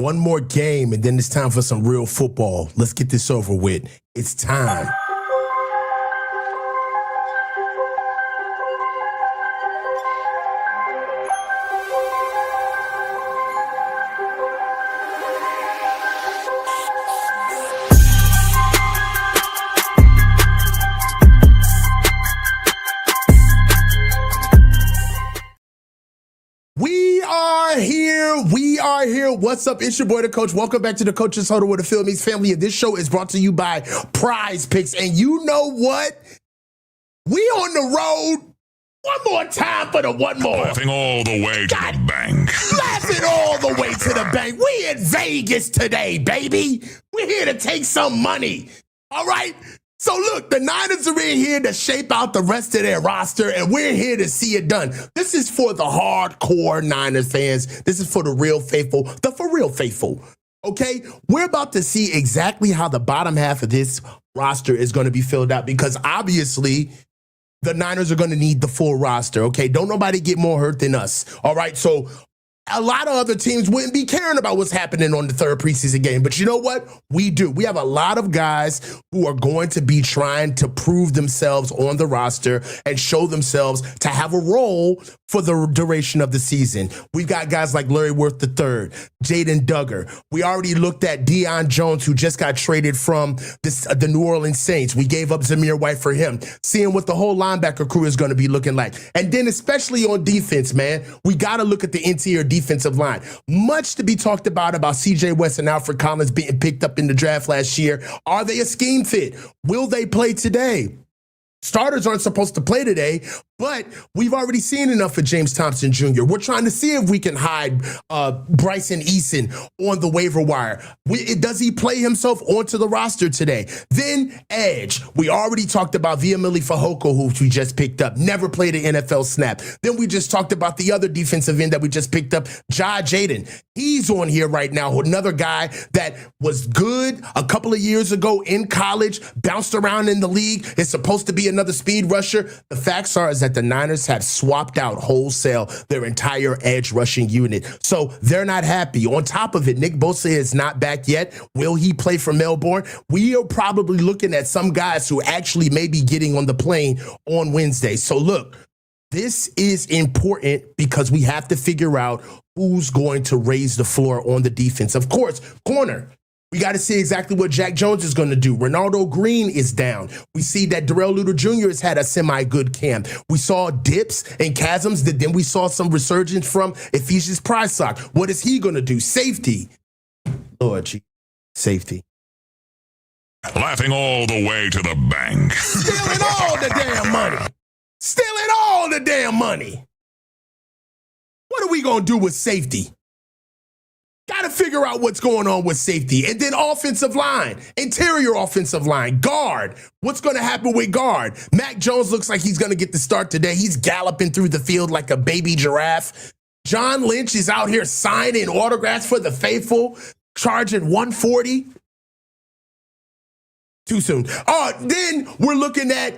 One more game, and then it's time for some real football. Let's get this over with. It's time. We are here. What's up? It's your boy, the coach. Welcome back to the Coach's Huddle with the Phil Meets Family. And this show is brought to you by Prize Picks. And you know what? We on the road. One more time for the one more. Laughing all the way to the bank. Laughing all the way to the bank. We in Vegas today, baby. We're here to take some money. All right? So look, the Niners are in here to shape out the rest of their roster, and we're here to see it done. This is for the hardcore Niners fans. This is for the real faithful, the for real faithful. Okay? We're about to see exactly how the bottom half of this roster is going to be filled out, because obviously the Niners are going to need the full roster. Okay? Don't nobody get more hurt than us. All right? So a lot of other teams wouldn't be caring about what's happening on the third preseason game. But you know what? We do. We have a lot of guys who are going to be trying to prove themselves on the roster and show themselves to have a role for the duration of the season. We've got guys like Larry Worth III, Jaden Duggar. We already looked at Deion Jones, who just got traded from the New Orleans Saints. We gave up Zamir White for him. Seeing what the whole linebacker crew is going to be looking like. And then especially on defense, man, we got to look at the interior defensive line. Much to be talked about CJ West and Alfred Collins being picked up in the draft last year. Are they a scheme fit? Will they play today? Starters aren't supposed to play today, but we've already seen enough of James Thompson Jr. We're trying to see if we can hide Bryson Eason on the waiver wire. Does he play himself onto the roster today? Then edge. We already talked about Viamili Fehoko, who we just picked up. Never played an NFL snap. Then we just talked about the other defensive end that we just picked up, Jaden. He's on here right now. Another guy that was good a couple of years ago in college, bounced around in the league, is supposed to be another speed rusher. The facts are is that the Niners have swapped out wholesale their entire edge rushing unit. So they're not happy. On top of it, Nick Bosa is not back yet. Will he play for Melbourne? We are probably looking at some guys who actually may be getting on the plane on Wednesday. So look, this is important because we have to figure out who's going to raise the floor on the defense. Of course, corner. We got to see exactly what Jack Jones is going to do. Ronaldo Green is down. We see that Darrell Luter Jr. has had a semi-good camp. We saw dips and chasms. Then we saw some resurgence from Ephesians Prysock. What is he going to do? Safety. Lord, gee. Safety. Laughing all the way to the bank. Stealing all the damn money. Stealing all the damn money. What are we going to do with safety? Got to figure out what's going on with safety. And then offensive line, interior offensive line, guard. What's going to happen with guard? Mac Jones looks like he's going to get the start today. He's galloping through the field like a baby giraffe. John Lynch is out here signing autographs for the faithful, charging $140. Too soon. Then we're looking at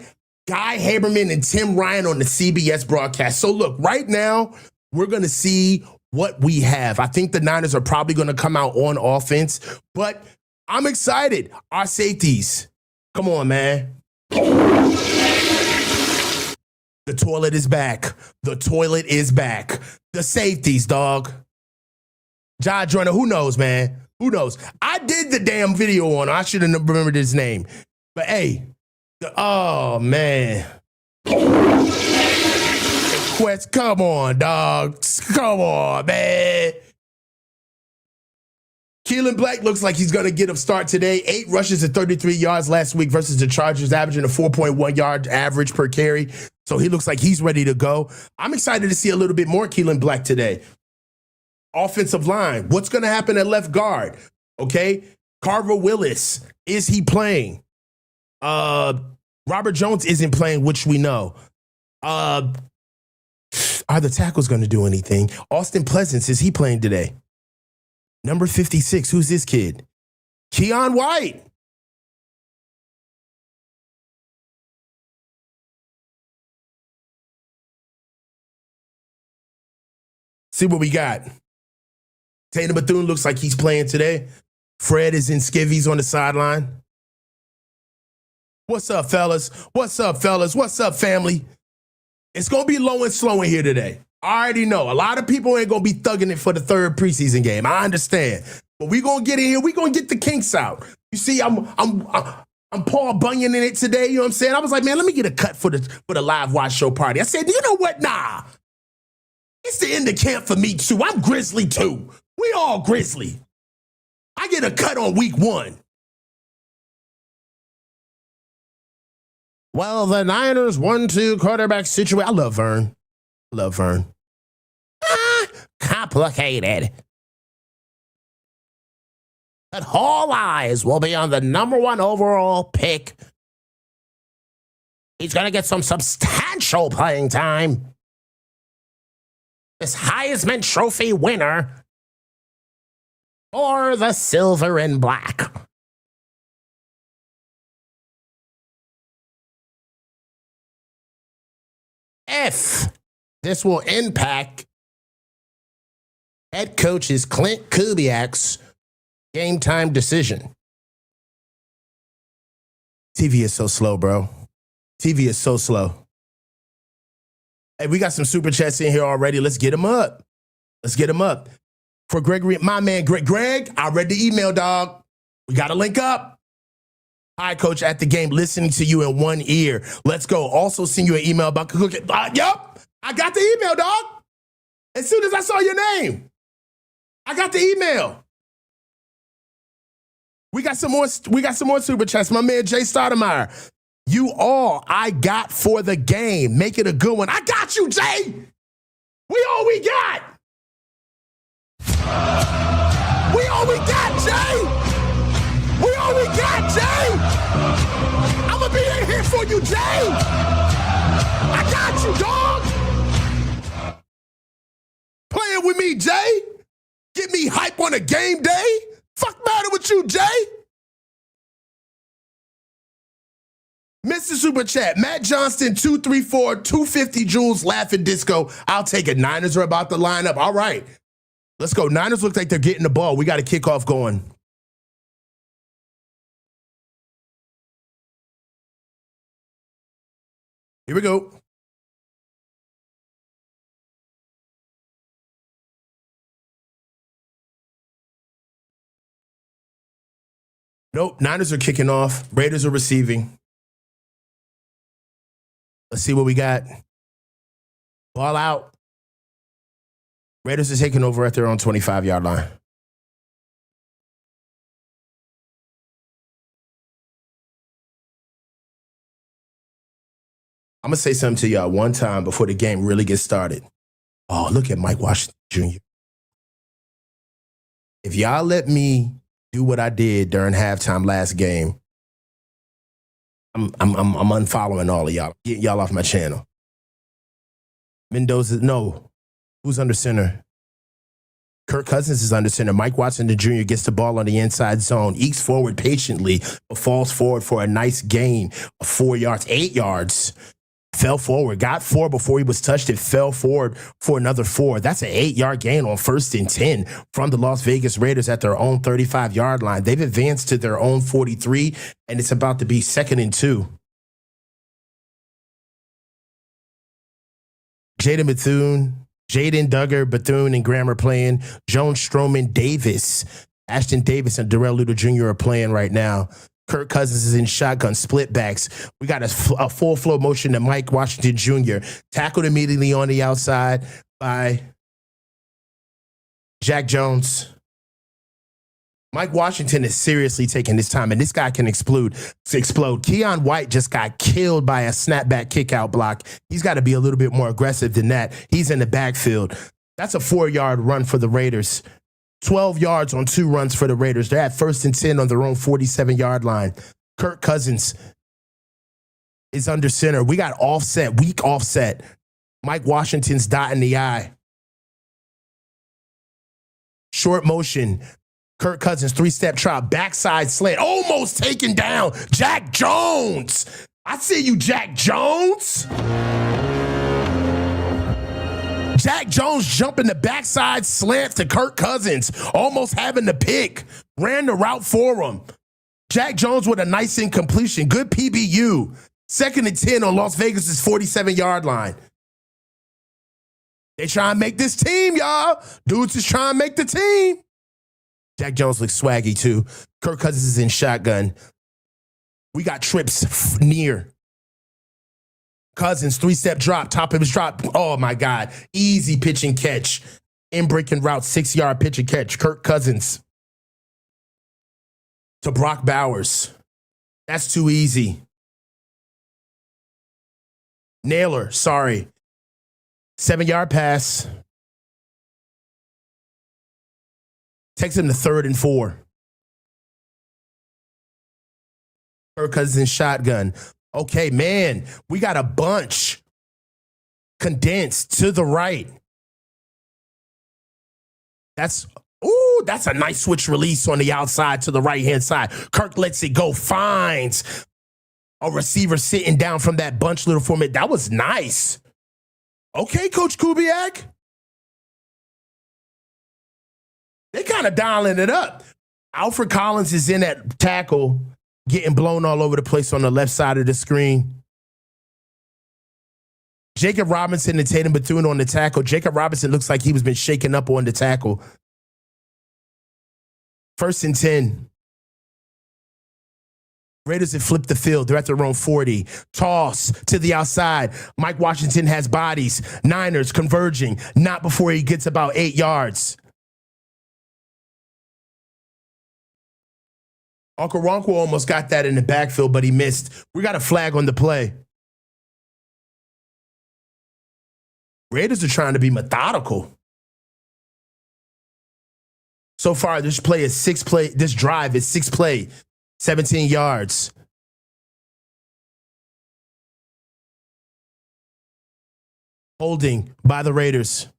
Guy Haberman and Tim Ryan on the CBS broadcast. So look, right now, we're going to see what we have. I think the Niners are probably going to come out on offense, but I'm excited. Our safeties. Come on, man. The toilet is back. The toilet is back. The safeties, dog. John Joyner, who knows, man? Who knows? I did the damn video on him. I should have remembered his name. But hey, oh, man. Come on, dog. Come on, man. Keelan Black looks like he's going to get a start today. 8 rushes at 33 yards last week versus the Chargers, averaging a 4.1 yard average per carry. So he looks like he's ready to go. I'm excited to see a little bit more Keelan Black today. Offensive line. What's going to happen at left guard? Okay. Carver Willis. Is he playing? Robert Jones isn't playing, which we know. Are the tackles going to do anything? Austin Pleasance, is he playing today? Number 56, who's this kid? Keon White. See what we got. Tatum Bethune looks like he's playing today. Fred is in skivvies on the sideline. What's up, fellas? What's up, fellas? What's up, family? It's going to be low and slow in here today. I already know. A lot of people ain't going to be thugging it for the third preseason game. I understand. But we're going to get in here. We're going to get the kinks out. You see, I'm Paul Bunyan in it today. You know what I'm saying? I was like, man, let me get a cut for the live watch show party. I said, you know what? Nah. It's the end of camp for me, too. I'm Grizzly, too. We all Grizzly. I get a cut on week 1. Well, the Niners 1-2 quarterback situation. I love Vern. Complicated. But all eyes will be on the number 1 overall pick. He's going to get some substantial playing time. This Heisman Trophy winner for the silver and black. If this will impact head coach's Clint Kubiak's game time decision. TV is so slow, bro. TV is so slow. Hey, we got some super chats in here already. Let's get them up. For Gregory, my man, Greg, I read the email, dog. We got to link up. Hi, Coach, at the game, listening to you in one ear. Let's go. Also send you an email about cooking. Yup, I got the email, dog. As soon as I saw your name, I got the email. We got some more super chats. My man, Jay Stoudemire. You all I got for the game. Make it a good one. I got you, Jay. We all we got. We all we got, Jay. We all we got, Jay. I'm going to be in here for you, Jay. I got you, dog. Playing with me, Jay. Get me hype on a game day. Fuck matter with you, Jay. Mr. Super Chat, Matt Johnston, 234, 250 joules, laughing disco. I'll take it. Niners are about to line up. All right. Let's go. Niners look like they're getting the ball. We got a kickoff going. Here we go. Nope. Niners are kicking off. Raiders are receiving. Let's see what we got. Ball out. Raiders are taking over at their own 25-yard line. I'm going to say something to y'all one time before the game really gets started. Oh, look at Mike Washington Jr. If y'all let me do what I did during halftime last game, I'm unfollowing all of y'all. Getting y'all off my channel. Mendoza, no. Who's under center? Kirk Cousins is under center. Mike Washington Jr. gets the ball on the inside zone, ekes forward patiently, but falls forward for a nice gain of 4 yards, 8 yards. Fell forward, got 4 before he was touched. It fell forward for another 4. That's an 8-yard gain on 1st and 10 from the Las Vegas Raiders at their own 35-yard line. They've advanced to their own 43, and it's about to be 2nd and 2. Jaden Duggar, Bethune, and Graham are playing. Jones, Stroman, Davis, Ashton Davis, and Darrell Luter Jr. are playing right now. Kirk Cousins is in shotgun, split backs. We got a full flow motion to Mike Washington Jr. Tackled immediately on the outside by Jack Jones. Mike Washington is seriously taking his time, and this guy can explode. Keon White just got killed by a snapback kickout block. He's got to be a little bit more aggressive than that. He's in the backfield. That's a 4-yard run for the Raiders. 12 yards on 2 runs for the Raiders. They're at 1st and 10 on their own 47-yard line. Kirk Cousins is under center. We got weak offset. Mike Washington's dotting the I. Short motion. Kirk Cousins, 3-step trot, backside slant, almost taken down. Jack Jones. I see you, Jack Jones. Jack Jones jumping the backside slant to Kirk Cousins, almost having the pick. Ran the route for him. Jack Jones with a nice incompletion. Good PBU. 2nd and 10 on Las Vegas' 47-yard line. They trying to make this team, y'all. Dudes is trying to make the team. Jack Jones looks swaggy, too. Kirk Cousins is in shotgun. We got trips near. Cousins, 3-step drop, top of his drop. Oh, my God. Easy pitch and catch. In-breaking route, 6-yard pitch and catch. Kirk Cousins to Brock Bowers. That's too easy. Naylor, sorry. 7-yard pass. Takes him to 3rd and 4. Kirk Cousins shotgun. Okay, man, we got a bunch condensed to the right. That's a nice switch release on the outside to the right-hand side. Kirk lets it go, finds a receiver sitting down from that bunch little format. That was nice. Okay, Coach Kubiak. They kind of dialing it up. Alfred Collins is in at tackle, getting blown all over the place on the left side of the screen. Jacob Robinson and Tatum Bethune on the tackle. Jacob Robinson looks like he was been shaken up on the tackle. 1st and 10. Raiders have flipped the field. They're at their own 40. Toss to the outside. Mike Washington has bodies. Niners converging. Not before he gets about 8 yards. Okoronkwo almost got that in the backfield, but he missed. We got a flag on the play. Raiders are trying to be methodical. So far, this drive is 6 play, 17 yards. Holding by the Raiders.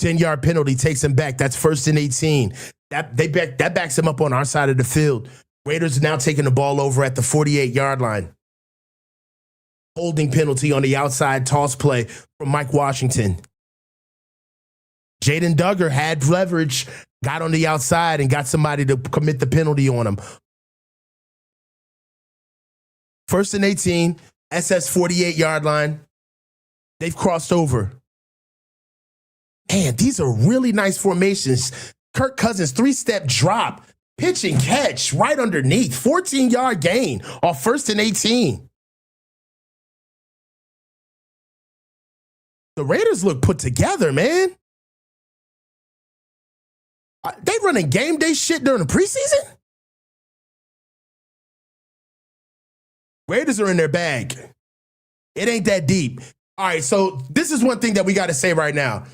10-yard penalty takes him back. That's 1st and 18. That backs him up on our side of the field. Raiders are now taking the ball over at the 48-yard line. Holding penalty on the outside toss play from Mike Washington. Jaden Duggar had leverage, got on the outside, and got somebody to commit the penalty on him. 1st and 18, SS 48-yard line. They've crossed over. Man, these are really nice formations. Kirk Cousins, 3-step drop, pitch and catch right underneath. 14-yard gain off 1st and 18. The Raiders look put together, man. They running game day shit during the preseason? Raiders are in their bag. It ain't that deep. All right, so this is one thing that we got to say right now.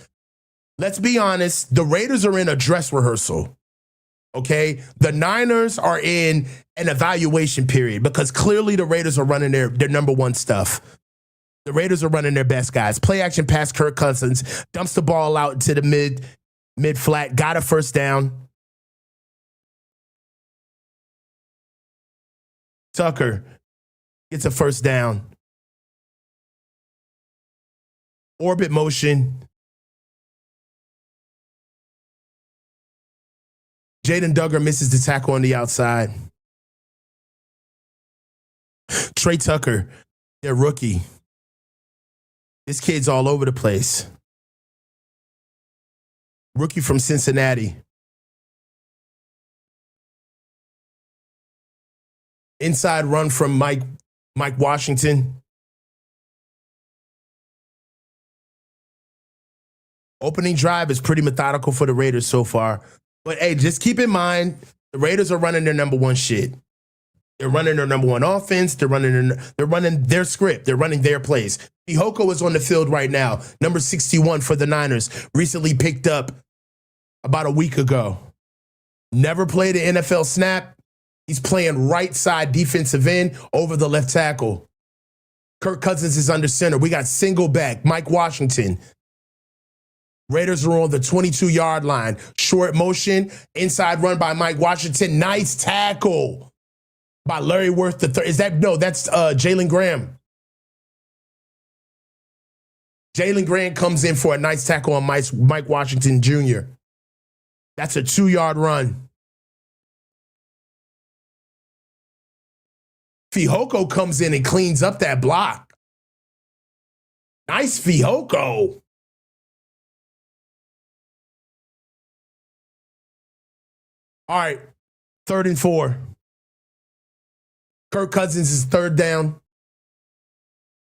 Let's be honest. The Raiders are in a dress rehearsal, okay? The Niners are in an evaluation period because clearly the Raiders are running their number one stuff. The Raiders are running their best guys. Play action pass Kirk Cousins, dumps the ball out into the mid flat, got a 1st down. Tucker gets a 1st down. Orbit motion. Jaden Duggar misses the tackle on the outside. Trey Tucker, their rookie. This kid's all over the place. Rookie from Cincinnati. Inside run from Mike Washington. Opening drive is pretty methodical for the Raiders so far. But hey, just keep in mind, the Raiders are running their number one shit. They're running their number one offense. They're running their script. They're running their plays. Ihoko is on the field right now, number 61 for the Niners, recently picked up about a week ago. Never played an NFL snap. He's playing right side defensive end over the left tackle. Kirk Cousins is under center. We got single back, Mike Washington. Raiders are on the 22-yard line. Short motion, inside run by Mike Washington. Nice tackle by Larry Worth the third. That's Jalen Graham. Jalen Grant comes in for a nice tackle on Mike Washington Jr. That's a 2-yard run. Fihoko comes in and cleans up that block. Nice Fihoko. All right, 3rd and 4. Kirk Cousins is 3rd down.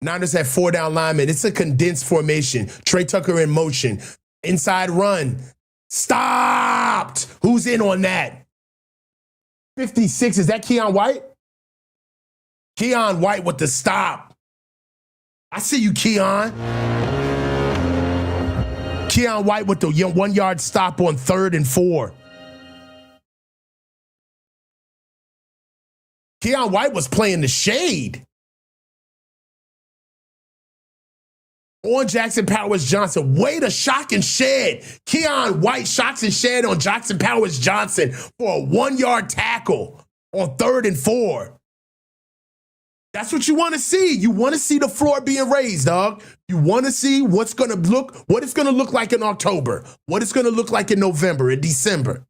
Niners have 4 down linemen. It's a condensed formation. Trey Tucker in motion. Inside run. Stopped. Who's in on that? 56. Is that Keion White? Keion White with the stop. I see you, Keion. Keion White with the 1-yard stop on 3rd and 4. Keion White was playing the shade. On Jackson Powers Johnson. Way to shock and shed. Keion White shocks and shed on Jackson Powers Johnson for a 1-yard tackle on 3rd and 4. That's what you want to see. You want to see the floor being raised, dog. You want to see what it's going to look like in October, what it's going to look like in November, in December.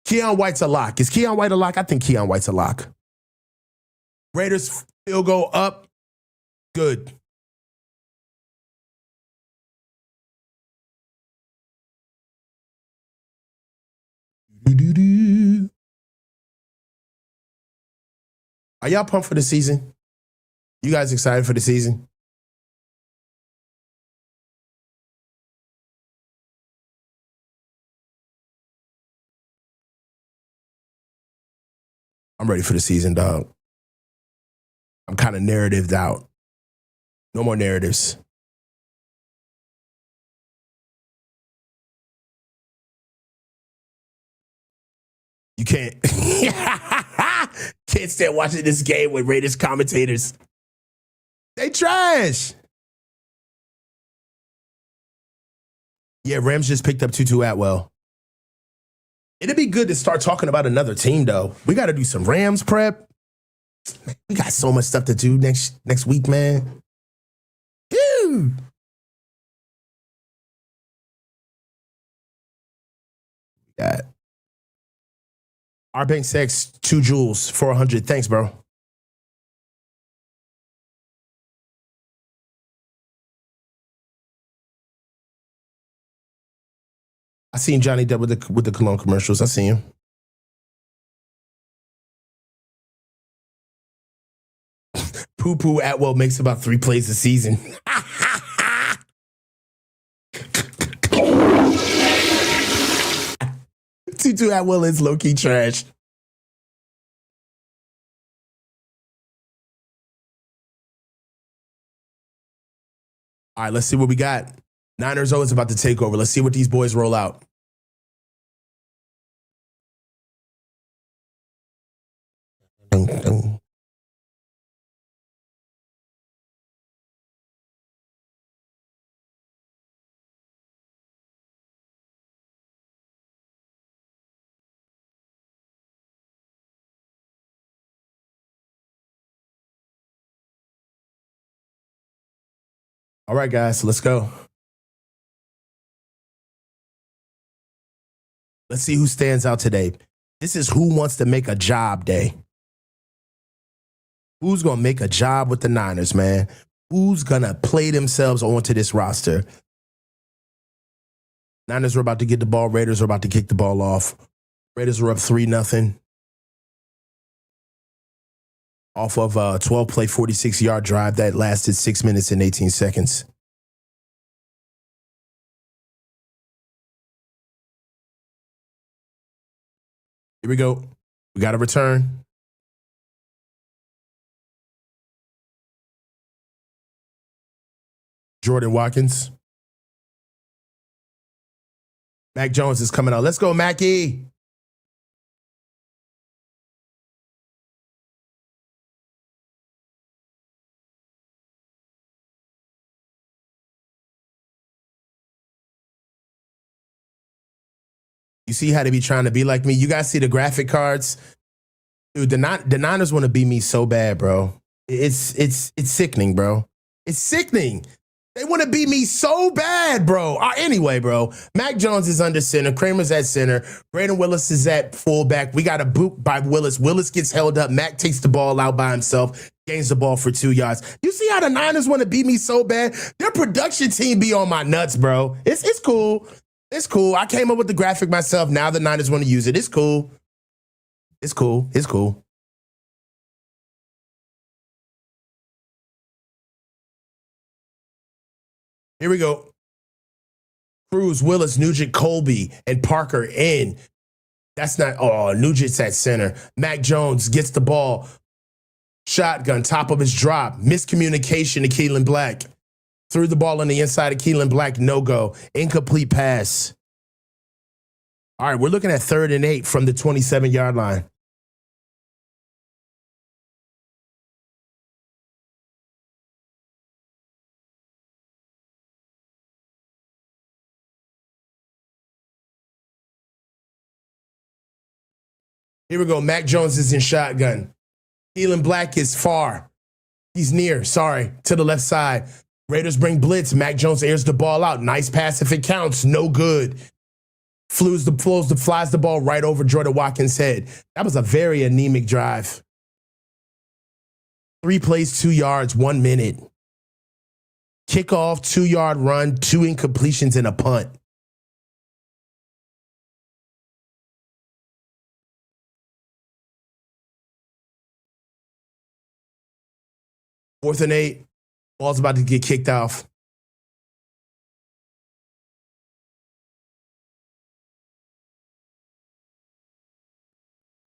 Keion White's a lock. Is Keion White a lock? I think Keion White's a lock. Raiders field goal up. Good. Are y'all pumped for the season? You guys excited for the season? I'm ready for the season, dog. I'm kind of narratived out. No more narratives. You can't stand watching this game with Raiders commentators. They trash. Yeah, Rams just picked up Tutu Atwell. It'd be good to start talking about another team, though. We got to do some Rams prep. We got so much stuff to do next week, man. Whew. Got our bank sex 2 joules, 400. Thanks, bro. I seen Johnny Depp with the cologne commercials. I seen him. Poo Atwell makes about 3 plays a season. Tutu Atwell is low-key trash. All right, let's see what we got. Niners is about to take over. Let's see what these boys roll out. All right, guys, let's go. Let's see who stands out today. This is who wants to make a job day. Who's going to make a job with the Niners, man? Who's going to play themselves onto this roster? Niners are about to get the ball. Raiders are about to kick the ball off. Raiders are up 3-0. Off of a 12-play, 46-yard drive that lasted 6 minutes and 18 seconds. Here we go. We got a return. Jordan Watkins. Mac Jones is coming out. Let's go, Mackie. You see how they be trying to be like me? You guys see the graphic cards? Dude, the Niners want to be me so bad, bro. It's sickening, bro. It's sickening. They want to beat me so bad, bro. Anyway, bro, Mac Jones is under center. Kramer's at center. Brandon Willis is at fullback. We got a boot by Willis. Willis gets held up. Mac takes the ball out by himself, gains the ball for 2 yards. You see how the Niners want to beat me so bad? Their production team be on my nuts, bro. It's cool. It's cool. I came up with the graphic myself. Now the Niners want to use it. It's cool. It's cool. It's cool. Here we go. Cruz, Willis, Nugent, Colby, and Parker in. That's not, Nugent's at center. Mac Jones gets the ball. Shotgun, top of his drop. Miscommunication to Keelan Black. Threw the ball on the inside of Keelan Black. No go. Incomplete pass. All right, we're looking at 3rd and 8 from the 27-yard line. Here we go. Mac Jones is in shotgun. Keelan Black is far. He's near, to the left side. Raiders bring blitz. Mac Jones airs the ball out. Nice pass if it counts. No good. Flies the ball right over Jordan Watkins' head. That was a very anemic drive. 3 plays, 2 yards, 1 minute. Kickoff, 2-yard run, 2 incompletions, and a punt. Fourth and 8. Ball's about to get kicked off.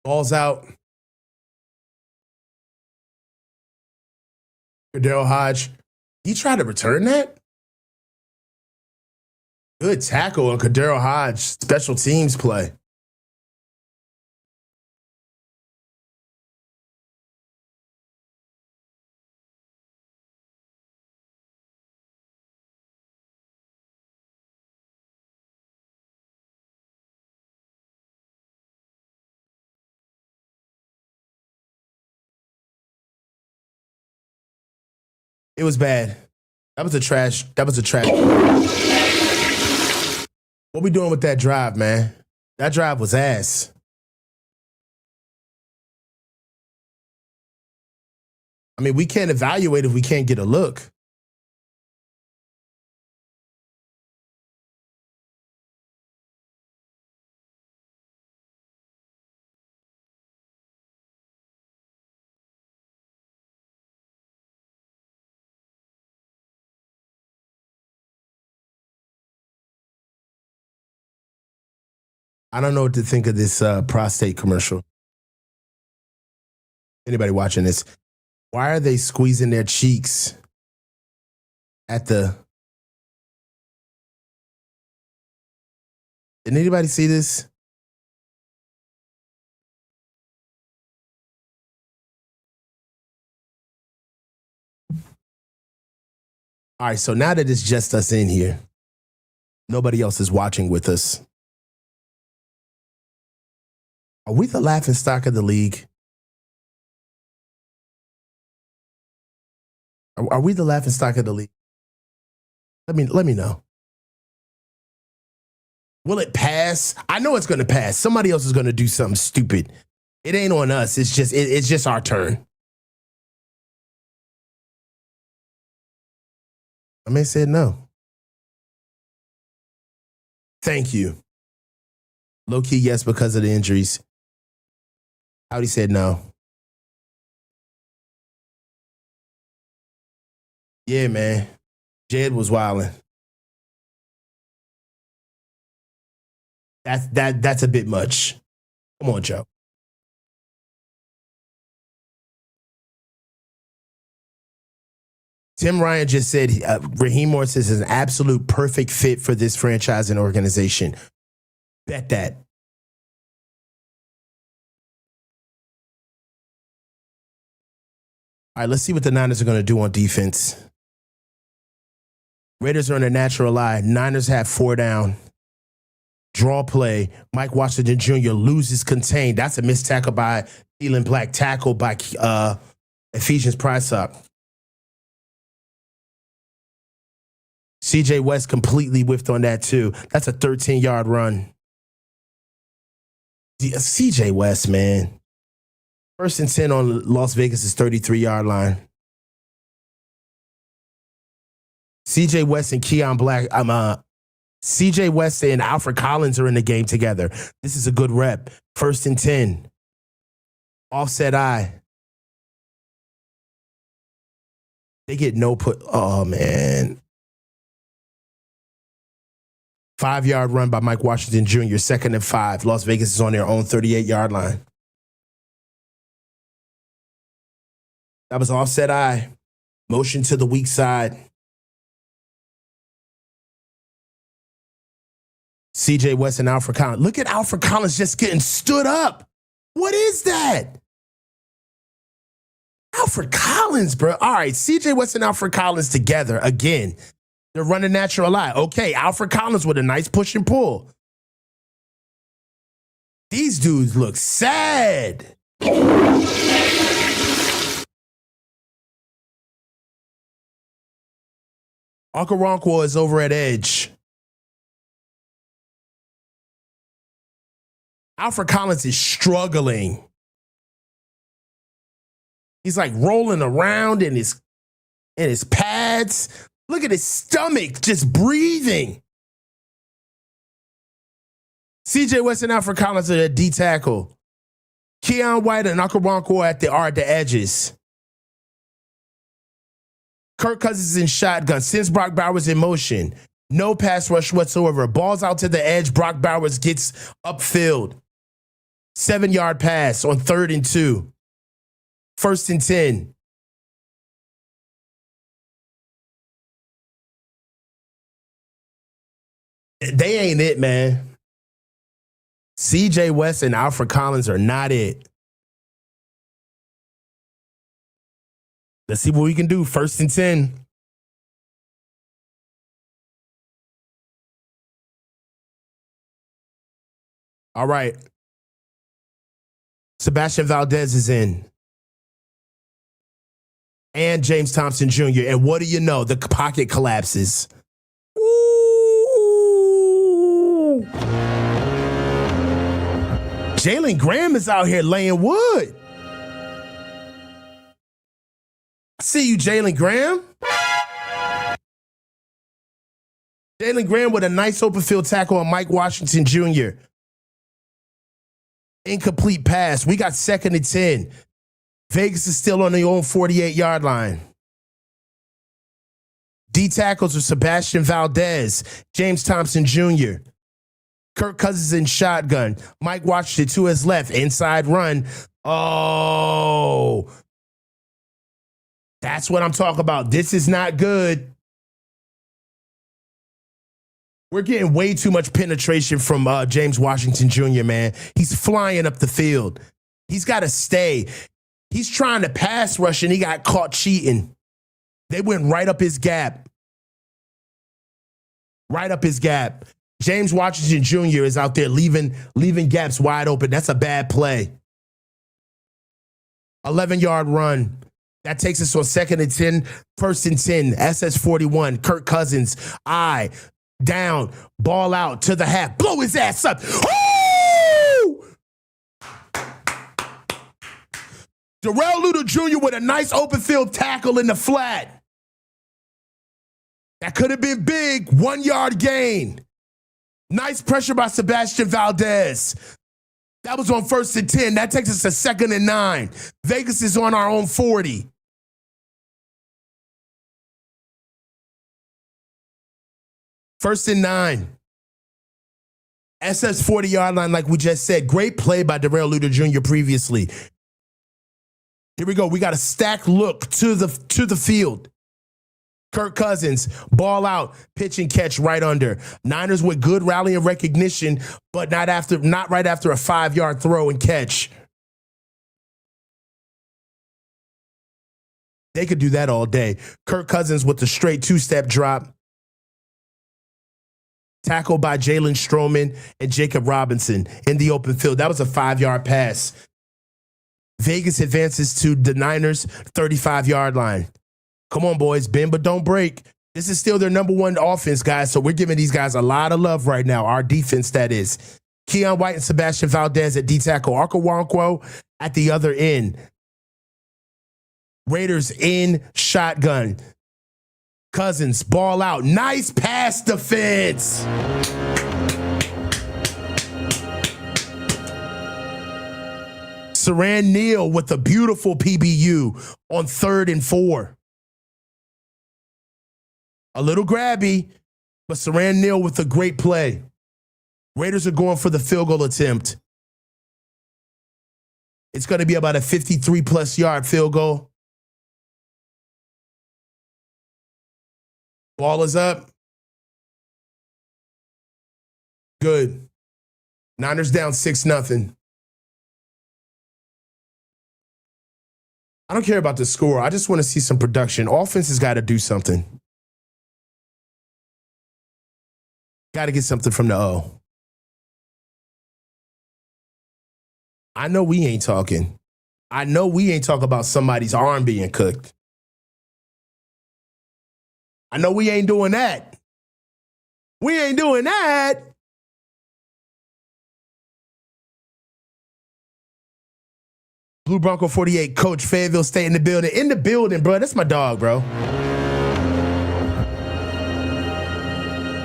Ball's out. Daryl Hodge. He tried to return that? Good tackle on Kadero Hodge. Special teams play. It was bad. That was a trash. What we doing with that drive, man? That drive was ass. I mean, we can't evaluate if we can't get a look. I don't know what to think of this prostate commercial. Anybody watching this? Why are they squeezing their cheeks at the... Did anybody see this? All right, so now that it's just us in here, nobody else is watching with us. Are we the laughing stock of the league? Are we the laughing stock of the league? Let me know. Will it pass? I know it's going to pass. Somebody else is going to do something stupid. It ain't on us. It's just our turn. I may say no. Thank you. Low key, yes, because of the injuries. Howdy said no. Yeah, man. Jed was wilding. That's a bit much. Come on, Joe. Tim Ryan just said Raheem Morris is an absolute perfect fit for this franchise and organization. Bet that. All right, let's see what the Niners are going to do on defense. Raiders are in a natural lie. Niners have 4 down. Draw play. Mike Washington Jr. loses contained. That's a missed tackle by Keelan Black. Tackle by Ephesians Price up. CJ West completely whiffed on that too. That's a 13-yard run. CJ West, man. 1st and 10 on Las Vegas' 33-yard line. CJ West and Keon Black. CJ West and Alfred Collins are in the game together. This is a good rep. 1st and 10. Offset I. They get no put. Oh, man. 5-yard run by Mike Washington Jr., 2nd and 5. Las Vegas is on their own 38-yard line. That was offset I. Motion to the weak side. CJ West and Alfred Collins. Look at Alfred Collins just getting stood up. What is that? Alfred Collins, bro. All right, CJ West and Alfred Collins together again. They're running natural eye. Okay, Alfred Collins with a nice push and pull. These dudes look sad. Uncle Ronquo is over at edge. Alfred Collins is struggling. He's like rolling around in his pads. Look at his stomach just breathing. CJ West and Alfred Collins are at D tackle. Keon White and Uncle Ronquo are at the edges. Kirk Cousins in shotgun. Since Brock Bowers in motion. No pass rush whatsoever. Balls out to the edge. Brock Bowers gets upfield. 7-yard pass on 3rd and 2. 1st and 10. They ain't it, man. CJ West and Alfred Collins are not it. Let's see what we can do. 1st and 10. All right. Sebastian Valdez is in. And James Thompson Jr. And what do you know? The pocket collapses. Ooh. Jalen Graham is out here laying wood. I see you, Jalen Graham. Jalen Graham with a nice open field tackle on Mike Washington Jr. Incomplete pass. We got 2nd and 10. Vegas is still on their own 48-yard line. D tackles are Sebastian Valdez, James Thompson Jr., Kirk Cousins in shotgun, Mike Washington to his left, inside run. Oh, that's what I'm talking about. This is not good. We're getting way too much penetration from James Washington Jr., man. He's flying up the field. He's got to stay. He's trying to pass rush, and he got caught cheating. They went right up his gap. Right up his gap. James Washington Jr. is out there leaving gaps wide open. That's a bad play. 11-yard run. That takes us on 2nd and 10, 1st and 10, SS41, Kirk Cousins, down, ball out to the half, blow his ass up. Oh! Darrell Luter Jr. with a nice open field tackle in the flat. That could have been big, 1-yard gain. Nice pressure by Sebastian Valdez. That was on 1st and 10. That takes us to 2nd and 9. Vegas is on our own 40. First and 9. SS 40-yard line, like we just said. Great play by Darrell Luter Jr. previously. Here we go. We got a stacked look to the field. Kirk Cousins, ball out, pitch and catch right under. Niners with good rally and recognition, but not right after a 5-yard throw and catch. They could do that all day. Kirk Cousins with the straight 2-step drop. Tackled by Jalen Stroman and Jacob Robinson in the open field. That was a 5-yard pass. Vegas advances to the Niners' 35-yard line. Come on, boys. Bend but don't break. This is still their number one offense, guys. So we're giving these guys a lot of love right now. Our defense, that is. Keon White and Sebastian Valdez at D tackle. Arkawankwo at the other end. Raiders in shotgun. Cousins, ball out. Nice pass defense. Saran Neal with a beautiful PBU on 3rd and 4. A little grabby, but Saran Neal with a great play. Raiders are going for the field goal attempt. It's going to be about a 53-plus yard field goal. Ball is up. Good. Niners down 6-0. I don't care about the score. I just want to see some production. Offense has got to do something. Got to get something from the O. I know we ain't talking. I know we ain't talking about somebody's arm being cooked. I know we ain't doing that. We ain't doing that. Blue Bronco 48, Coach Fayetteville State in the building. In the building, bro. That's my dog, bro.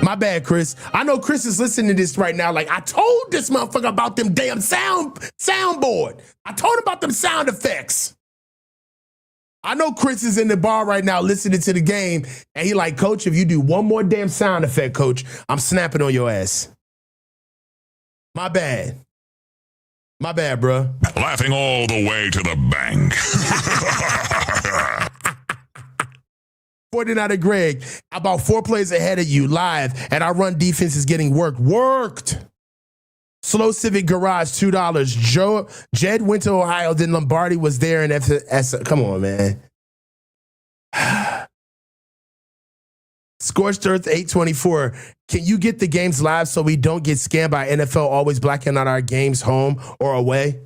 My bad, Chris. I know Chris is listening to this right now. Like, I told this motherfucker about them damn soundboard. I told him about them sound effects. I know Chris is in the bar right now listening to the game, and he like, Coach, if you do one more damn sound effect, Coach, I'm snapping on your ass. My bad. My bad, bro. Laughing all the way to the bank. 49er Greg, about 4 plays ahead of you live, and our run defense is getting worked. Slow Civic Garage, $2. Jed went to Ohio, then Lombardi was there. And come on, man. Scorched Earth 824. Can you get the games live so we don't get scammed by NFL always blacking out our games home or away?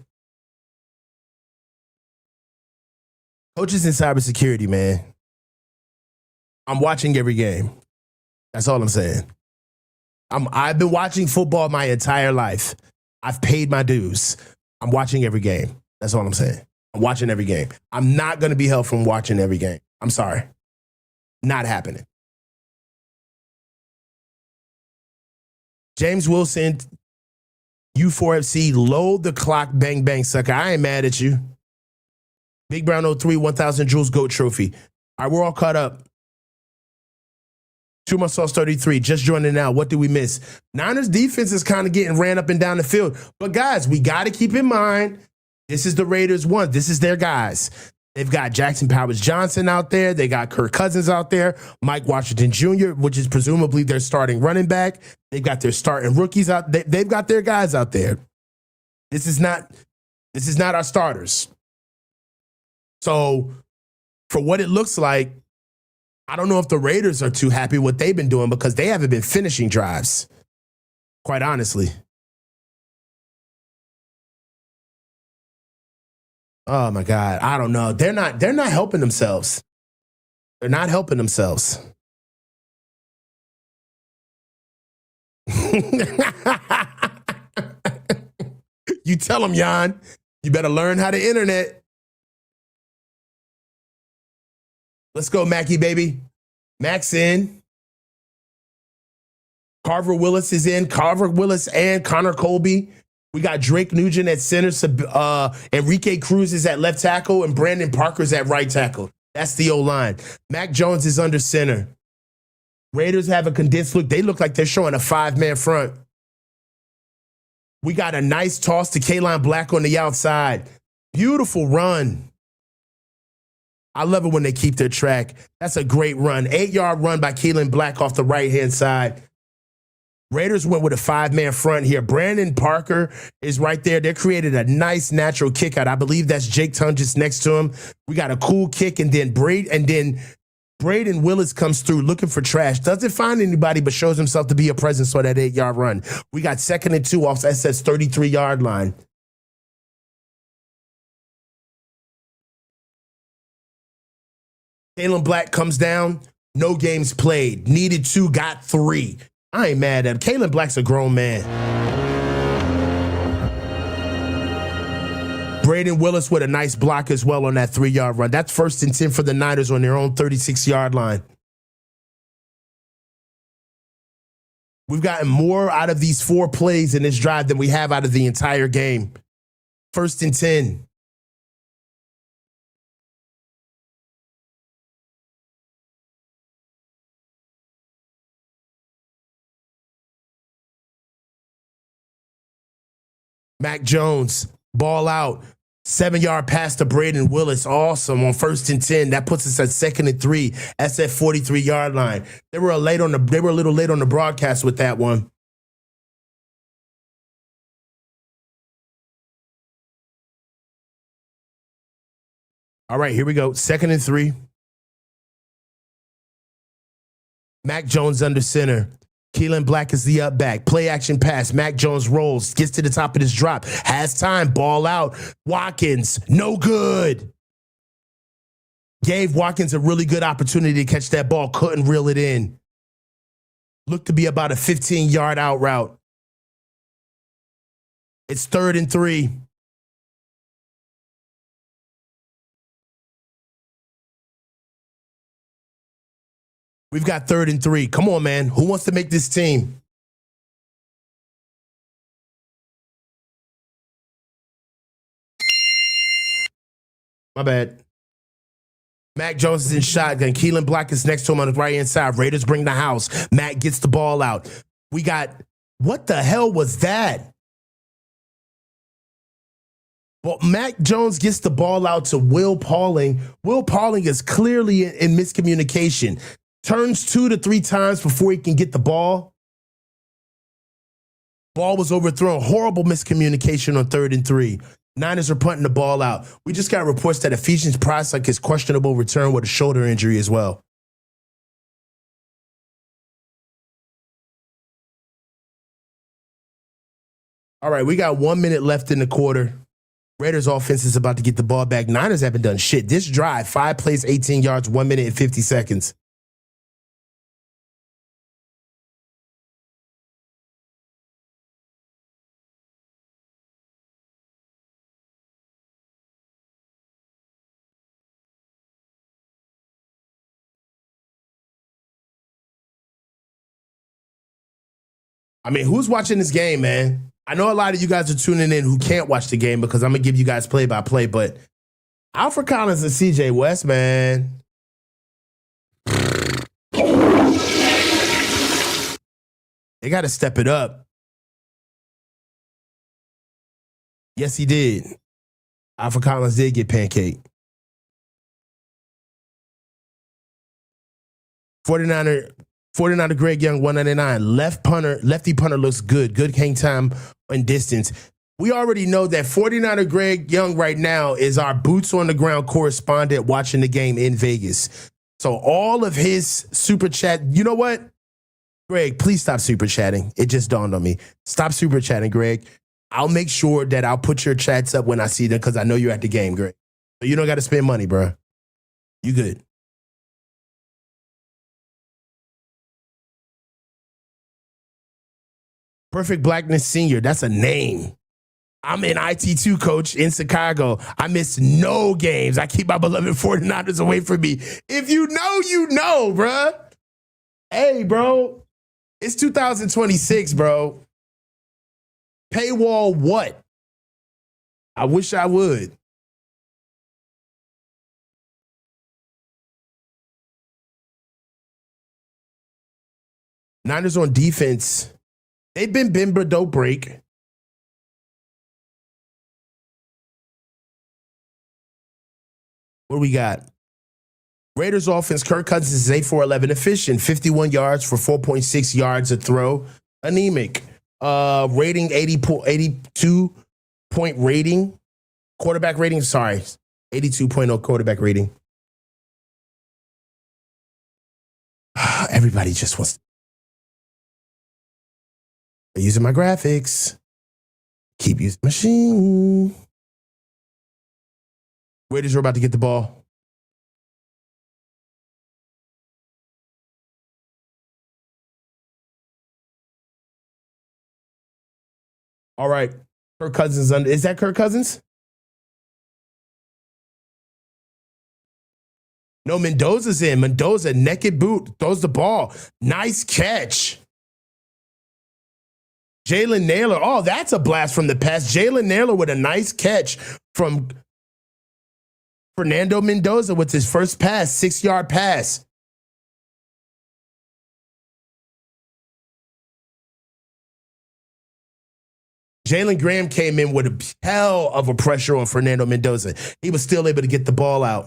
Coaches in cybersecurity, man. I'm watching every game. That's all I'm saying. I've been watching football my entire life. I've paid my dues. I'm watching every game. That's all I'm saying. I'm watching every game. I'm not going to be held from watching every game. I'm sorry. Not happening. James Wilson, U4FC, load the clock, bang, bang, sucker. I ain't mad at you. Big Brown 03, 1,000 Jules GOAT trophy. All right, we're all caught up. 2 months sauce 33, just joining now. What did we miss? Niners defense is kind of getting ran up and down the field. But guys, we got to keep in mind, this is the Raiders one. This is their guys. They've got Jackson Powers Johnson out there. They got Kirk Cousins out there. Mike Washington Jr., which is presumably their starting running back. They've got their starting rookies out. They've got their guys out there. This is not our starters. So for what it looks like, I don't know if the Raiders are too happy with what they've been doing because they haven't been finishing drives, quite honestly. Oh my God, I don't know. They're not helping themselves. They're not helping themselves. You tell them, Jan. You better learn how to internet. Let's go, Mackie, baby. Max in. Carver Willis is in. Carver Willis and Connor Colby. We got Drake Nugent at center. Enrique Cruz is at left tackle. And Brandon Parker's at right tackle. That's the O-line. Mac Jones is under center. Raiders have a condensed look. They look like they're showing a 5-man front. We got a nice toss to Kaline Black on the outside. Beautiful run. I love it when they keep their track. That's a great run. 8-yard run by Kaline Black off the right-hand side. Raiders went with a 5-man front here. Brandon Parker is right there. They created a nice natural kick out. I believe that's Jake Tunges next to him. We got a cool kick, and then Braden Willis comes through looking for trash. Doesn't find anybody, but shows himself to be a presence on that 8-yard run. We got 2nd and 2 off SS 33-yard line. Kaline Black comes down. No games played. Needed 2, got 3. I ain't mad at him. Kalen Black's a grown man. Braden Willis with a nice block as well on that 3-yard run. That's 1st and 10 for the Niners on their own 36-yard line. We've gotten more out of these 4 plays in this drive than we have out of the entire game. 1st and 10. Mac Jones, ball out. 7-yard pass to Braden Willis. Awesome on 1st and 10. That puts us at 2nd and 3. That's that 43-yard line. They were a little late on the broadcast with that one. All right, here we go. 2nd and 3. Mac Jones under center. Keelan Black is the up back. Play action pass. Mac Jones rolls. Gets to the top of his drop. Has time. Ball out. Watkins. No good. Gave Watkins a really good opportunity to catch that ball. Couldn't reel it in. Looked to be about a 15-yard out route. It's 3rd and 3. We've got 3rd and 3. Come on, man. Who wants to make this team? My bad. Mac Jones is in shotgun. Keelan Black is next to him on the right-hand side. Raiders bring the house. Mac gets the ball out. We got, what the hell was that? Well, Mac Jones gets the ball out to Will Pauling. Will Pauling is clearly in miscommunication. Turns 2 to 3 times before he can get the ball. Ball was overthrown. Horrible miscommunication on 3rd and 3. Niners are punting the ball out. We just got reports that Ephesians Prospect is questionable return with a shoulder injury as well. All right, we got 1 minute left in the quarter. Raiders offense is about to get the ball back. Niners haven't done shit. This drive, 5 plays, 18 yards, 1 minute and 50 seconds. I mean, who's watching this game, man? I know a lot of you guys are tuning in who can't watch the game because I'm going to give you guys play-by-play, but Alfred Collins and CJ West, man. They got to step it up. Yes, he did. Alfred Collins did get pancaked. 49er Greg Young, 199. Lefty punter looks good. Good hang time and distance. We already know that 49er Greg Young right now is our boots on the ground correspondent watching the game in Vegas. So all of his super chat, you know what? Greg, please stop super chatting. It just dawned on me. Stop super chatting, Greg. I'll make sure that I'll put your chats up when I see them because I know you're at the game, Greg. So you don't got to spend money, bro. You good. Perfect Blackness Senior. That's a name. I'm in IT2, coach, in Chicago. I miss no games. I keep my beloved 49ers away from me. If you know, you know, bruh. Hey, bro. It's 2026, bro. Paywall what? I wish I would. Niners on defense. They've been bend but don't break. What do we got? Raiders offense, Kirk Cousins is 8 for 11 efficient, 51 yards for 4.6 yards a throw. Anemic. Rating 82 point rating. Quarterback rating, sorry. 82.0 quarterback rating. Everybody just wants to. I'm using my graphics. Keep using the machine. Raiders are about to get the ball. All right. Kirk Cousins under. Is that Kirk Cousins? No, Mendoza's in. Mendoza, naked boot, throws the ball. Nice catch. Jalen Naylor. Oh, that's a blast from the past. Jalen Naylor with a nice catch from Fernando Mendoza with his first pass, 6-yard pass. Jalen Graham came in with a hell of a pressure on Fernando Mendoza. He was still able to get the ball out.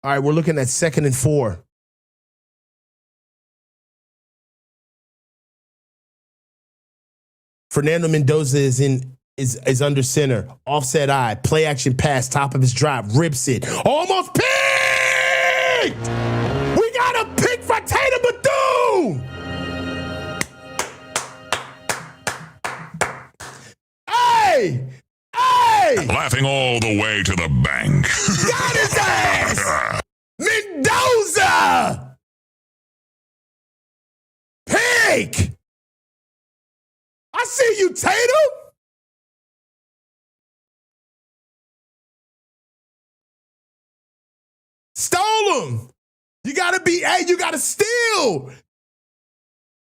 All right, we're looking at 2nd and 4. Fernando Mendoza is under center. Offset eye. Play action pass. Top of his drive. Rips it. Almost picked! We got a pick for Tatum Bethune! Hey! Hey! Laughing all the way to the bank. Got his ass! Mendoza! Pick! I see you, Tatum! Stole him! You gotta you gotta steal!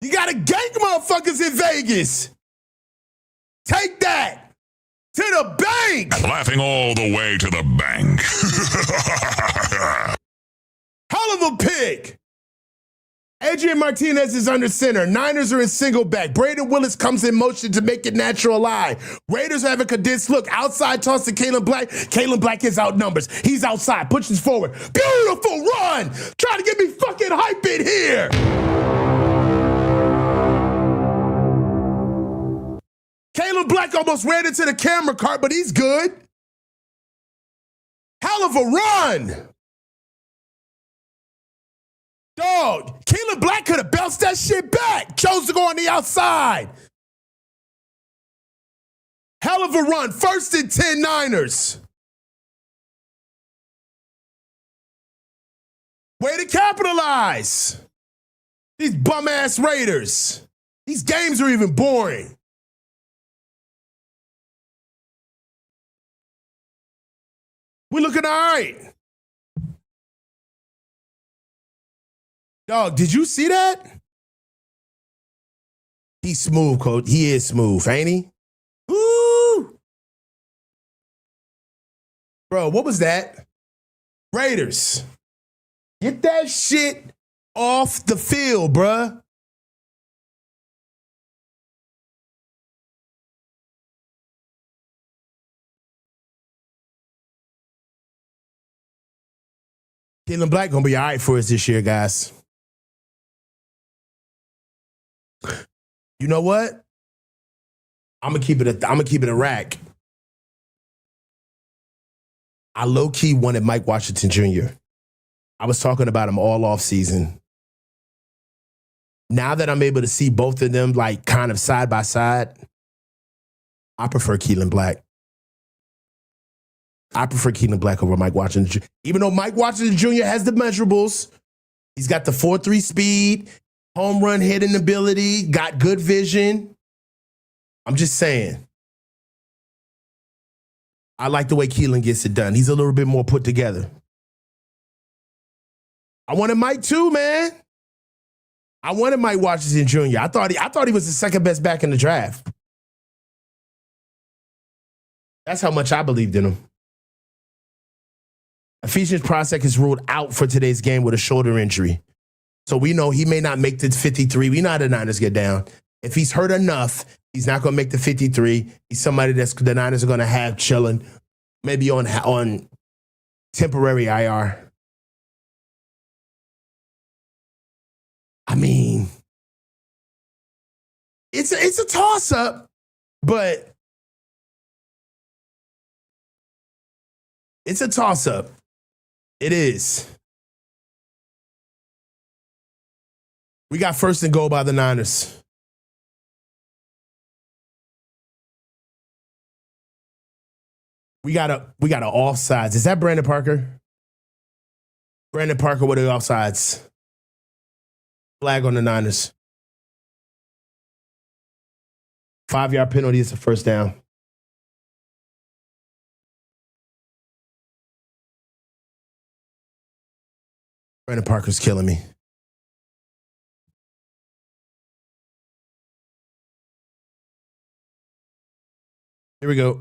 You gotta gank motherfuckers in Vegas! Take that! To the bank! Laughing all the way to the bank. Hell of a pick! Adrian Martinez is under center. Niners are in single back. Braden Willis comes in motion to make it natural lie. Raiders have a condensed look. Outside toss to Kalen Black. Kalen Black is outnumbers. He's outside. Pushes forward. Beautiful run! Trying to get me fucking hype in here! Kalen Black almost ran into the camera cart, but he's good. Hell of a run! Dog, Kalen Black could have bounced that shit back. Chose to go on the outside. Hell of a run. 1st and 10 Niners. Way to capitalize. These bum-ass Raiders. These games are even boring. We looking all right. Dog, did you see that? He's smooth, coach. He is smooth, ain't he? Woo! Bro, what was that? Raiders. Get that shit off the field, bruh. Kalen Black gonna be all right for us this year, guys. You know what? I'm gonna keep it a rack. I low-key wanted Mike Washington Jr. I was talking about him all off season. Now that I'm able to see both of them like kind of side by side, I prefer Kalen Black. I prefer Kalen Black over Mike Washington Jr. Even though Mike Washington Jr. has the measurables, he's got the 4.3 speed, home run hitting ability, got good vision. I'm just saying. I like the way Keelan gets it done. He's a little bit more put together. I wanted Mike too, man. I wanted Mike Washington Jr. I thought he was the second best back in the draft. That's how much I believed in him. Ephesians Prospect is ruled out for today's game with a shoulder injury. So we know he may not make the 53. We know how the Niners get down. If he's hurt enough, he's not going to make the 53. He's somebody that's the Niners are going to have chilling, maybe on temporary IR. I mean, it's a toss-up, but it's a toss-up. It is. We got 1st and goal by the Niners. We got a offsides. Is that Brandon Parker? Brandon Parker with the offsides. Flag on the Niners. 5-yard penalty is a first down. Brandon Parker's killing me. Here we go.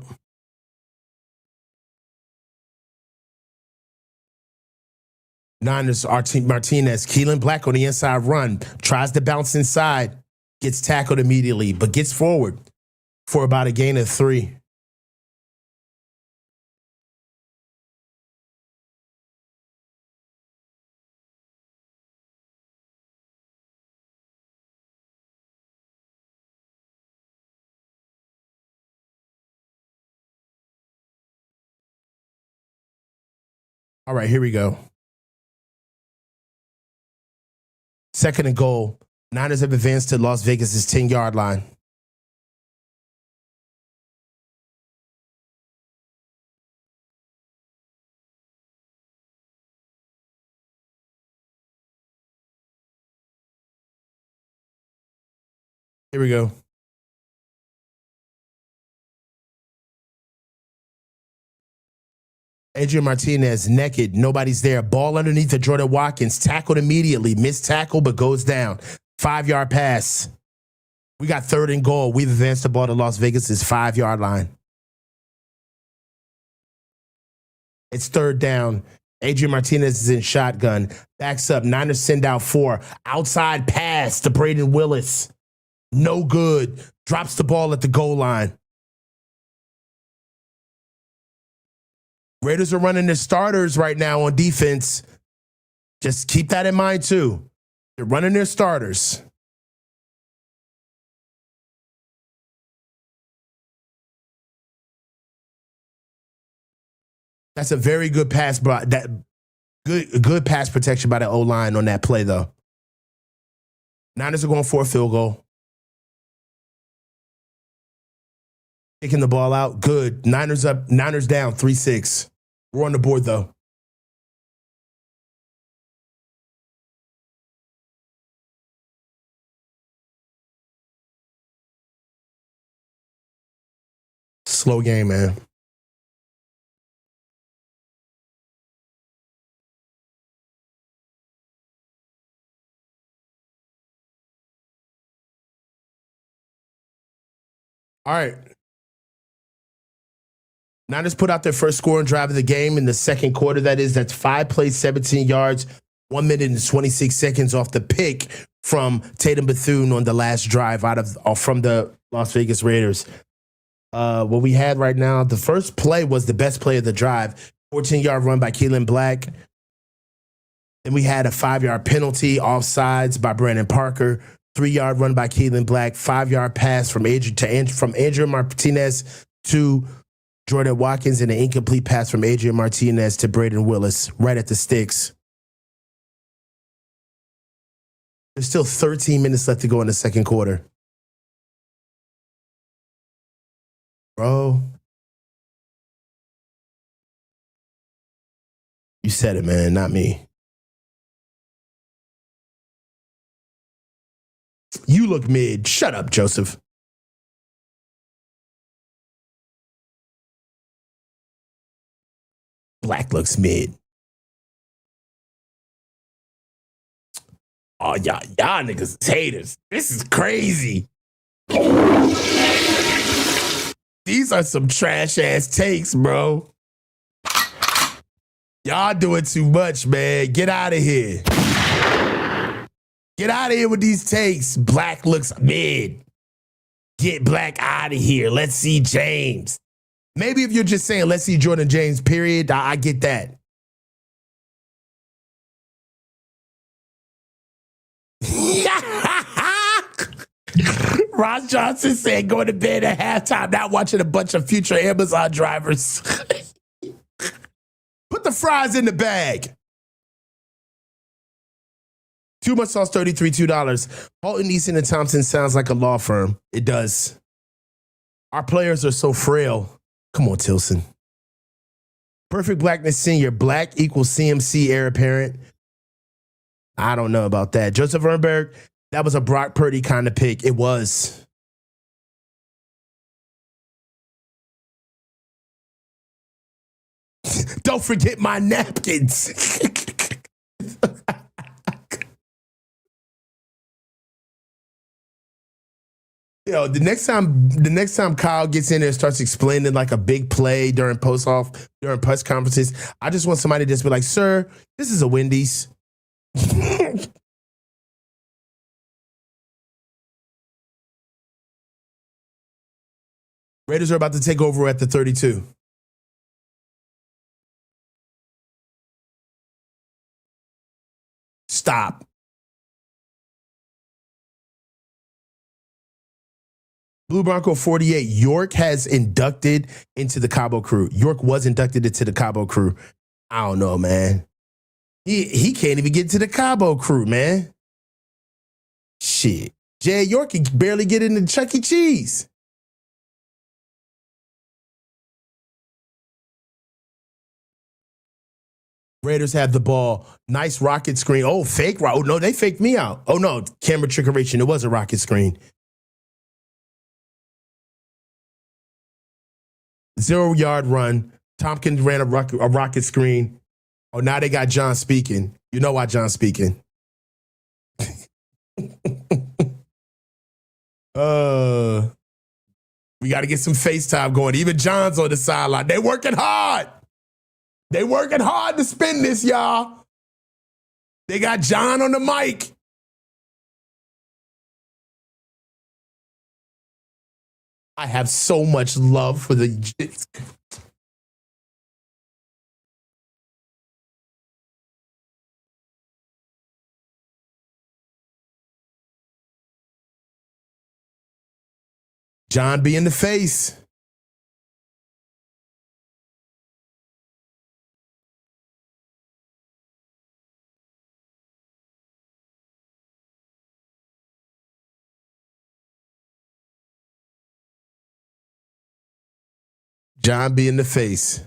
Niners, Martinez, Keelan Black on the inside run, tries to bounce inside, gets tackled immediately, but gets forward for about a gain of 3. All right, here we go. 2nd and goal. Niners have advanced to Las Vegas' 10-yard line. Here we go. Adrian Martinez, naked, nobody's there. Ball underneath to Jordan Watkins, tackled immediately, missed tackle, but goes down. 5-yard pass. We got 3rd and goal. We've advanced the ball to Las Vegas' 5-yard line. It's 3rd down. Adrian Martinez is in shotgun. Backs up. Niners send out 4. Outside pass to Braden Willis. No good. Drops the ball at the goal line. Raiders are running their starters right now on defense. Just keep that in mind, too. They're running their starters. That's a very good pass, bro. That good pass protection by the O-line on that play, though. Niners are going for a field goal. Kicking the ball out. Good. Niners up. Niners down 3-6. We're on the board, though. Slow game, man. All right. Niners put out their first scoring drive of the game in the second quarter. That's 5 plays, 17 yards, 1 minute and 26 seconds off the pick from Tatum Bethune on the last drive from the Las Vegas Raiders. What we had right now, the first play was the best play of the drive, 14-yard run by Keelan Black. Then we had a 5-yard penalty, offsides by Brandon Parker, 3-yard run by Keelan Black, 5-yard pass from Adrian Martinez to Jordan Watkins, and an incomplete pass from Adrian Martinez to Braden Willis right at the sticks. There's still 13 minutes left to go in the second quarter. Bro. You said it, man, not me. You look mid. Shut up, Joseph. Black looks mid. Oh, y'all niggas haters. This is crazy. These are some trash ass takes, bro. Y'all doing too much, man. Get out of here. Get out of here with these takes. Black looks mid. Get Black out of here. Let's see James. Maybe if you're just saying, let's see Jordan James, period, I get that. Ross Johnson said, going to bed at halftime, not watching a bunch of future Amazon drivers. Put the fries in the bag. Too much sauce, $33, Halton, Easton, and Thompson sounds like a law firm. It does. Our players are so frail. Come on, Tilson. Perfect Blackness Senior. Black equals CMC heir apparent. I don't know about that. Joseph Ehrenberg, that was a Brock Purdy kind of pick. It was. Don't forget my napkins. The next time Kyle gets in there and starts explaining like a big play during press conferences, I just want somebody to just be like, "Sir, this is a Wendy's." Raiders are about to take over at the 32. Stop. Blue Bronco 48. York has inducted into the Cabo Crew. York was inducted into the Cabo Crew. I don't know, man. He can't even get to the Cabo Crew, man. Shit. Jay York can barely get into Chuck E. Cheese. Raiders have the ball. Nice rocket screen. Oh, fake. Oh, no, they faked me out. Oh, no, camera trickeration. It was a rocket screen. 0-yard run. Tompkins ran a rocket screen. Oh, now they got John speaking. You know why John's speaking. We got to get some FaceTime going. Even John's on the sideline. They working hard. They working hard to spin this, y'all. They got John on the mic. I have so much love for the John be in the face. John be in the face.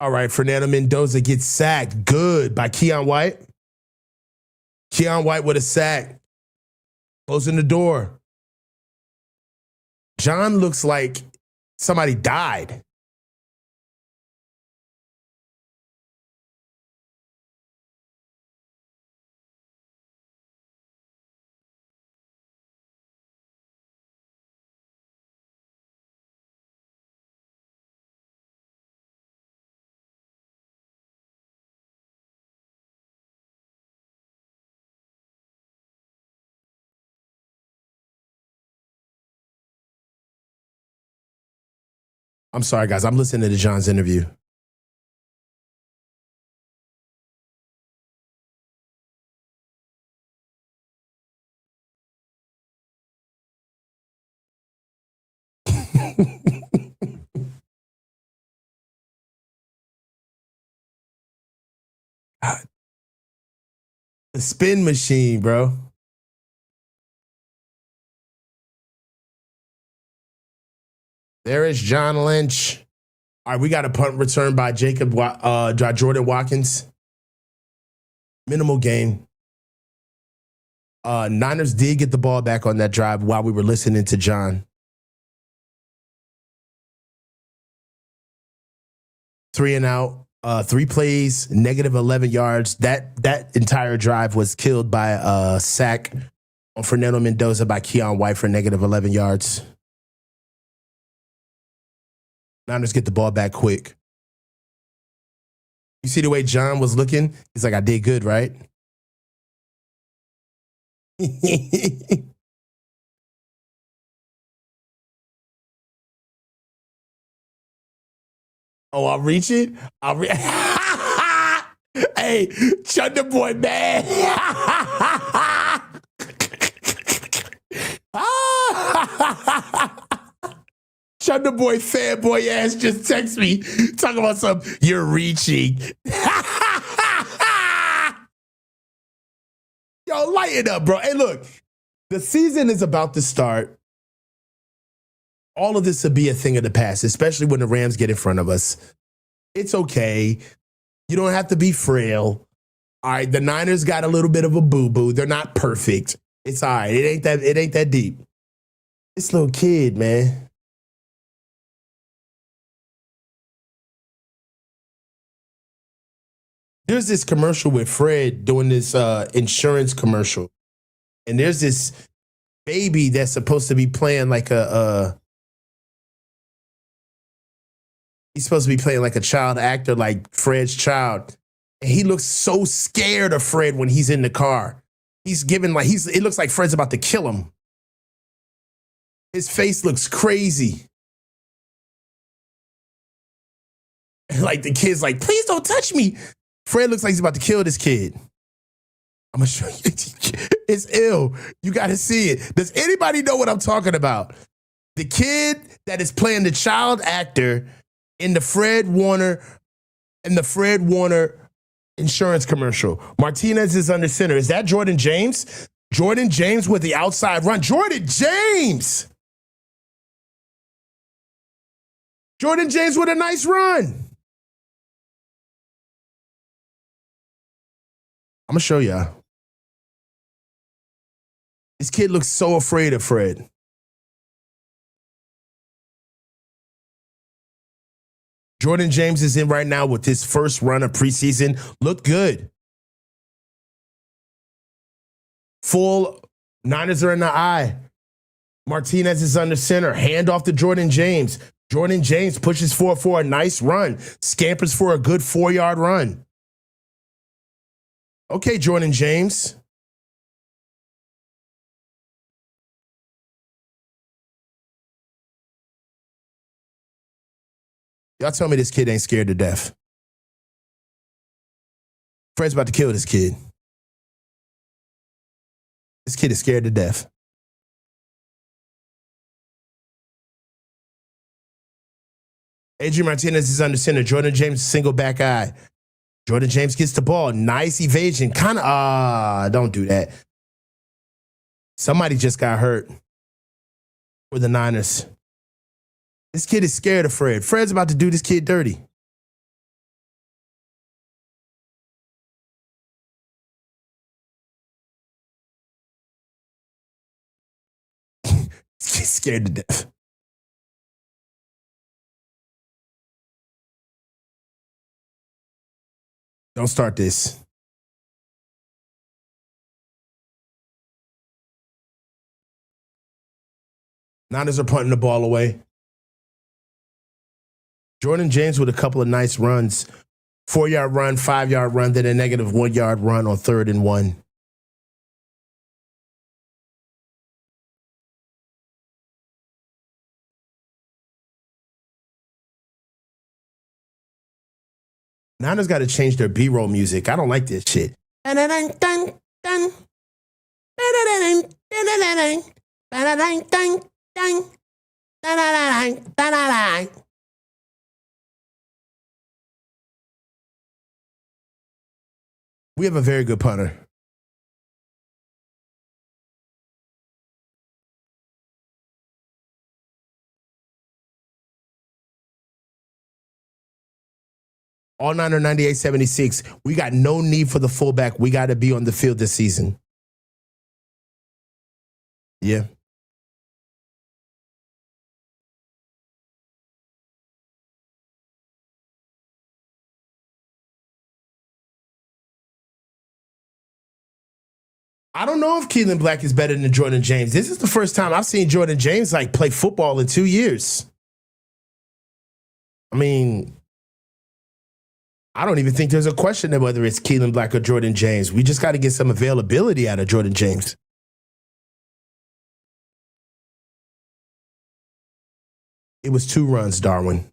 All right, Fernando Mendoza gets sacked. Good by Keon White. Keon White with a sack. Closing the door. John looks like somebody died. I'm sorry, guys. I'm listening to John's interview. The spin machine, bro. There is John Lynch. All right, we got a punt return by Jordan Watkins. Minimal gain. Niners did get the ball back on that drive while we were listening to John. 3 and out. 3 plays, negative 11 yards. That entire drive was killed by a sack on Fernando Mendoza by Keon White for negative 11 yards. Niners get the ball back quick. You see the way John was looking? He's like, I did good, right? Oh, I'll reach it? Hey, Chunder boy, man. Chunder boy, fanboy ass just text me talking about something. You're reaching. Yo, lighten up, bro. Hey, look, the season is about to start. All of this will be a thing of the past, especially when the Rams get in front of us. It's okay. You don't have to be frail. All right, the Niners got a little bit of a boo-boo. They're not perfect. It's all right. It ain't that deep. This little kid, man. There's this commercial with Fred doing this insurance commercial. And there's this baby that's supposed to be playing like he's supposed to be playing like a child actor, like Fred's child. And he looks so scared of Fred when he's in the car. He's giving it looks like Fred's about to kill him. His face looks crazy. And like the kid's like, please don't touch me. Fred looks like he's about to kill this kid. I'm gonna show you. It's ill. You gotta see it. Does anybody know what I'm talking about? The kid that is playing the child actor in the Fred Warner insurance commercial. Martinez is under center. Is that Jordan James? Jordan James with the outside run. Jordan James! Jordan James with a nice run. I'm gonna show y'all. This kid looks so afraid of Fred. Jordan James is in right now with his first run of preseason. Looked good. Full Niners are in the eye. Martinez is under center. Hand off to Jordan James. Jordan James pushes forward for a nice run. Scampers for a good 4-yard run. Okay, Jordan James. Y'all tell me this kid ain't scared to death. Fred's about to kill this kid. This kid is scared to death. Adrian Martinez is under center. Jordan James, single back eye. Jordan James gets the ball. Nice evasion. Don't do that. Somebody just got hurt for the Niners. This kid is scared of Fred. Fred's about to do this kid dirty. He's scared to death. Don't start this. Niners are punting the ball away. Jordan James with a couple of nice runs. 4-yard run, 5-yard run, then a negative 1-yard run on 3rd and 1. Niners got to change their B-roll music. I don't like this shit. We have a very good punter. All Niner 98-76. We got no need for the fullback. We got to be on the field this season. Yeah. I don't know if Keelan Black is better than Jordan James. This is the first time I've seen Jordan James play football in 2 years. I mean, I don't even think there's a question of whether it's Keelan Black or Jordan James. We just got to get some availability out of Jordan James. It was 2 runs, Darwin.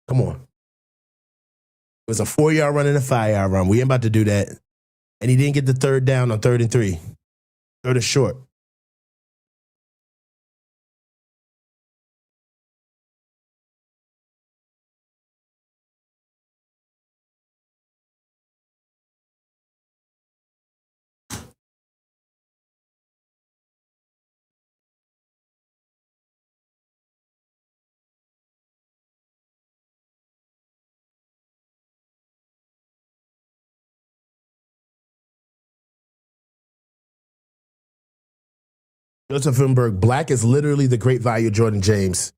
Come on. It was a 4-yard run and a 5-yard run. We ain't about to do that. And he didn't get the 3rd down on 3rd and 3. 3rd is short. Joseph Finberg, Black is literally the great value of Jordan James.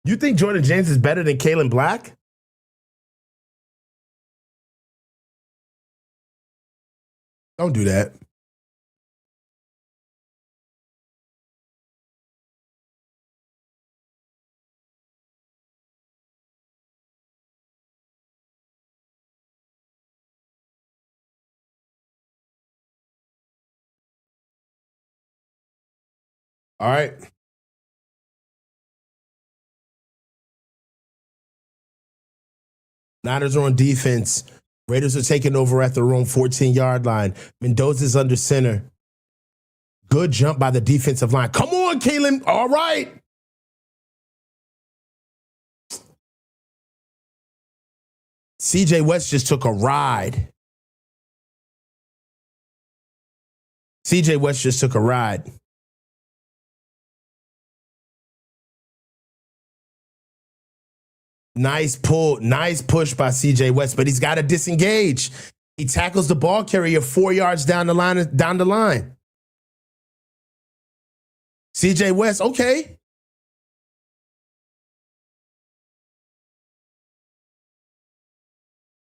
You think Jordan James is better than Kalen Black? Don't do that. All right. Niners are on defense. Raiders are taking over at their own 14-yard line. Mendoza's under center. Good jump by the defensive line. Come on, Kalen. All right. CJ West just took a ride. CJ West just took a ride. Nice pull, nice push by CJ West, but he's got to disengage. He tackles the ball carrier 4 yards down the line. CJ West, okay.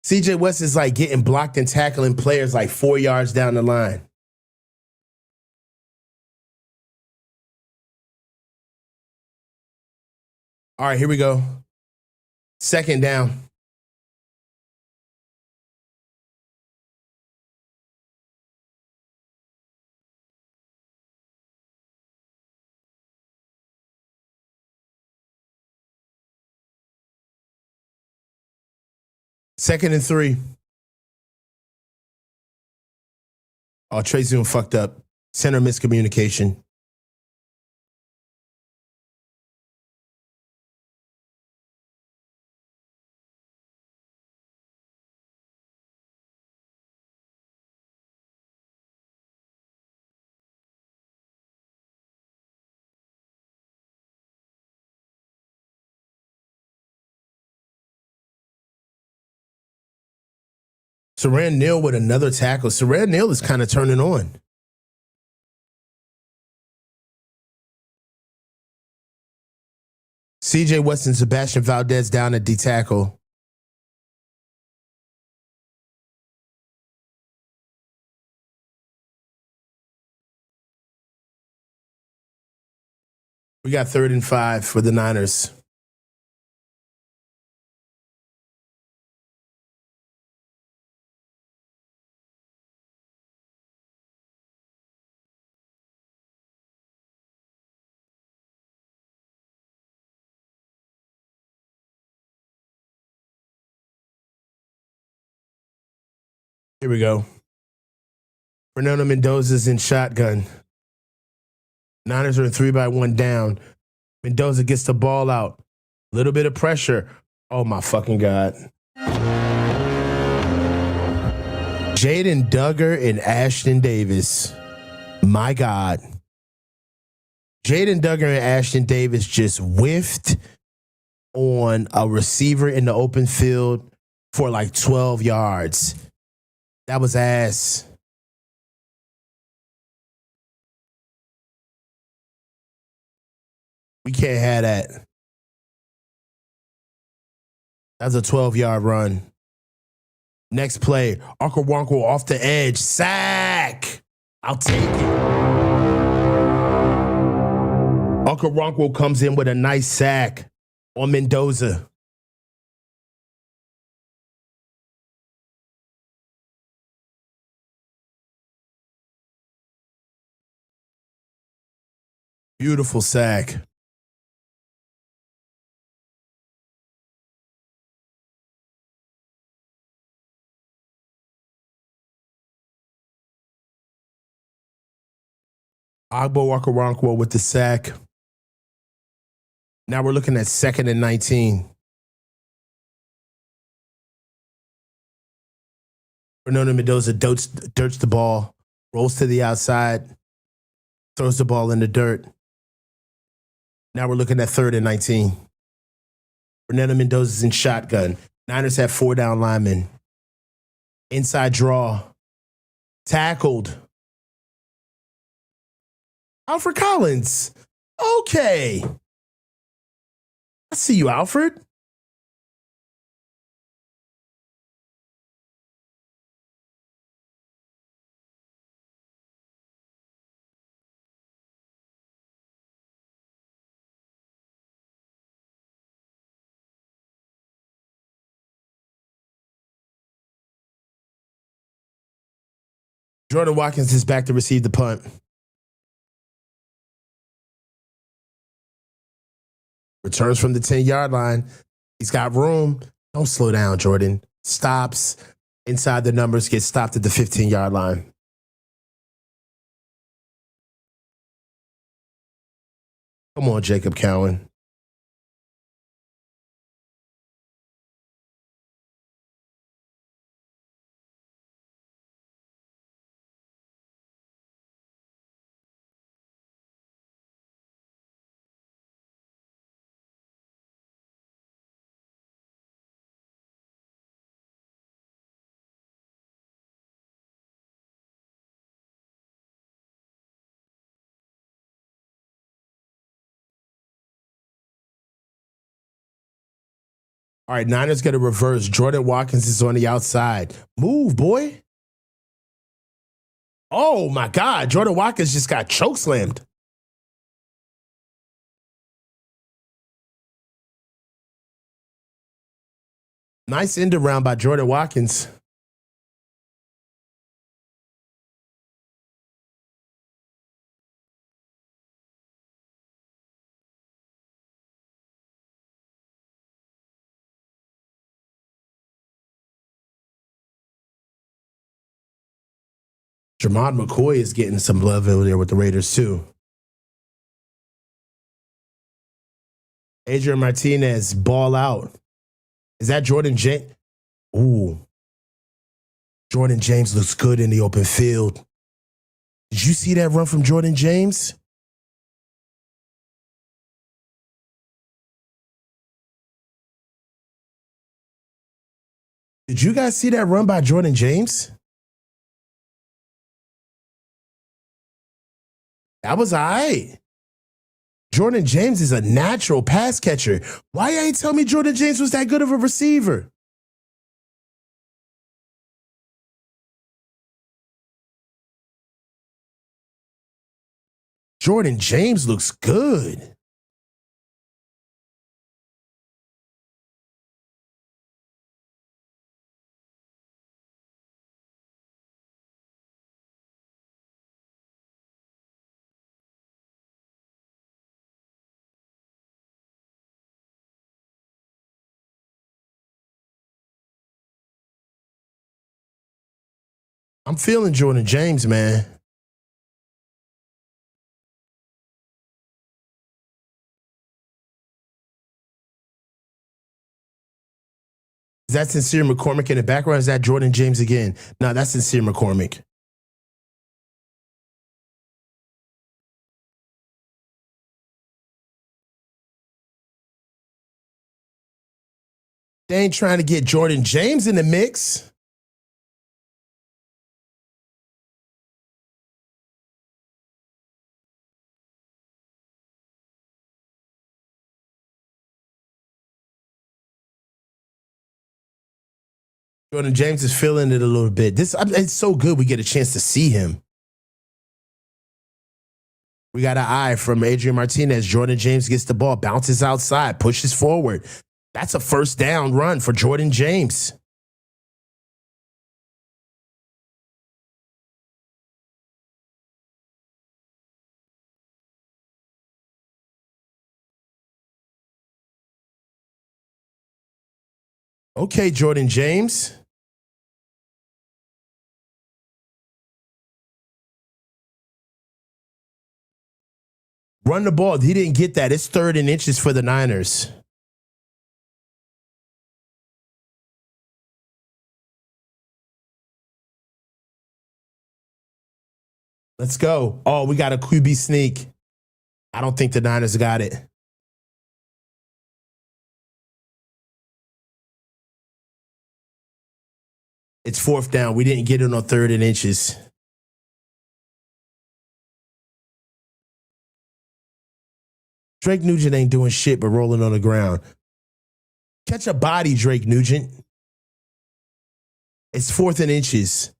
CJ West is like getting blocked and tackling players like 4 yards down the line. All right, here we go. Second down. Second and 3. Oh, Tracy fucked up. Center miscommunication. Saran Neal with another tackle. Saran Neal is kind of turning on. CJ West and Sebastian Valdez down at D tackle. We got 3rd and 5 for the Niners. Here we go. Fernando Mendoza's in shotgun. Niners are in 3-by-1 down. Mendoza gets the ball out. A little bit of pressure. Oh, my fucking God. Jaden Duggar and Ashton Davis. My God. Jaden Duggar and Ashton Davis just whiffed on a receiver in the open field for like 12 yards. That was ass. We can't have that. That's a 12-yard run. Next play, Okoronkwo off the edge. Sack. I'll take it. Okoronkwo comes in with a nice sack on Mendoza. Beautiful sack. Agbo Okoronkwo with the sack. Now we're looking at 2nd and 19. Fernando Mendoza dirts the ball, rolls to the outside, throws the ball in the dirt. Now we're looking at 3rd and 19. Fernando Mendoza's in shotgun. Niners have 4 down linemen. Inside draw. Tackled. Alfred Collins. Okay. I see you, Alfred. Jordan Watkins is back to receive the punt. Returns from the 10-yard line. He's got room. Don't slow down, Jordan. Stops inside the numbers, gets stopped at the 15-yard line. Come on, Jacob Cowan. All right, Niners get a reverse. Jordan Watkins is on the outside. Move, boy. Oh, my God. Jordan Watkins just got chokeslammed. Nice end around by Jordan Watkins. Jermod McCoy is getting some love over there with the Raiders, too. Adrian Martinez, ball out. Is that Jordan James? Ooh. Jordan James looks good in the open field. Did you see that run from Jordan James? Did you guys see that run by Jordan James? That was all right. Jordan James is a natural pass catcher. Why you ain't tell me Jordan James was that good of a receiver? Jordan James looks good. I'm feeling Jordan James, man. Is that Sincere McCormick in the background? Is that Jordan James again? No, that's Sincere McCormick. They ain't trying to get Jordan James in the mix. Jordan James is feeling it a little bit. It's so good we get a chance to see him. We got an eye from Adrian Martinez. Jordan James gets the ball, bounces outside, pushes forward. That's a first down run for Jordan James. Okay, Jordan James. Run the ball. He didn't get that. It's 3rd and inches for the Niners. Let's go. Oh, we got a QB sneak. I don't think the Niners got it. It's 4th down. We didn't get it on 3rd and inches. Drake Nugent ain't doing shit but rolling on the ground. Catch a body, Drake Nugent. It's 4th and inches.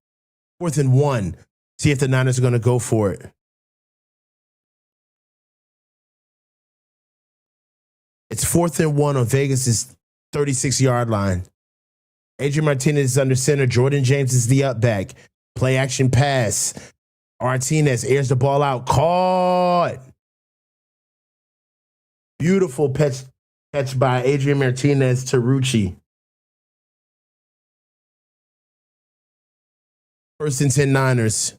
4th and 1. See if the Niners are going to go for it. It's 4th and 1 on Vegas' 36-yard line. Adrian Martinez is under center. Jordan James is the up back. Play action pass. Martinez airs the ball out. Caught. Beautiful catch by Adrian Martinez to Rucci. 1st and 10 Niners.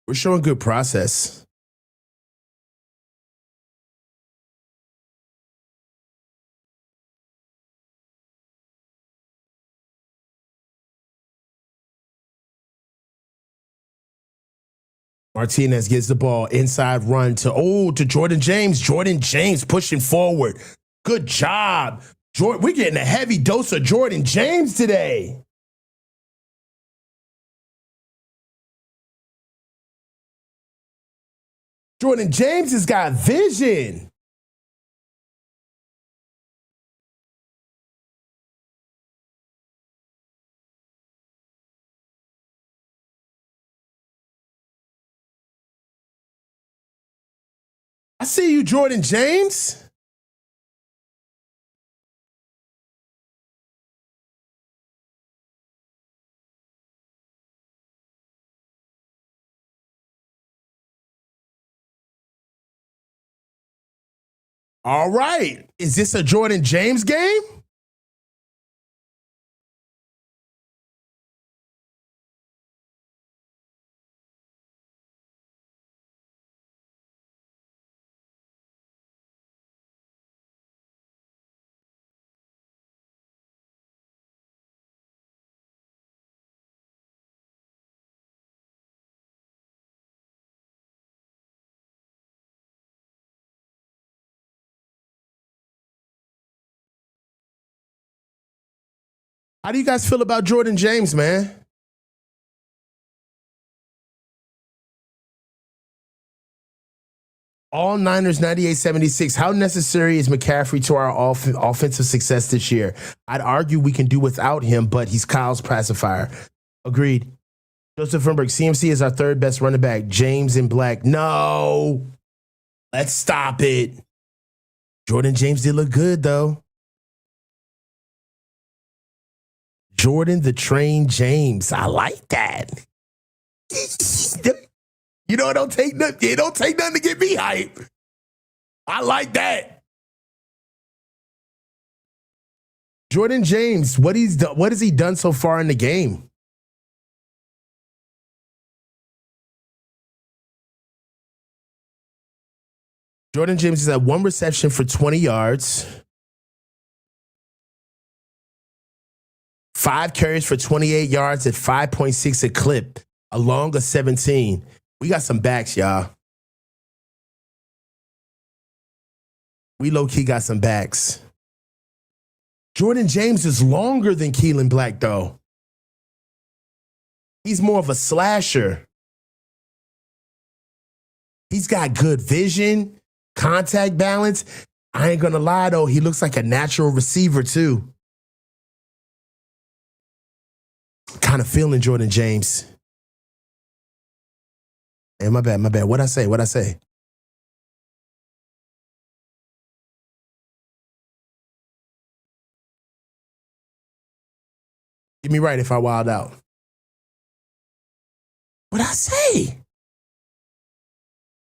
We're showing good process. Martinez gets the ball, inside run to Jordan James. Jordan James pushing forward. Good job. We're getting a heavy dose of Jordan James today. Jordan James has got vision. I see you, Jordan James. All right. Is this a Jordan James game? How do you guys feel about Jordan James, man? All Niners 98-76. How necessary is McCaffrey to our offensive success this year? I'd argue we can do without him, but he's Kyle's pacifier. Agreed. Joseph Fernberg, CMC is our 3rd best running back. James in black. No. Let's stop it. Jordan James did look good, though. Jordan the Train James. I like that. You know, it don't take nothing to get me hype. I like that. Jordan James, what has he done so far in the game? Jordan James has had 1 reception for 20 yards. 5 carries for 28 yards at 5.6 a clip, along a 17. We got some backs, y'all. We low-key got some backs. Jordan James is longer than Keelan Black, though. He's more of a slasher. He's got good vision, contact balance. I ain't gonna lie, though. He looks like a natural receiver, too. Kind of feeling Jordan James. Hey, my bad. What'd I say? Get me right if I wild out. What'd I say?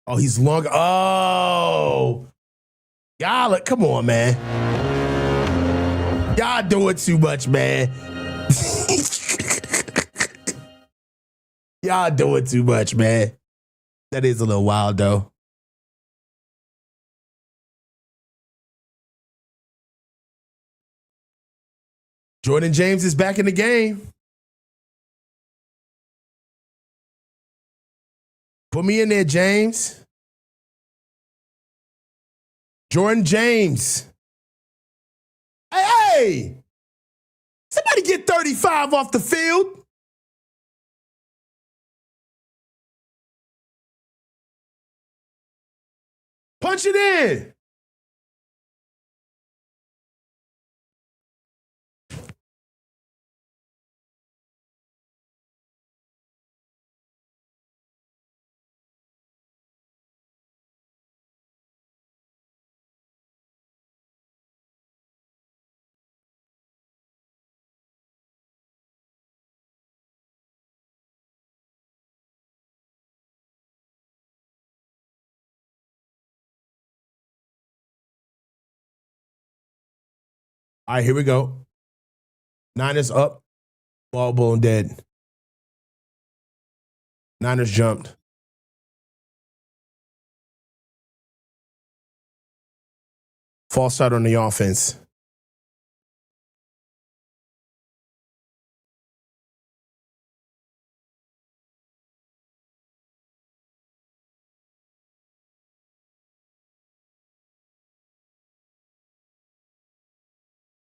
Oh, he's long. Oh. Y'all, come on, man. Y'all doing too much, man. Y'all doing too much, man. That is a little wild, though. Jordan James is back in the game. Put me in there, James. Jordan James. Hey! 35 off the field. Punch it in. All right, here we go. Niners up. Ball bone dead. Niners jumped. False start on the offense.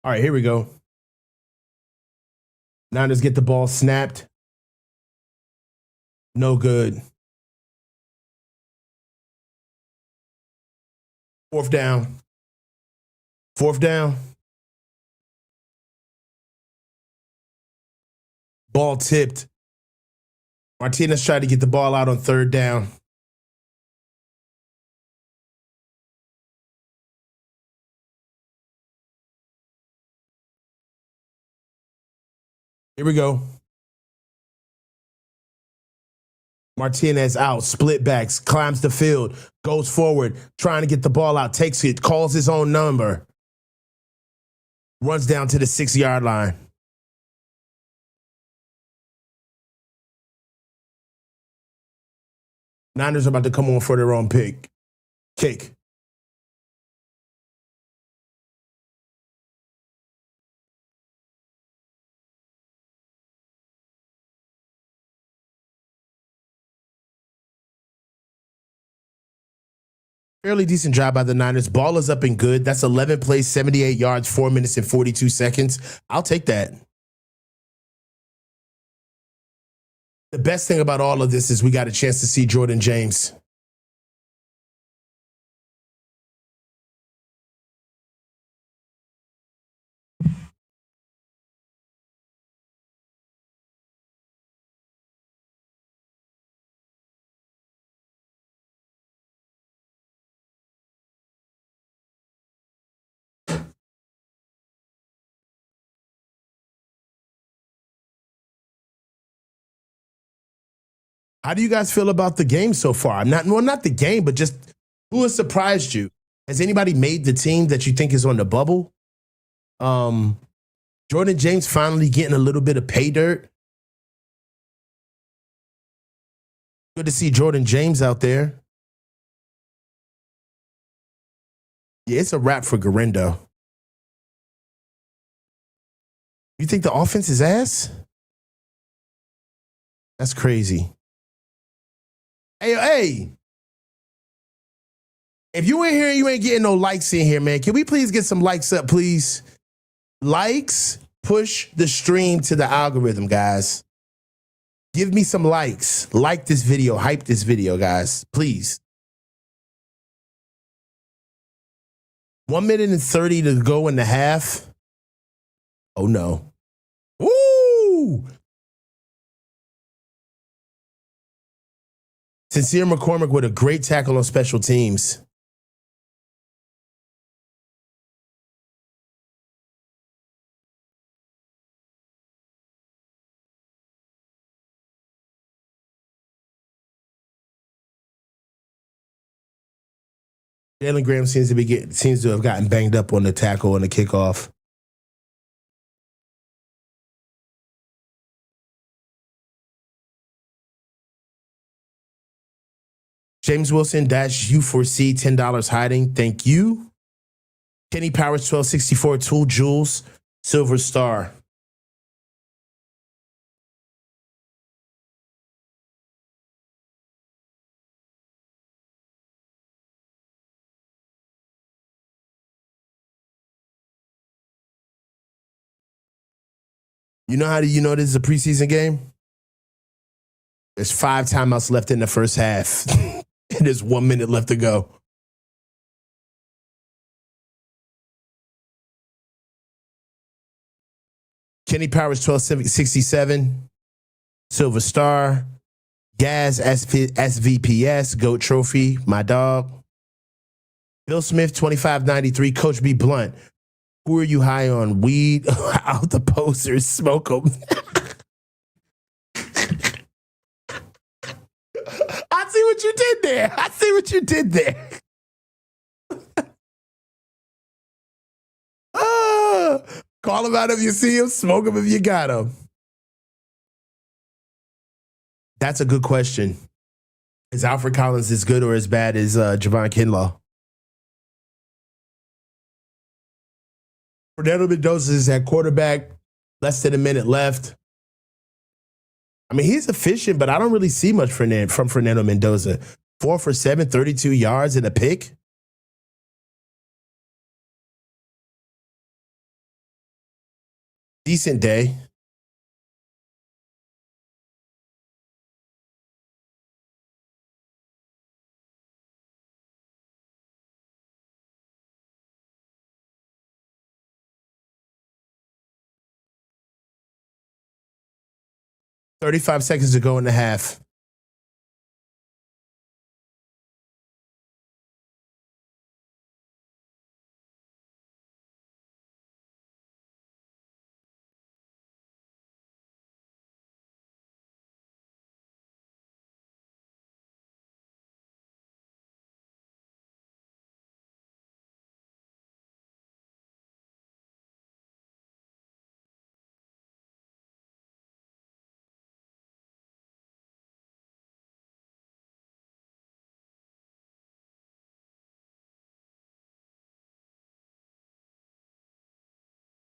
All right, here we go. Niners get the ball snapped. No good. Fourth down. Fourth down. Ball tipped. Martinez tried to get the ball out on third down. Here we go. Martinez out, split backs, climbs the field, goes forward, trying to get the ball out, takes it, calls his own number, runs down to the 6-yard line. Niners are about to come on for their own kick. Fairly decent job by the Niners. Ball is up and good. That's 11 plays, 78 yards, 4 minutes and 42 seconds. I'll take that. The best thing about all of this is we got a chance to see Jordan James. How do you guys feel about the game so far? Not the game, but just who has surprised you? Has anybody made the team that you think is on the bubble? Jordan James finally getting a little bit of pay dirt. Good to see Jordan James out there. Yeah, it's a wrap for Garindo. You think the offense is ass? That's crazy. Hey. If you ain't here, you ain't getting no likes in here, man. Can we please get some likes up, please? Likes push the stream to the algorithm, guys. Give me some likes. Like this video. Hype this video, guys. Please. 1 minute and 30 to go in the half. Oh, no. Woo! Sincere McCormick with a great tackle on special teams. Jalen Graham seems to have gotten banged up on the tackle and the kickoff. James Wilson -U4C $10 hiding. Thank you. Kenny Powers 1264 Tool Jules Silver Star. You know how do you know this is a preseason game? There's 5 timeouts left in the first half. And there's 1 minute left to go. Kenny Powers 1267. Silver Star. Gaz SVPS. GOAT Trophy. My dog. Bill Smith 2593. Coach B Blunt. Who are you high on? Weed? Out the posters. Smoke them. I see what you did there. I see what you did there. Call him out if you see him. Smoke him if you got him. That's a good question. Is Alfred Collins as good or as bad as Javon Kinlaw? Fernando Mendoza is at quarterback. Less than a minute left. I mean, he's efficient, but I don't really see much from Fernando Mendoza. 4 for 7, 32 yards and a pick. Decent day. $35 seconds to go in the half.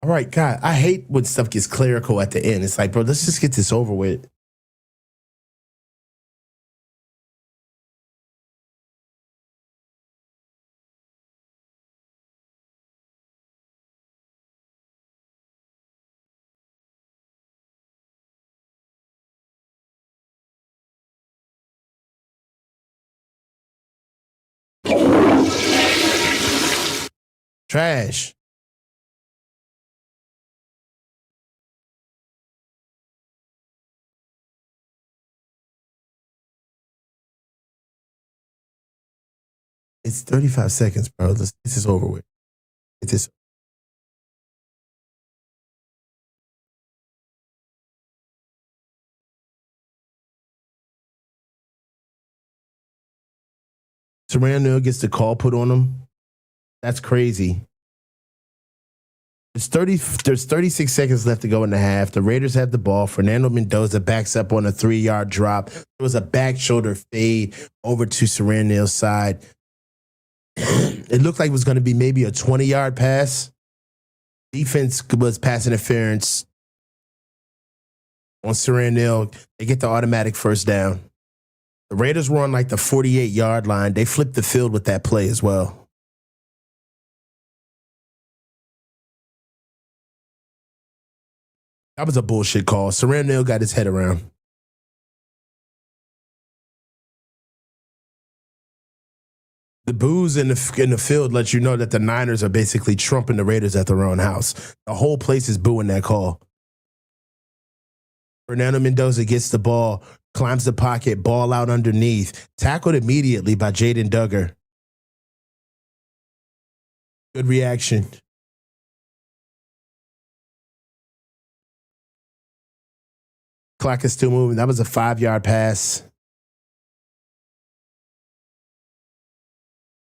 All right, God, I hate when stuff gets clerical at the end. It's like, bro, let's just get this over with. Trash. It's 35 seconds, bro. Let's get this over with. Get this. Serrano gets the call put on him. That's crazy. There's 36 seconds left to go in the half. The Raiders have the ball. Fernando Mendoza backs up on a 3-yard drop. There was a back shoulder fade over to Serrano's side. It looked like it was going to be maybe a 20-yard pass. Defense was pass interference on Serrano. They get the automatic first down. The Raiders were on like the 48-yard line. They flipped the field with that play as well. That was a bullshit call. Serrano got his head around. The boos in the field let you know that the Niners are basically trumping the Raiders at their own house. The whole place is booing that call. Fernando Mendoza gets the ball, climbs the pocket, ball out underneath, tackled immediately by Jaden Duggar. Good reaction. Clock is still moving. That was a 5-yard pass.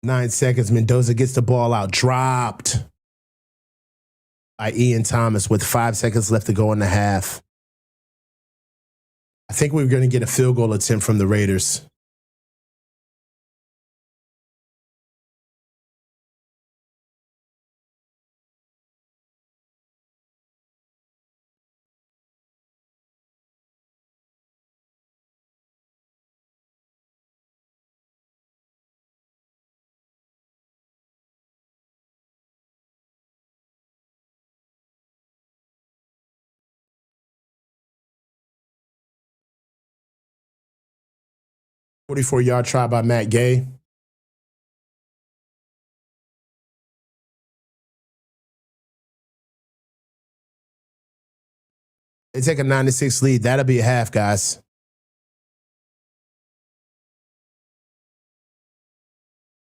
9 seconds. Mendoza gets the ball out. Dropped by Ian Thomas with 5 seconds left to go in the half. I think we're going to get a field goal attempt from the Raiders. 44-yard try by Matt Gay. They take a 9-6 lead. That'll be a half, guys.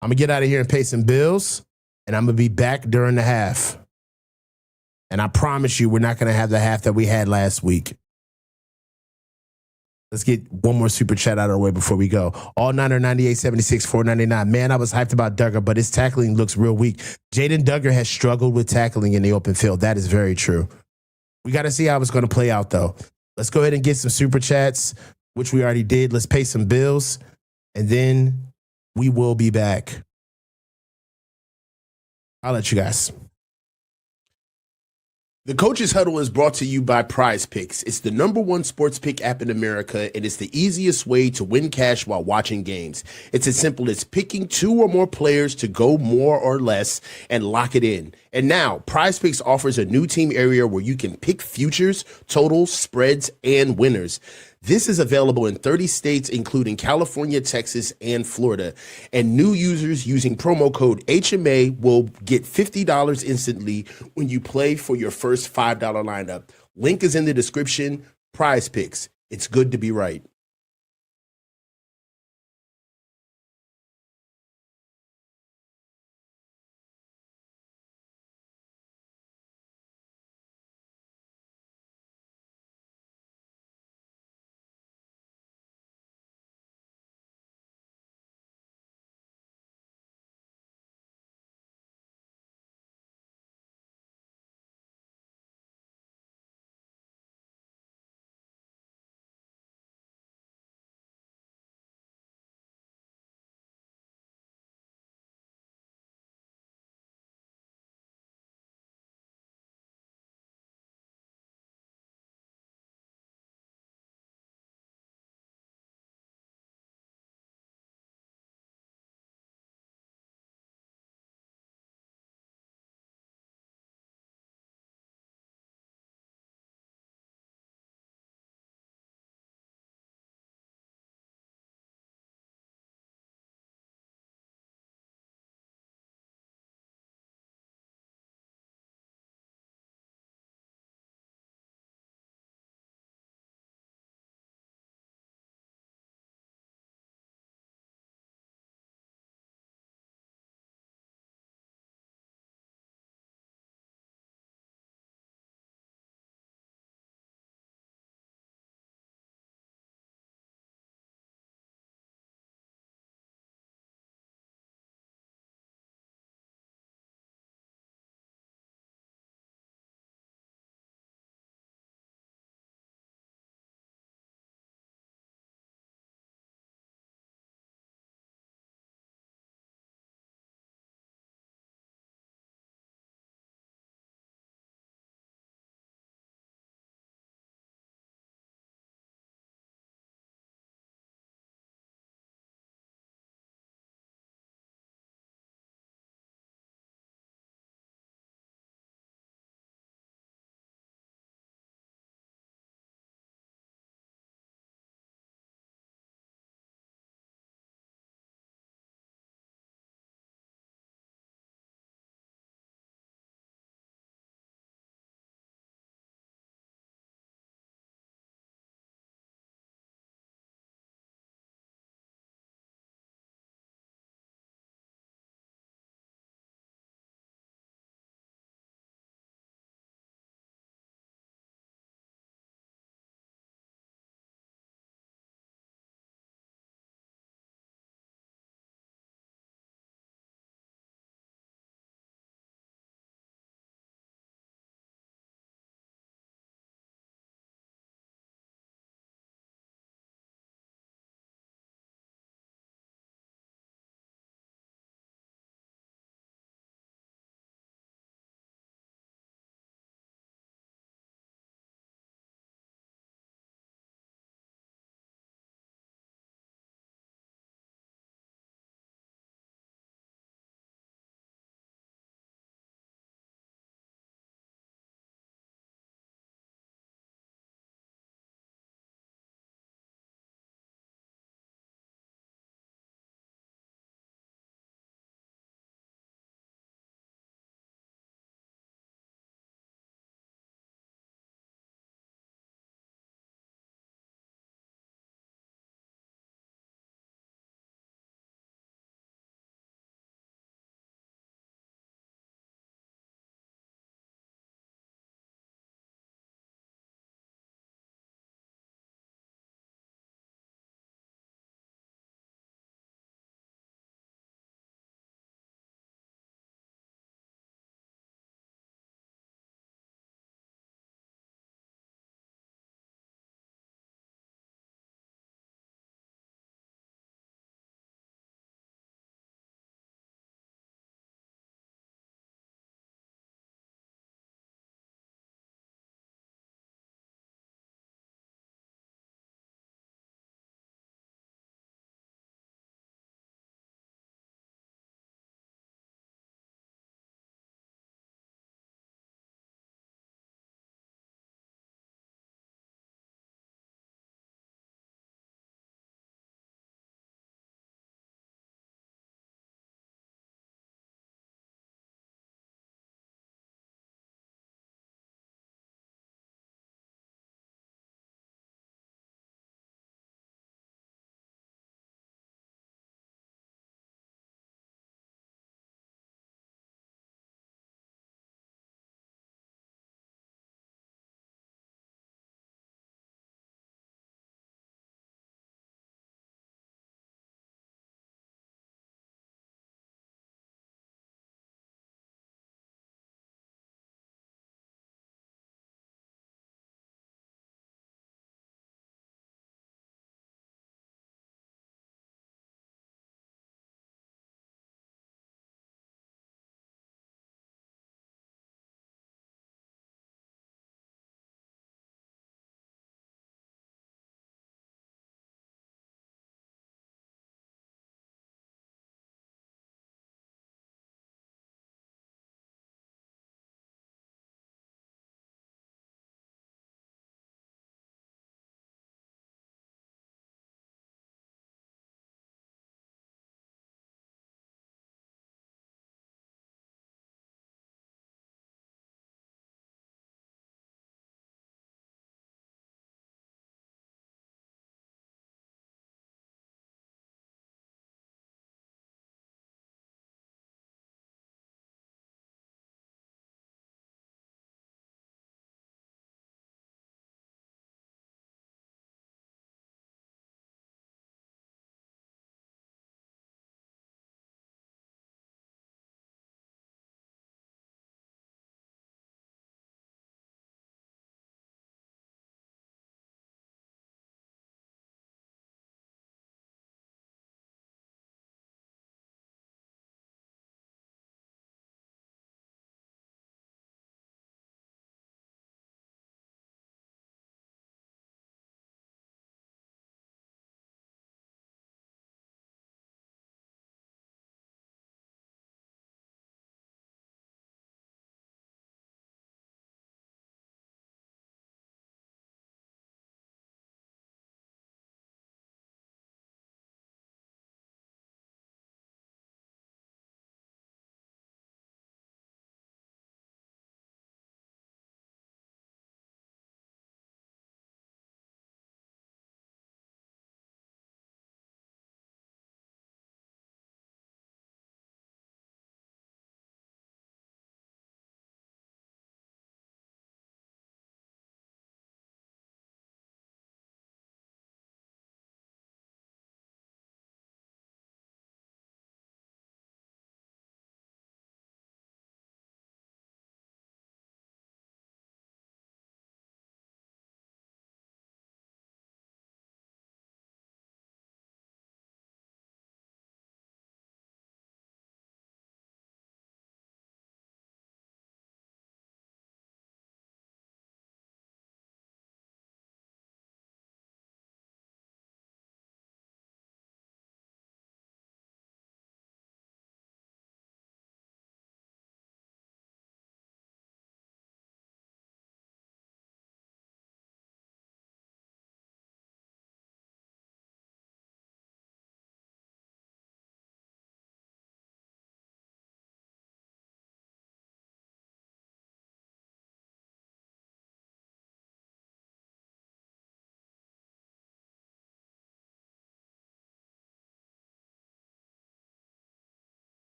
I'm going to get out of here and pay some bills, and I'm going to be back during the half. And I promise you, we're not going to have the half that we had last week. Let's get one more super chat out of the way before we go. All Niner 9876 499. Man, I was hyped about Duggar, but his tackling looks real weak. Jaden Duggar has struggled with tackling in the open field. That is very true. We got to see how it's going to play out, though. Let's go ahead and get some super chats, which we already did. Let's pay some bills, and then we will be back. I'll let you guys. The Coach's Huddle is brought to you by Prize Picks. It's the #1 sports pick app in America, and it's the easiest way to win cash while watching games. It's as simple as picking 2 or more players to go more or less and lock it in. And now, Prize Picks offers a new team area where you can pick futures, totals, spreads, and winners. This is available in 30 states, including California, Texas, and Florida. And new users using promo code HMA will get $50 instantly when you play for your first $5 lineup. Link is in the description. Prize Picks. It's good to be right.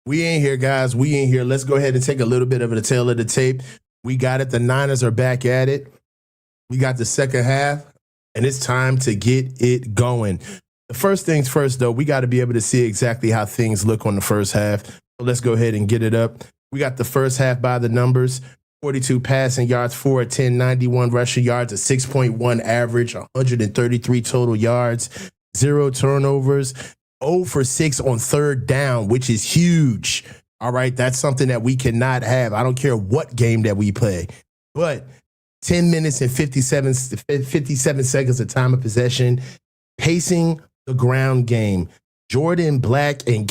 We in here, guys. We in here. Let's go ahead and take a little bit of the tail of the tape. We got it. The Niners are back at it. We got the second half, and it's time to get it going. The first things first, though, we got to be able to see exactly how things look on the first half. So let's go ahead and get it up. We got the first half by the numbers. 42 passing yards, 4 of 10, 91 rushing yards, a 6.1 average, 133 total yards, 0 turnovers, 0 for 6 on third down, which is huge. All right, that's something that we cannot have. I don't care what game that we play. But 10 minutes and 57 seconds of time of possession, pacing the ground game. Jordan James and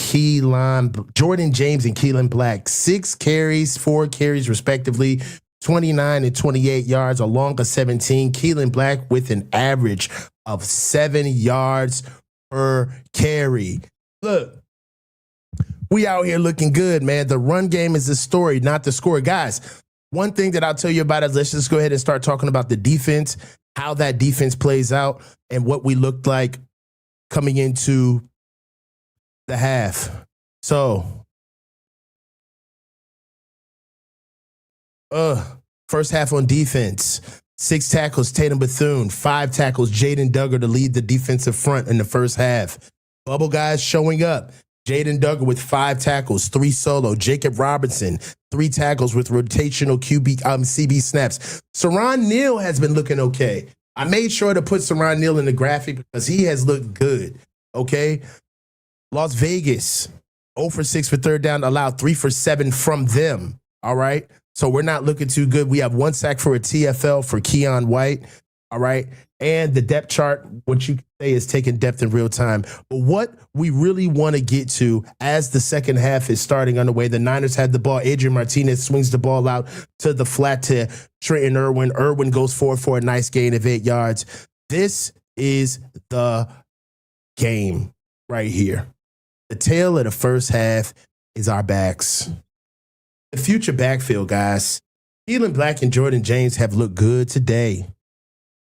Keelan Black, 6 carries, 4 carries respectively, 29 and 28 yards, along a 17. Keelan Black with an average of 7 yards per carry. Look, we out here looking good, man. The run game is the story, not the score. Guys, one thing that I'll tell you about is let's just go ahead and start talking about the defense, how that defense plays out, and what we looked like coming into the half. So, first half on defense, 6 tackles, Tatum Bethune, 5 tackles, Jaden Duggar to lead the defensive front in the first half. Bubble guys showing up. Jaden Duggar with 5 tackles, 3 solo. Jacob Robinson, 3 tackles with rotational CB snaps. Saran Neal has been looking okay. I made sure to put Saran Neal in the graphic because he has looked good. Okay. Las Vegas, 0 for 6 for third down, allowed 3 for 7 from them. All right. So we're not looking too good. We have 1 sack for a TFL for Keon White. All right. And the depth chart, what you can say is taking depth in real time. But what we really want to get to as the second half is starting underway, the Niners had the ball. Adrian Martinez swings the ball out to the flat to Trenton Irwin. Irwin goes forward for a nice gain of 8 yards. This is the game right here. The tail of the first half is our backs. The future backfield, guys. Keelan Black and Jordan James have looked good today.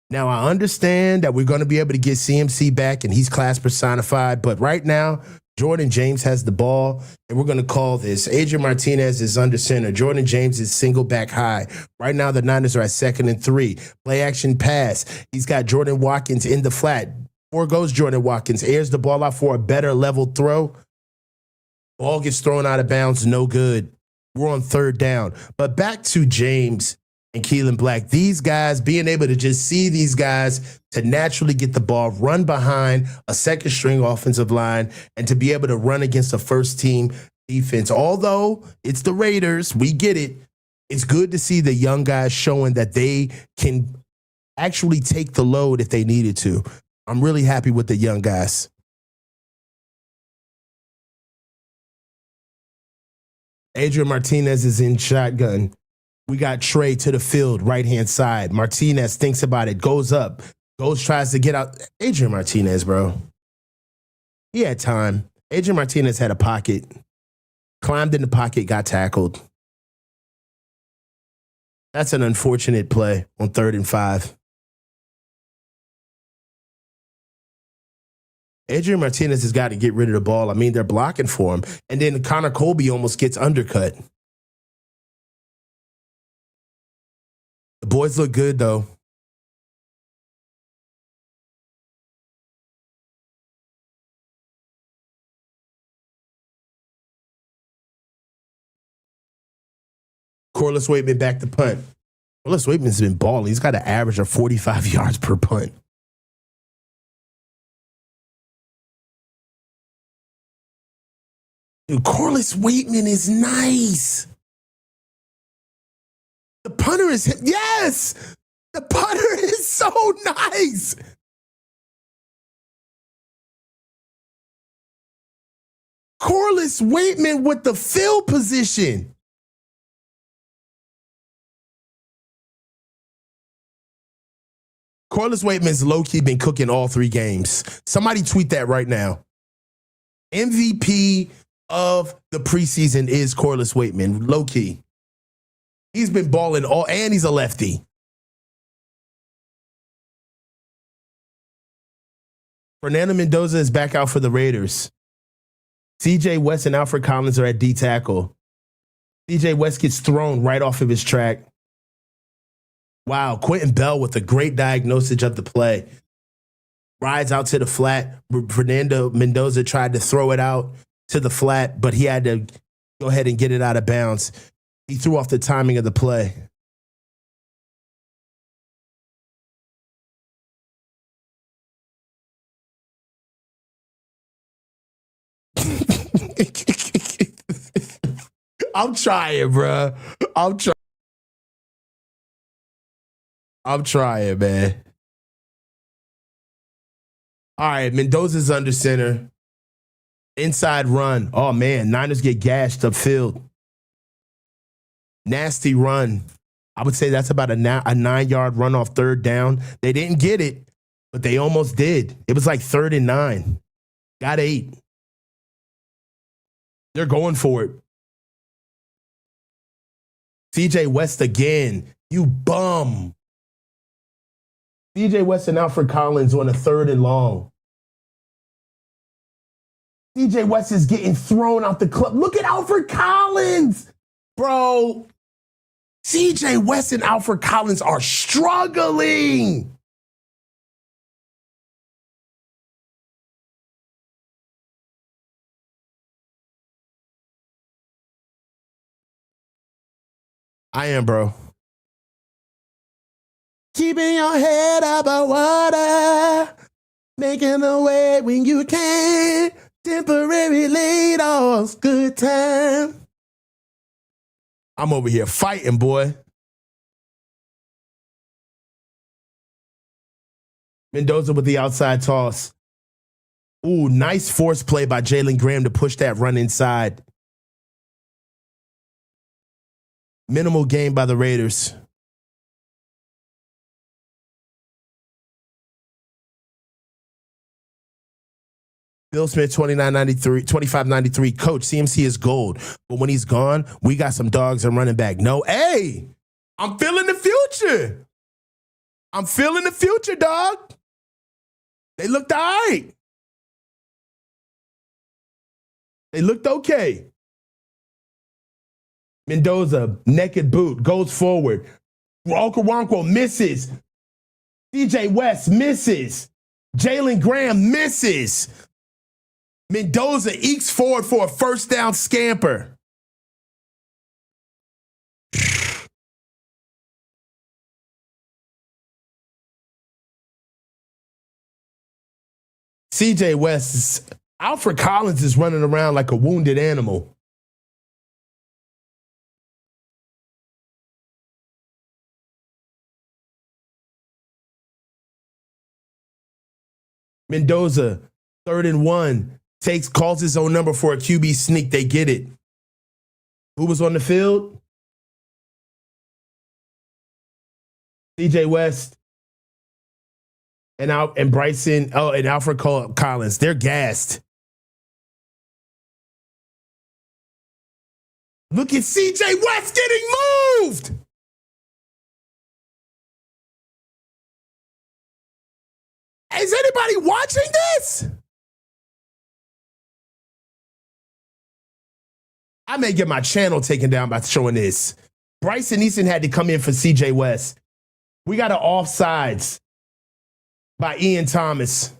Now, I understand that we're going to be able to get CMC back, and he's class personified. But right now, Jordan James has the ball, and we're going to call this. Adrian Martinez is under center. Jordan James is single back high. Right now, the Niners are at 2nd and 3. Play action pass. He's got Jordan Watkins in the flat. 4 goes Jordan Watkins. Airs the ball out for a better level throw. Ball gets thrown out of bounds. No good. We're on third down. But back to James and Keelan Black. These guys, being able to just see these guys to naturally get the ball, run behind a second string offensive line, and to be able to run against a first team defense. Although it's the Raiders, we get it. It's good to see the young guys showing that they can actually take the load if they needed to. I'm really happy with the young guys. Adrian Martinez is in shotgun. We got Trey to the field, right-hand side. Martinez thinks about it, goes up, tries to get out. Adrian Martinez, bro. He had time. Adrian Martinez had a pocket, climbed in the pocket, got tackled. That's an unfortunate play on 3rd and 5. Adrian Martinez has got to get rid of the ball. I mean, they're blocking for him. And then Connor Colby almost gets undercut. The boys look good, though. Corliss Waitman back to punt. Corliss Waitman's been balling. He's got an average of 45 yards per punt. Dude, Corliss Waitman is nice. The punter is, yes! The punter is so nice. Corliss Waitman with the field position. Corliss Waitman's low-key been cooking all 3 games. Somebody tweet that right now. MVP of the preseason is Corliss Waitman, low-key. He's been balling all, and he's a lefty. Fernando Mendoza is back out for the Raiders. CJ West and Alfred Collins are at D tackle. CJ West gets thrown right off of his track. Wow, Quentin Bell with a great diagnosis of the play. Rides out to the flat. Fernando Mendoza tried to throw it out to the flat, but he had to go ahead and get it out of bounds. He threw off the timing of the play. I'm trying, bro. I'm trying, man. All right, Mendoza's under center. Inside run. Oh, man. Niners get gashed upfield. Nasty run. I would say that's about a 9-yard run off third down. They didn't get it, but they almost did. It was like 3rd and 9. Got 8. They're going for it. CJ West again. You bum. CJ West and Alfred Collins on a 3rd and long. CJ West is getting thrown out the club. Look at Alfred Collins, bro. CJ West and Alfred Collins are struggling. I am, bro. Keeping your head above water, making a way when you can. Temporary laid-offs, good time. I'm over here fighting, boy. Mendoza with the outside toss. Ooh, nice force play by Jalen Graham to push that run inside. Minimal gain by the Raiders. Bill Smith, 2593. Coach, CMC is gold. But when he's gone, we got some dogs and running back. No, hey, I'm feeling the future. I'm feeling the future, dog. They looked all right. They looked okay. Mendoza, naked boot, goes forward. Okoronkwo misses. CJ West misses. Jalen Graham misses. Mendoza ekes forward for a first down scamper. CJ West, Alfred Collins is running around like a wounded animal. Mendoza, 3rd and 1. Calls his own number for a QB sneak. They get it. Who was on the field? CJ West and Bryson, and Alfred Collins. They're gassed. Look at CJ West getting moved. Is anybody watching this? I may get my channel taken down by showing this. Bryson Easton had to come in for CJ West. We got an offsides by Ian Thomas.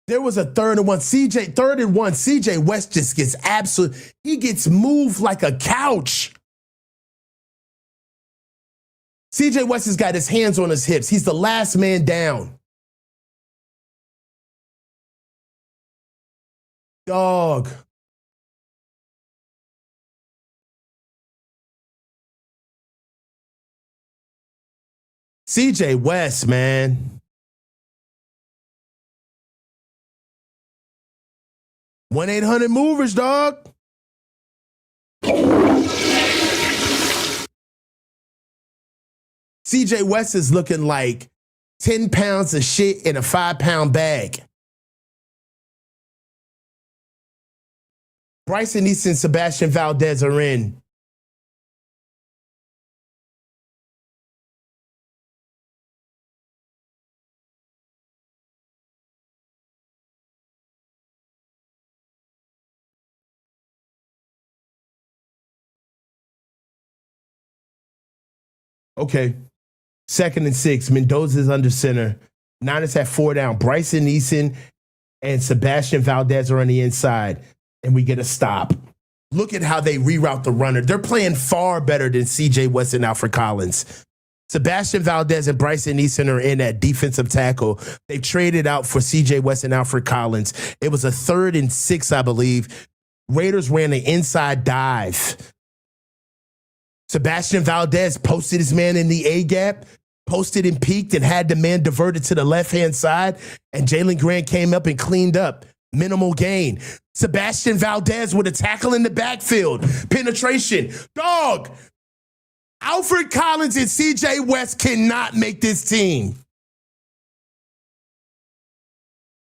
There was a 3rd and 1. 3rd and 1. CJ West just gets he gets moved like a couch. CJ West has got his hands on his hips. He's the last man down. Dog. CJ West, man. 1-800-MOVERS, dog. CJ West is looking like 10 pounds of shit in a 5-pound bag. Bryson Easton, Sebastian Valdez are in. Okay. 2nd and 6. Mendoza's under center. Niners have 4 down. Bryson Eason and Sebastian Valdez are on the inside, and we get a stop. Look at how they reroute the runner. They're playing far better than C.J. West and Alfred Collins. Sebastian Valdez and Bryson Eason are in at defensive tackle. They traded out for C.J. West and Alfred Collins. It was a 3rd and 6, I believe. Raiders ran an inside dive. Sebastian Valdez posted his man in the A-gap, posted and peeked and had the man diverted to the left-hand side, and Jalen Grant came up and cleaned up. Minimal gain. Sebastian Valdez with a tackle in the backfield. Penetration. Dog. Alfred Collins and C.J. West cannot make this team.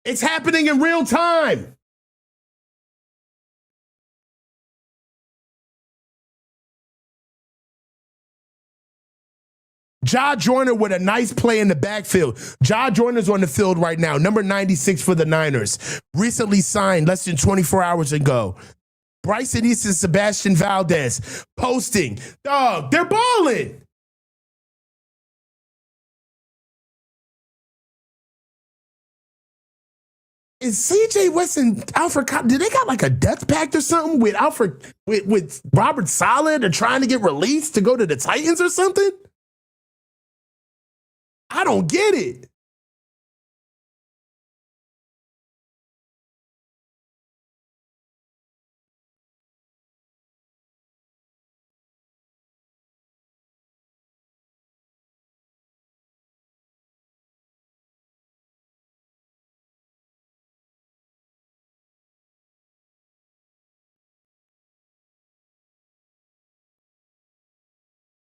It's happening in real time. Ja Joyner with a nice play in the backfield. Ja Joyner's on the field right now, number 96 for the Niners. Recently signed less than 24 hours ago. Bryson Easton, Sebastian Valdez posting. Dog, they're balling. Is C.J. West and Alfred Collins, did they got like a death pact or something with with Robert Saleh? They're trying to get released to go to the Titans or something? I don't get it.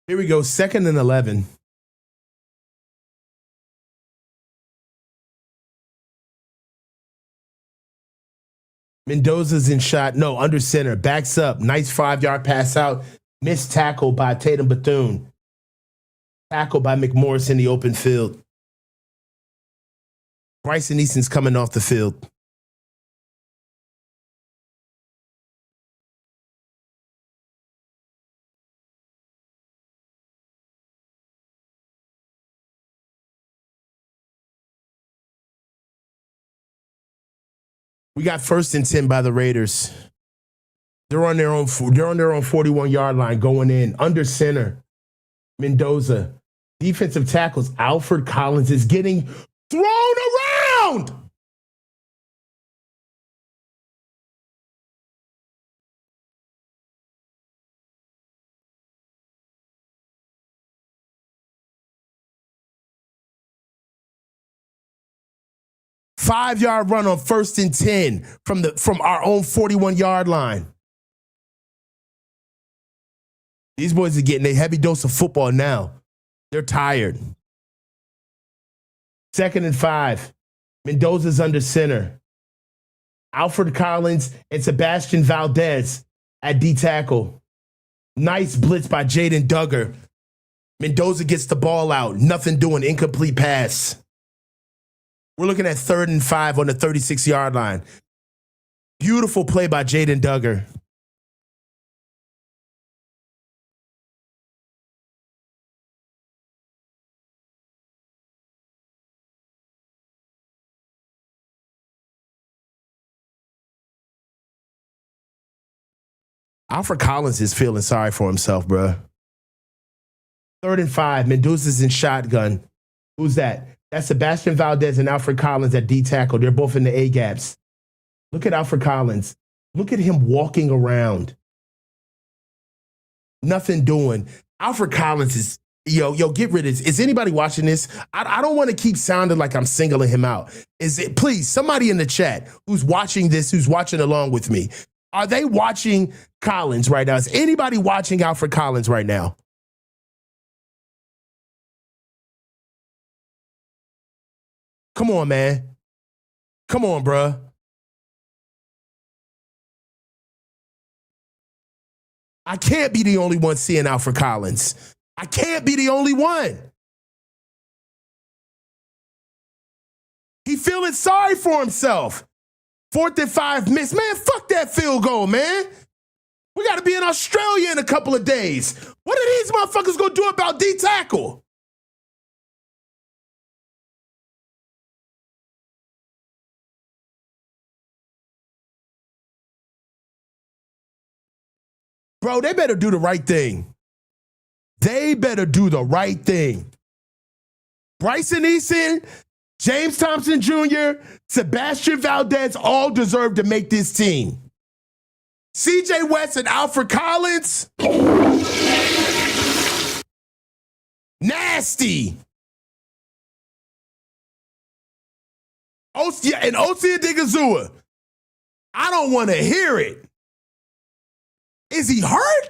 Here we go, 2nd and 11. Mendoza's in shot. No, under center. Backs up. Nice 5-yard pass out. Missed tackle by Tatum Bethune. Tackle by McMorris in the open field. Bryson Easton's coming off the field. We got 1st and 10 by the Raiders. They're on their own 41-yard line going in. Under center. Mendoza. Defensive tackles. Alfred Collins is getting thrown around. Five-yard run on 1st and 10 from our own 41-yard line. These boys are getting a heavy dose of football now. They're tired. 2nd and 5. Mendoza's under center. Alfred Collins and Sebastian Valdez at D tackle. Nice blitz by Jaden Duggar. Mendoza gets the ball out. Nothing doing. Incomplete pass. We're looking at 3rd and 5 on the 36-yard line. Beautiful play by Jaden Duggar. Alfred Collins is feeling sorry for himself, bro. 3rd and 5. Mendoza's in shotgun. Who's that? That's Sebastian Valdez and Alfred Collins at D tackle. They're both in the A gaps. Look at Alfred Collins. Look at him walking around. Nothing doing. Alfred Collins is, get rid of this. Is anybody watching this? I don't want to keep sounding like I'm singling him out. Please, somebody in the chat who's watching this, who's watching along with me, are they watching Collins right now? Is anybody watching Alfred Collins right now? Come on, man. Come on, bruh. I can't be the only one seeing Alfred Collins. I can't be the only one. He feeling sorry for himself. 4th and 5 miss. Man, fuck that field goal, man. We got to be in Australia in a couple of days. What are these motherfuckers gonna do about D tackle? Bro, they better do the right thing. They better do the right thing. Bryson Eason, James Thompson Jr., Sebastian Valdez all deserve to make this team. CJ West and Alfred Collins, nasty. And Osia Digazua, I don't want to hear it. Is he hurt?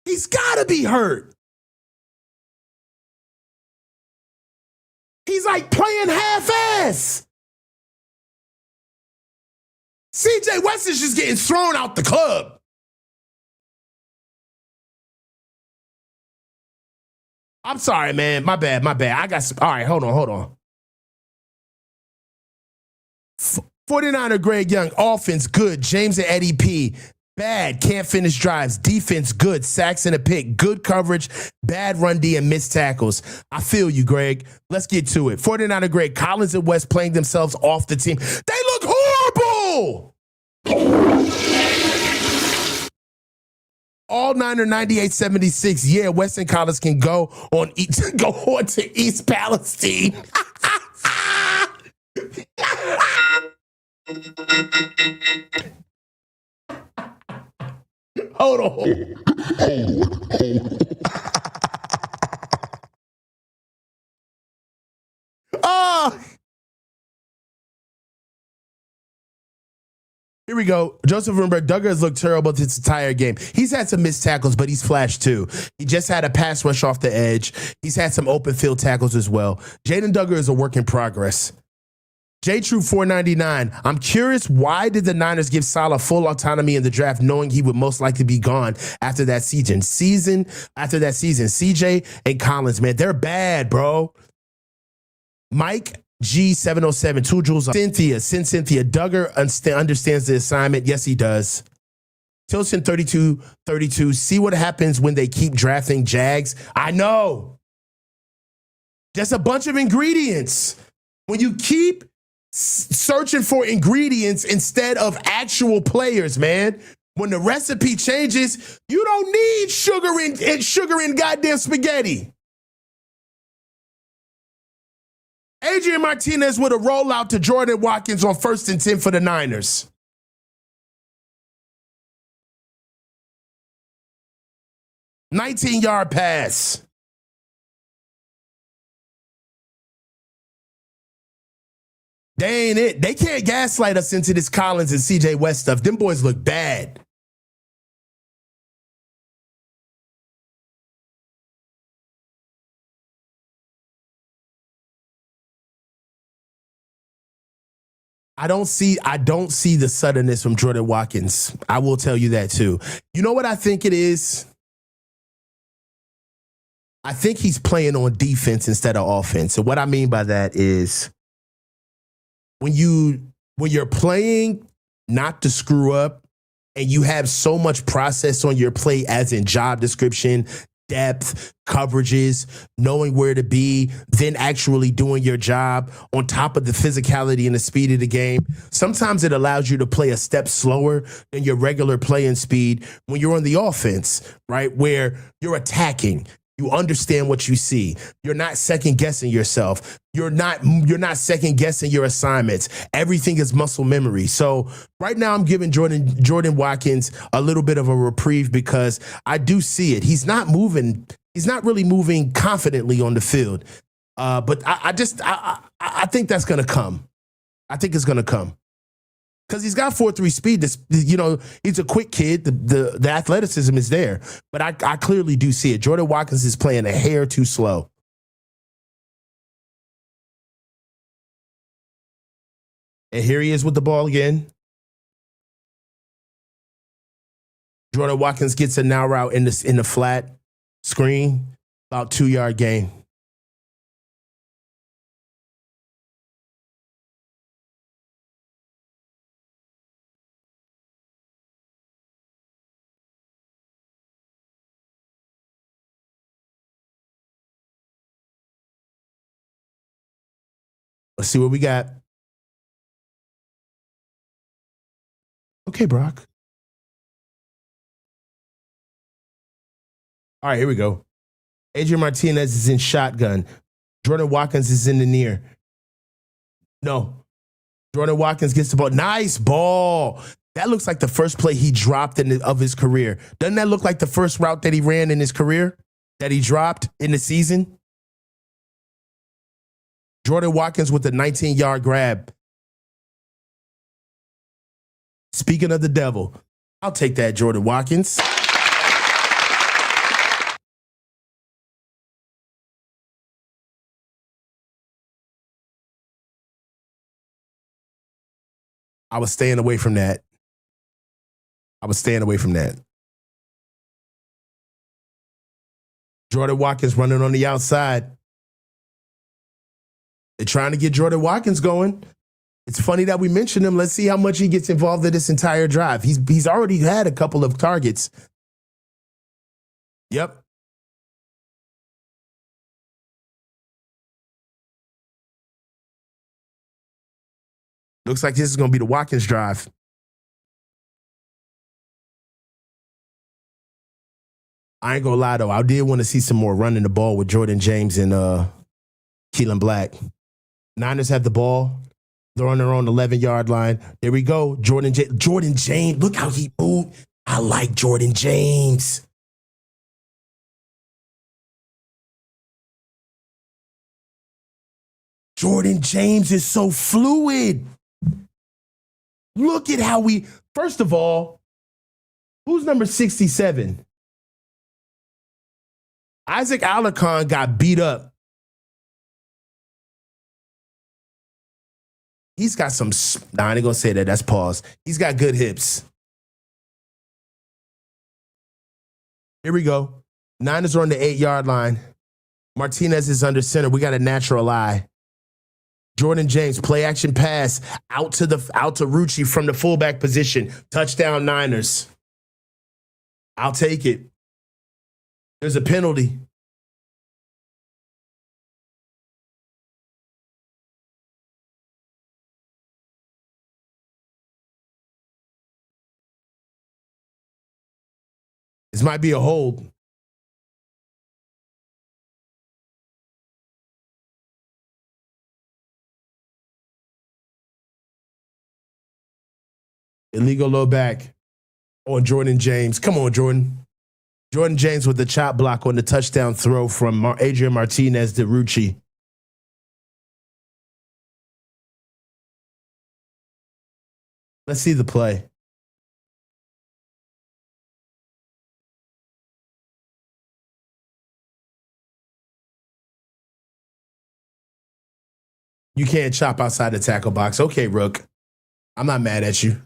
He's got to be hurt. He's like playing half-ass. CJ West is just getting thrown out the club. I'm sorry, man. My bad. I got some. All right, hold on. 49er Greg Young, offense good. James and Eddie P, bad. Can't finish drives. Defense good. Sacks and a pick. Good coverage. Bad run D and missed tackles. I feel you, Greg. Let's get to it. 49er Greg, Collins and West playing themselves off the team. They look horrible. All Niner 98-76. Yeah, West and Collins can go on to East Palestine. Hold on. Here we go. Joseph Rumberg, Duggar has looked terrible this entire game. He's had some missed tackles, but he's flashed too. He just had a pass rush off the edge. He's had some open field tackles as well. Jaden Duggar is a work in progress. J True 499. I'm curious, why did the Niners give Saleh full autonomy in the draft, knowing he would most likely be gone after that season? CJ and Collins, man, they're bad, bro. Mike G707, 2 joules. Cynthia. Duggar understands the assignment. Yes, he does. Tilson 32. See what happens when they keep drafting Jags. I know. Just a bunch of ingredients. When you keep searching for ingredients instead of actual players, man. When the recipe changes, you don't need sugar in goddamn spaghetti. Adrian Martinez with a rollout to Jordan Watkins on 1st and 10 for the Niners. $19-yard pass. They ain't it. They can't gaslight us into this Collins and CJ West stuff. Them boys look bad. I don't see the suddenness from Jordan Watkins. I will tell you that too. You know what I think it is? I think he's playing on defense instead of offense. So what I mean by that is when you're playing not to screw up and you have so much process on your plate, as in job description, depth, coverages, knowing where to be, then actually doing your job on top of the physicality and the speed of the game. Sometimes it allows you to play a step slower than your regular playing speed when you're on the offense, right? Where you're attacking. You understand what you see. You're not second guessing yourself. You're not second guessing your assignments. Everything is muscle memory. So right now I'm giving Jordan Watkins a little bit of a reprieve because I do see it. He's not really moving confidently on the field. But I think that's going to come. I think it's going to come. Because he's got 4.3 speed. He's a quick kid. The athleticism is there. But I clearly do see it. Jordan Watkins is playing a hair too slow. And here he is with the ball again. Jordan Watkins gets a now route in the flat screen. About 2-yard gain. Let's see what we got. Okay, Brock. All right, here we go. Adrian Martinez is in shotgun. Jordan Watkins is in the near. No. Jordan Watkins gets the ball. Nice ball. That looks like the first play he dropped of his career. Doesn't that look like the first route that he ran in his career that he dropped in the season? Jordan Watkins with a 19-yard grab. Speaking of the devil, I'll take that, Jordan Watkins. I was staying away from that. Jordan Watkins running on the outside. They're trying to get Jordan Watkins going. It's funny that we mentioned him. Let's see how much he gets involved in this entire drive. He's already had a couple of targets. Yep. Looks like this is going to be the Watkins drive. I ain't going to lie, though. I did want to see some more running the ball with Jordan James and Keelan Black. Niners have the ball. They're on their own 11-yard line. There we go. Jordan James. Look how he moved. I like Jordan James. Jordan James is so fluid. Look at how first of all, who's number 67? Isaac Alarcon got beat up. He's got some, I ain't gonna say that, that's pause. He's got good hips. Here we go. Niners are on the 8-yard line. Martinez is under center. We got a natural eye. Jordan James, play action pass out to Rucci from the fullback position. Touchdown Niners. I'll take it. There's a penalty. This might be a hold. Illegal low back on Jordan James. Come on, Jordan. Jordan James with the chop block on the touchdown throw from Adrian Martinez to Rucci. Let's see the play. You can't chop outside the tackle box. Okay, Rook. I'm not mad at you.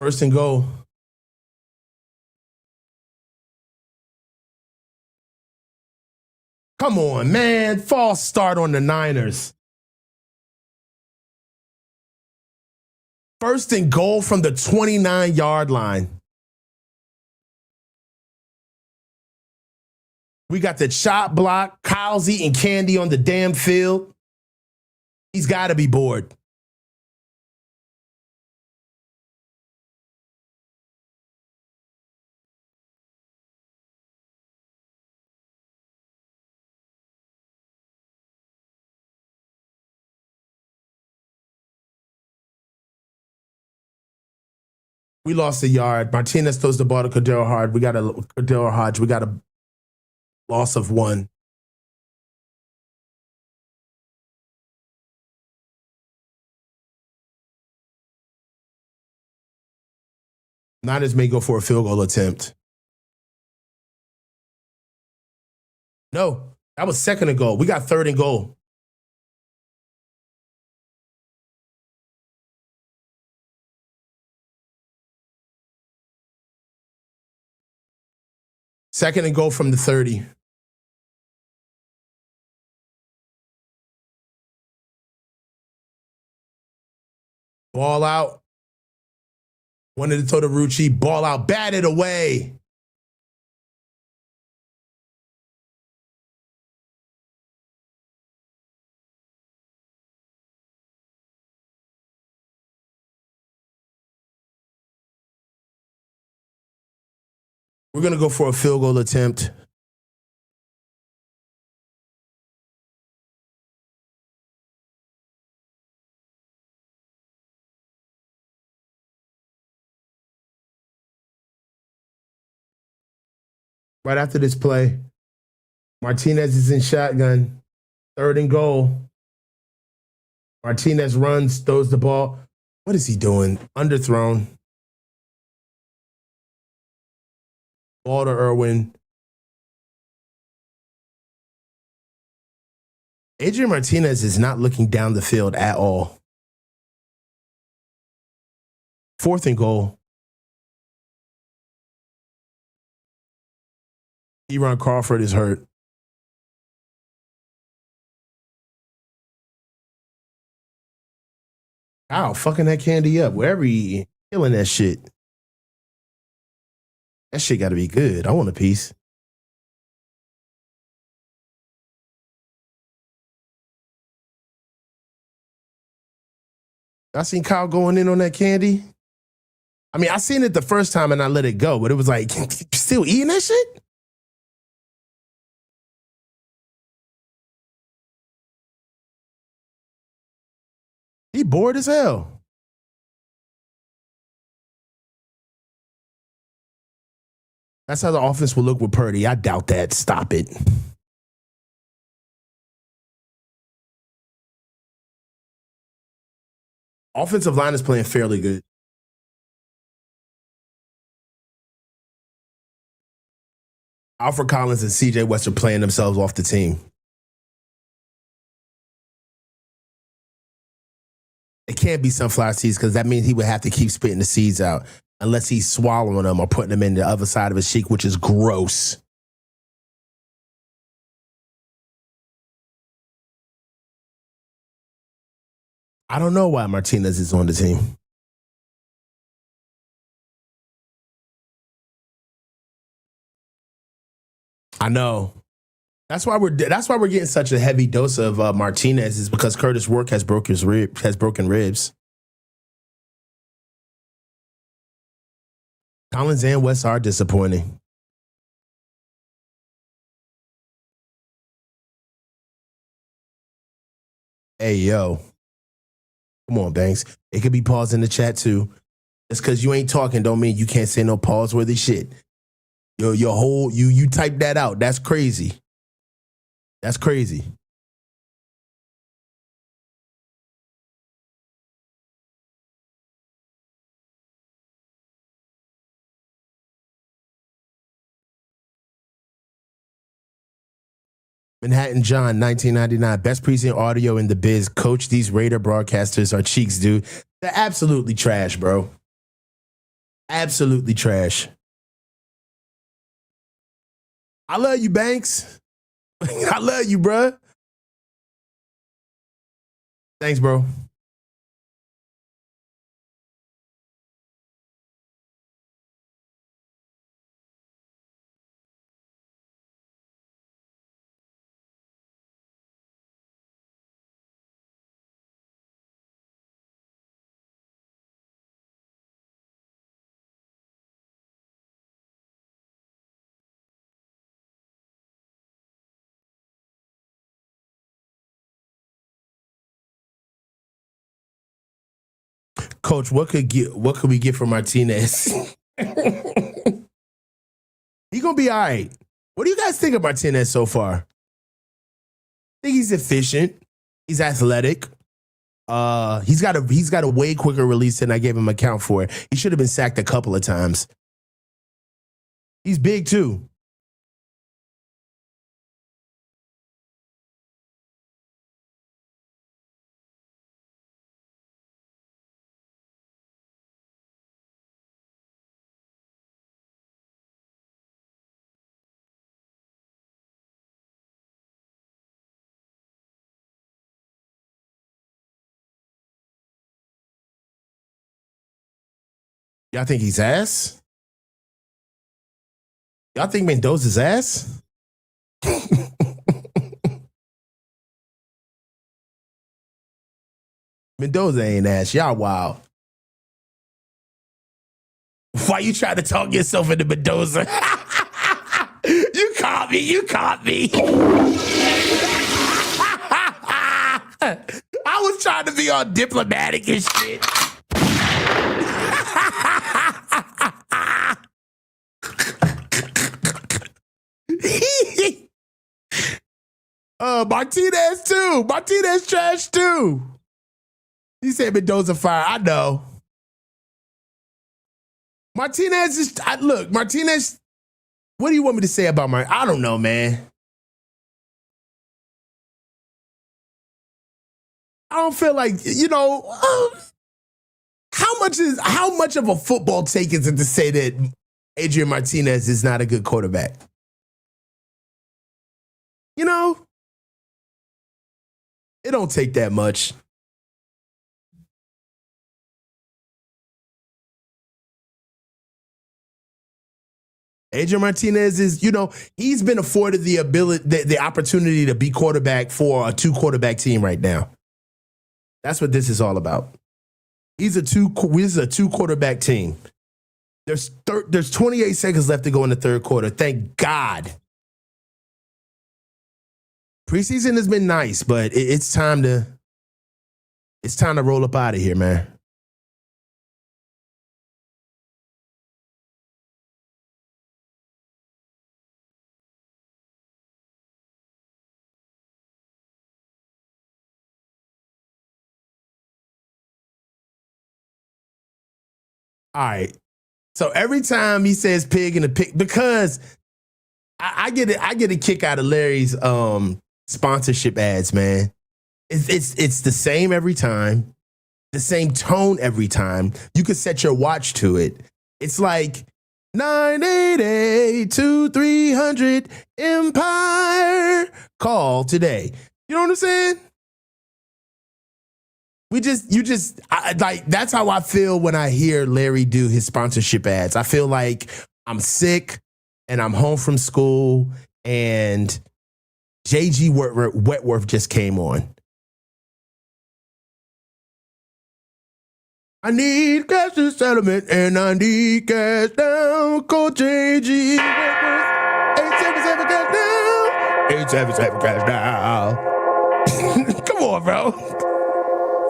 First and goal. Come on, man. False start on the Niners. First and goal from the 29-yard line. We got the chop block, Kyle's eating candy on the damn field. He's got to be bored. We lost a yard. Martinez throws the ball to Cordero Hodge. We got a loss of 1. Niners may go for a field goal attempt. No, that was second and goal. We got third and goal. Second and goal from the 30. Ball out. Wanted to throw to Rucci. Ball out. Batted away. We're going to go for a field goal attempt. Right after this play, Martinez is in shotgun. 3rd and goal. Martinez runs, throws the ball. What is he doing? Underthrown. Ball to Irwin. Adrian Martinez is not looking down the field at all. 4th and goal. Eron Crawford is hurt. Ow, fucking that candy up. Wherever he eating, killing that shit. That shit got to be good. I want a piece. I seen Kyle going in on that candy. I mean, I seen it the first time and I let it go, but it was like, you still eating that shit? He bored as hell. That's how the offense will look with Purdy. I doubt that. Stop it. Offensive line is playing fairly good. Alfred Collins and CJ West are playing themselves off the team. It can't be sunflower seeds because that means he would have to keep spitting the seeds out unless he's swallowing them or putting them in the other side of his cheek, which is gross. I don't know why Martinez is on the team. I know. That's why we're getting such a heavy dose of Martinez is because Curtis Work has broken ribs. Collins and West are disappointing. Hey yo, come on, Banks. It could be pause in the chat too. Just because you ain't talking don't mean you can't say no pause worthy shit. Your whole you type that out. That's crazy. That's crazy. Manhattan John, 1999, best precinct audio in the biz. Coach, these Raider broadcasters are cheeks, dude. They're absolutely trash, bro. Absolutely trash. I love you, Banks. I love you, bro. Thanks, bro. Coach, what could we get for Martinez? He gonna be all right. What do you guys think of Martinez so far? I think he's efficient. He's athletic. He's got a way quicker release than I gave him a count for. He should have been sacked a couple of times. He's big too. Y'all think he's ass? Y'all think Mendoza's ass? Mendoza ain't ass. Y'all wild. Why you trying to talk yourself into Mendoza? You caught me. You caught me. I was trying to be all diplomatic and shit. Martinez too. Martinez trash too. He said Mendoza fire. I know. Martinez is look, Martinez. What do you want me to say about my? I don't know, man. I don't feel like how much of a football take is it to say that Adrian Martinez is not a good quarterback? You know, it don't take that much. Adrian Martinez is, he's been afforded the opportunity to be quarterback for a 2-quarterback team right now. That's what this is all about. This is a 2-quarterback team. There's 28 seconds left to go in the third quarter. Thank God. Preseason has been nice, but it's time to roll up out of here, man. All right. So every time he says pig in the pig, because I get a kick out of Larry's sponsorship ads, man. It's the same every time, the same tone every time. You can set your watch to it. It's like 988-2300 Empire. Call today. You know what I'm saying? That's how I feel when I hear Larry do his sponsorship ads. I feel like I'm sick and I'm home from school and JG Wentworth just came on. I need cash to settlement and I need cash down. Call JG Wentworth. 877 cash down. 877 cash down. Come on, bro.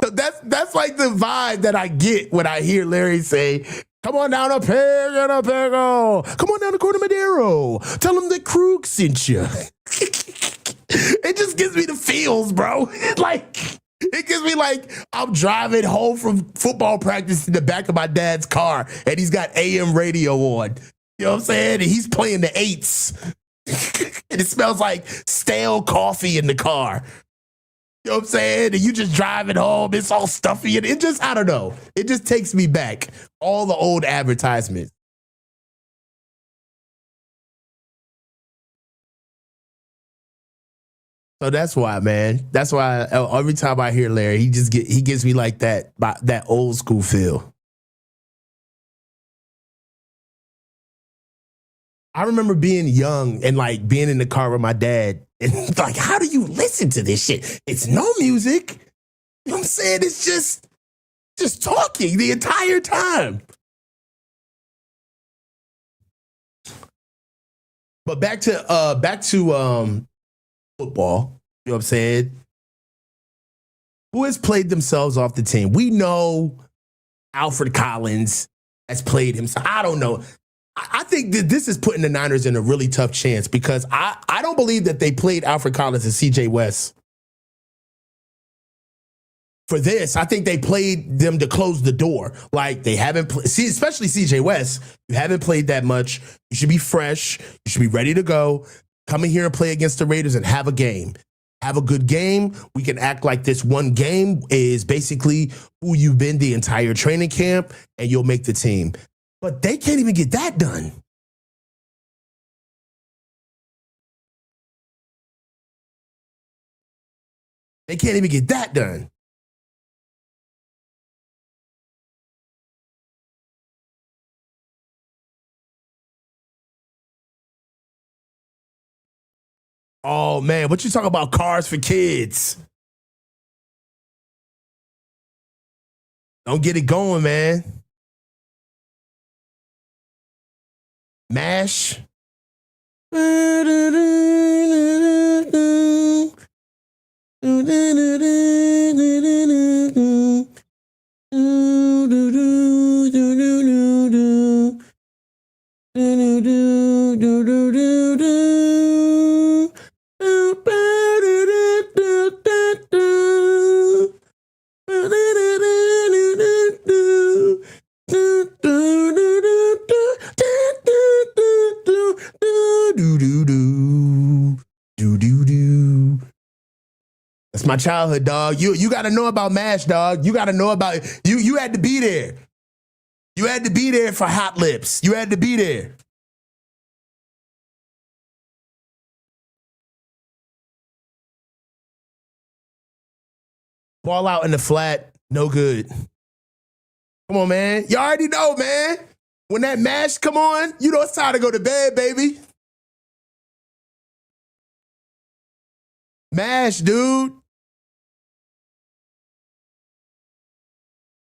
So that's like the vibe that I get when I hear Larry say, come on down to Pig and a Pickle. Come on down to Corte Madero. Tell them that Krug sent you. It just gives me the feels, bro. It gives me like I'm driving home from football practice in the back of my dad's car and he's got AM radio on. You know what I'm saying? And he's playing the eights. And it smells like stale coffee in the car. You know what I'm saying? And you just driving home, it's all stuffy. And it just, I don't know. It just takes me back. All the old advertisements. So that's why, man. That's why every time I hear Larry, he gives me like that old school feel. I remember being young and like being in the car with my dad and like, how do you listen to this shit? It's no music. You know what I'm saying? It's just talking the entire time. But back to football. You know what I'm saying? Who has played themselves off the team? We know Alfred Collins has played himself. I don't know. I think that this is putting the Niners in a really tough chance because I don't believe that they played Alfred Collins and CJ West for this. I think they played them to close the door. Like they haven't especially CJ West. You haven't played that much. You should be fresh. You should be ready to go. Come in here and play against the Raiders and have a game. Have a good game. We can act like this one game is basically who you've been the entire training camp and you'll make the team. But they can't even get that done. They can't even get that done. Oh man, what you talking about? Cars for kids? Don't get it going, man. Mash. That's my childhood, dog. You got to know about MASH, dog. You got to know about you. You had to be there. You had to be there for Hot Lips. You had to be there. Ball out in the flat, no good. Come on, man. You already know, man. When that MASH come on, you know it's time to go to bed, baby. MASH, dude.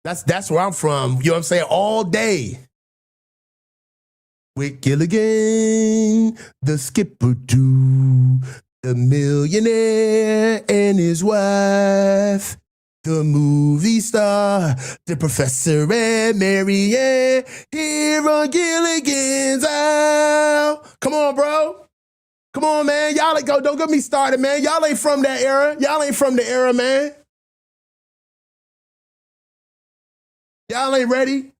That's where I'm from. You know what I'm saying? All day. With Gilligan, the skipper too, the millionaire and his wife, the movie star, the professor and Marianne, here on Gilligan's Isle. Come on, bro. Come on, man. Y'all ain't don't get me started, man. Y'all ain't from that era. Y'all ain't from the era, man. Y'all ain't ready.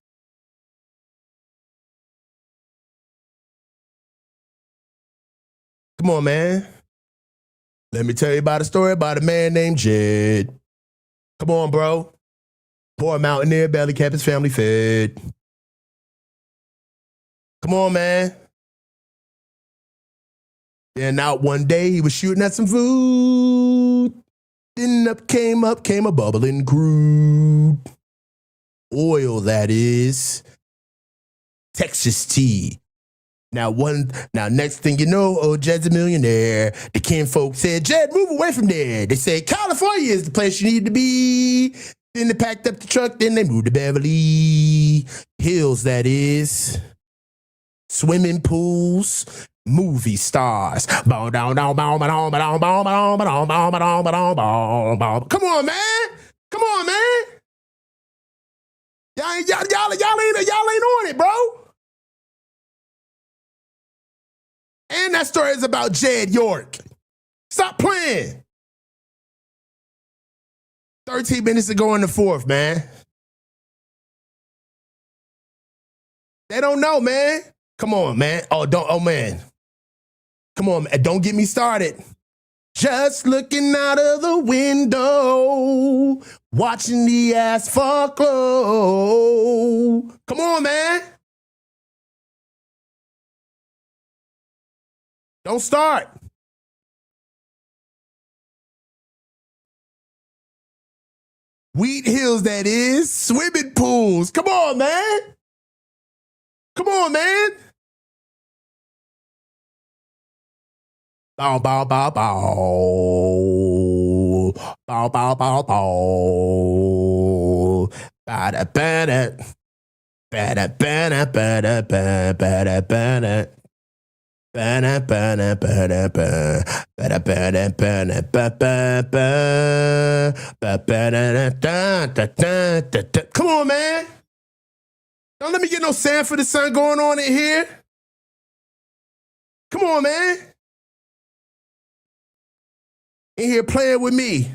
Come on, man. Let me tell you about a story about a man named Jed. Come on, bro. Poor mountaineer barely kept his family fed. Come on, man. Then out one day he was shooting at some food. Then up came a bubbling crude. Oil, that is. Texas tea. Now next thing you know, old Jed's a millionaire. The kinfolk said, Jed, move away from there. They said, California is the place you need to be. Then they packed up the truck, then they moved to Beverly Hills, that is. Swimming pools, movie stars. Come on, man. Come on, man. Y'all ain't on it, bro. And that story is about Jed York. Stop playing. 13 minutes to go in the fourth, man. They don't know, man. Come on, man. Oh, man. Come on, man. Don't get me started. Just looking out of the window, watching the asphalt glow. Come on, man. Don't start. Wheat Hills, that is. Swimming pools. Come on, man. Come on, man. Bow, bow, bow, bow. Bow, bow, bow, bow. Bada, bada. Bada, bada, bada, bada, bada, bada. Come on, man. Don't let me get no Sanford the Sun going on in here. Come on, man. In here playing with me.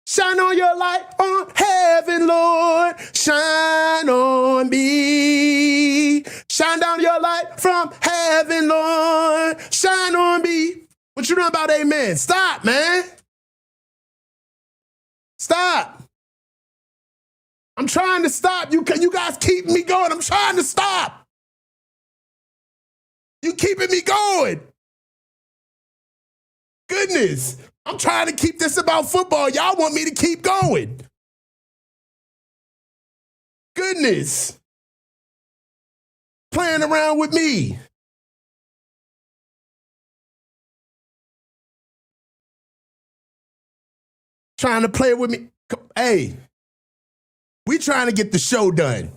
Shine on your light on heaven, Lord. Shine on me. Shine down your light from heaven, Lord. Shine on me. What you know about amen? Stop, man. Stop. I'm trying to stop. You guys keep me going. I'm trying to stop. You keeping me going. Goodness. I'm trying to keep this about football. Y'all want me to keep going. Goodness. Playing around with me. trying to play with me. Hey, we trying to get the show done.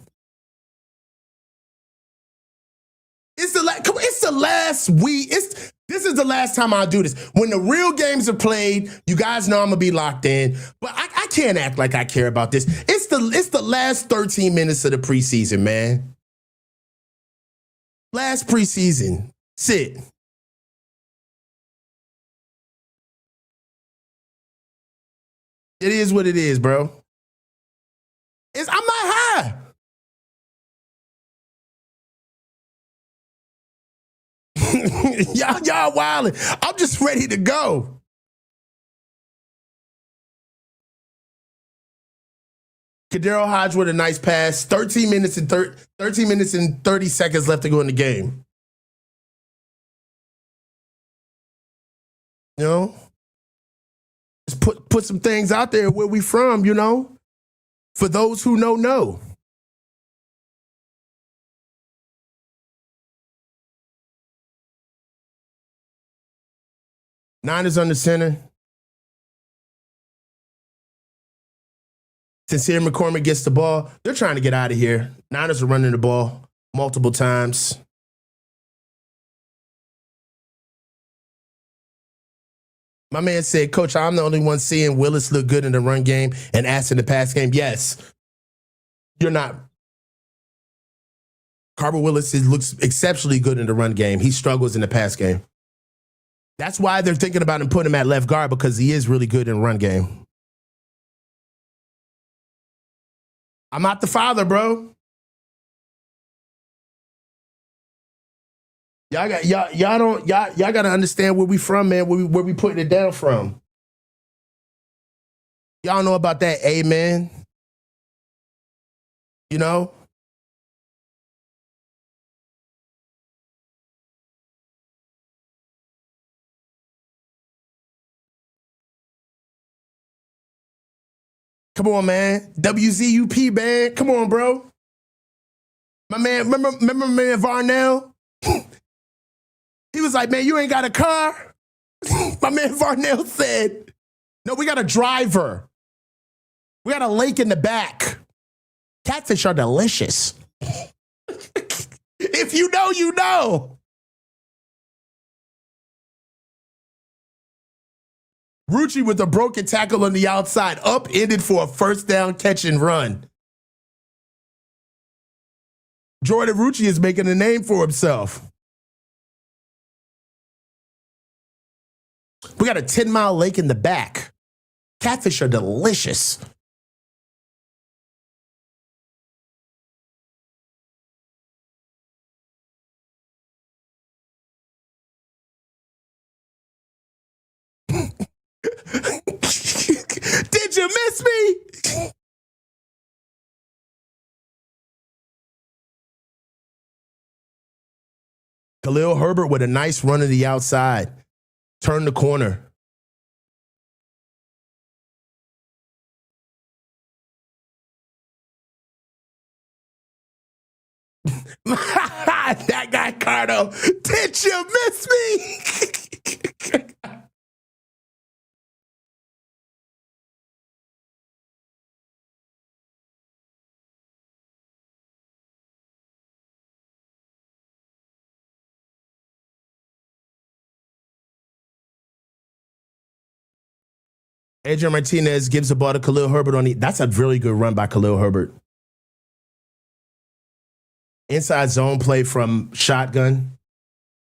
It's the last week. This is the last time I'll do this. When the real games are played, you guys know I'm gonna be locked in. But I can't act like I care about this. It's the last 13 minutes of the preseason, man. Last preseason. Sit. It is what it is, bro. I'm not high. y'all wilding. I'm just ready to go. Kadero Hodge with a nice pass. 13 minutes and 30 seconds left to go in the game. You know? Just put some things out there where we from, you know? For those who know. Niners on the center. Sincere McCormick gets the ball. They're trying to get out of here. Niners are running the ball multiple times. My man said, Coach, I'm the only one seeing Willis look good in the run game and ass in the pass game. Yes, you're not. Carver Willis looks exceptionally good in the run game. He struggles in the pass game. That's why they're thinking about him putting him at left guard, because he is really good in the run game. I'm not the father, bro. Y'all gotta understand where we from, man. Where we putting it down from. Y'all know about that, amen. You know? Come on, man. WZUP, man. Come on, bro. My man, remember my man Varnell? He was like, man, you ain't got a car? My man Varnell said, no, we got a driver. We got a lake in the back. Catfish are delicious. If you know, you know. Rucci with a broken tackle on the outside, upended for a first down catch and run. Jordan Rucci is making a name for himself. We got a 10-mile lake in the back. Catfish are delicious. Did you miss me? Khalil Herbert with a nice run to the outside. Turn the corner. That guy, Cardo. Did you miss me? Adrian Martinez gives the ball to Khalil Herbert on the. That's a really good run by Khalil Herbert. Inside zone play from shotgun.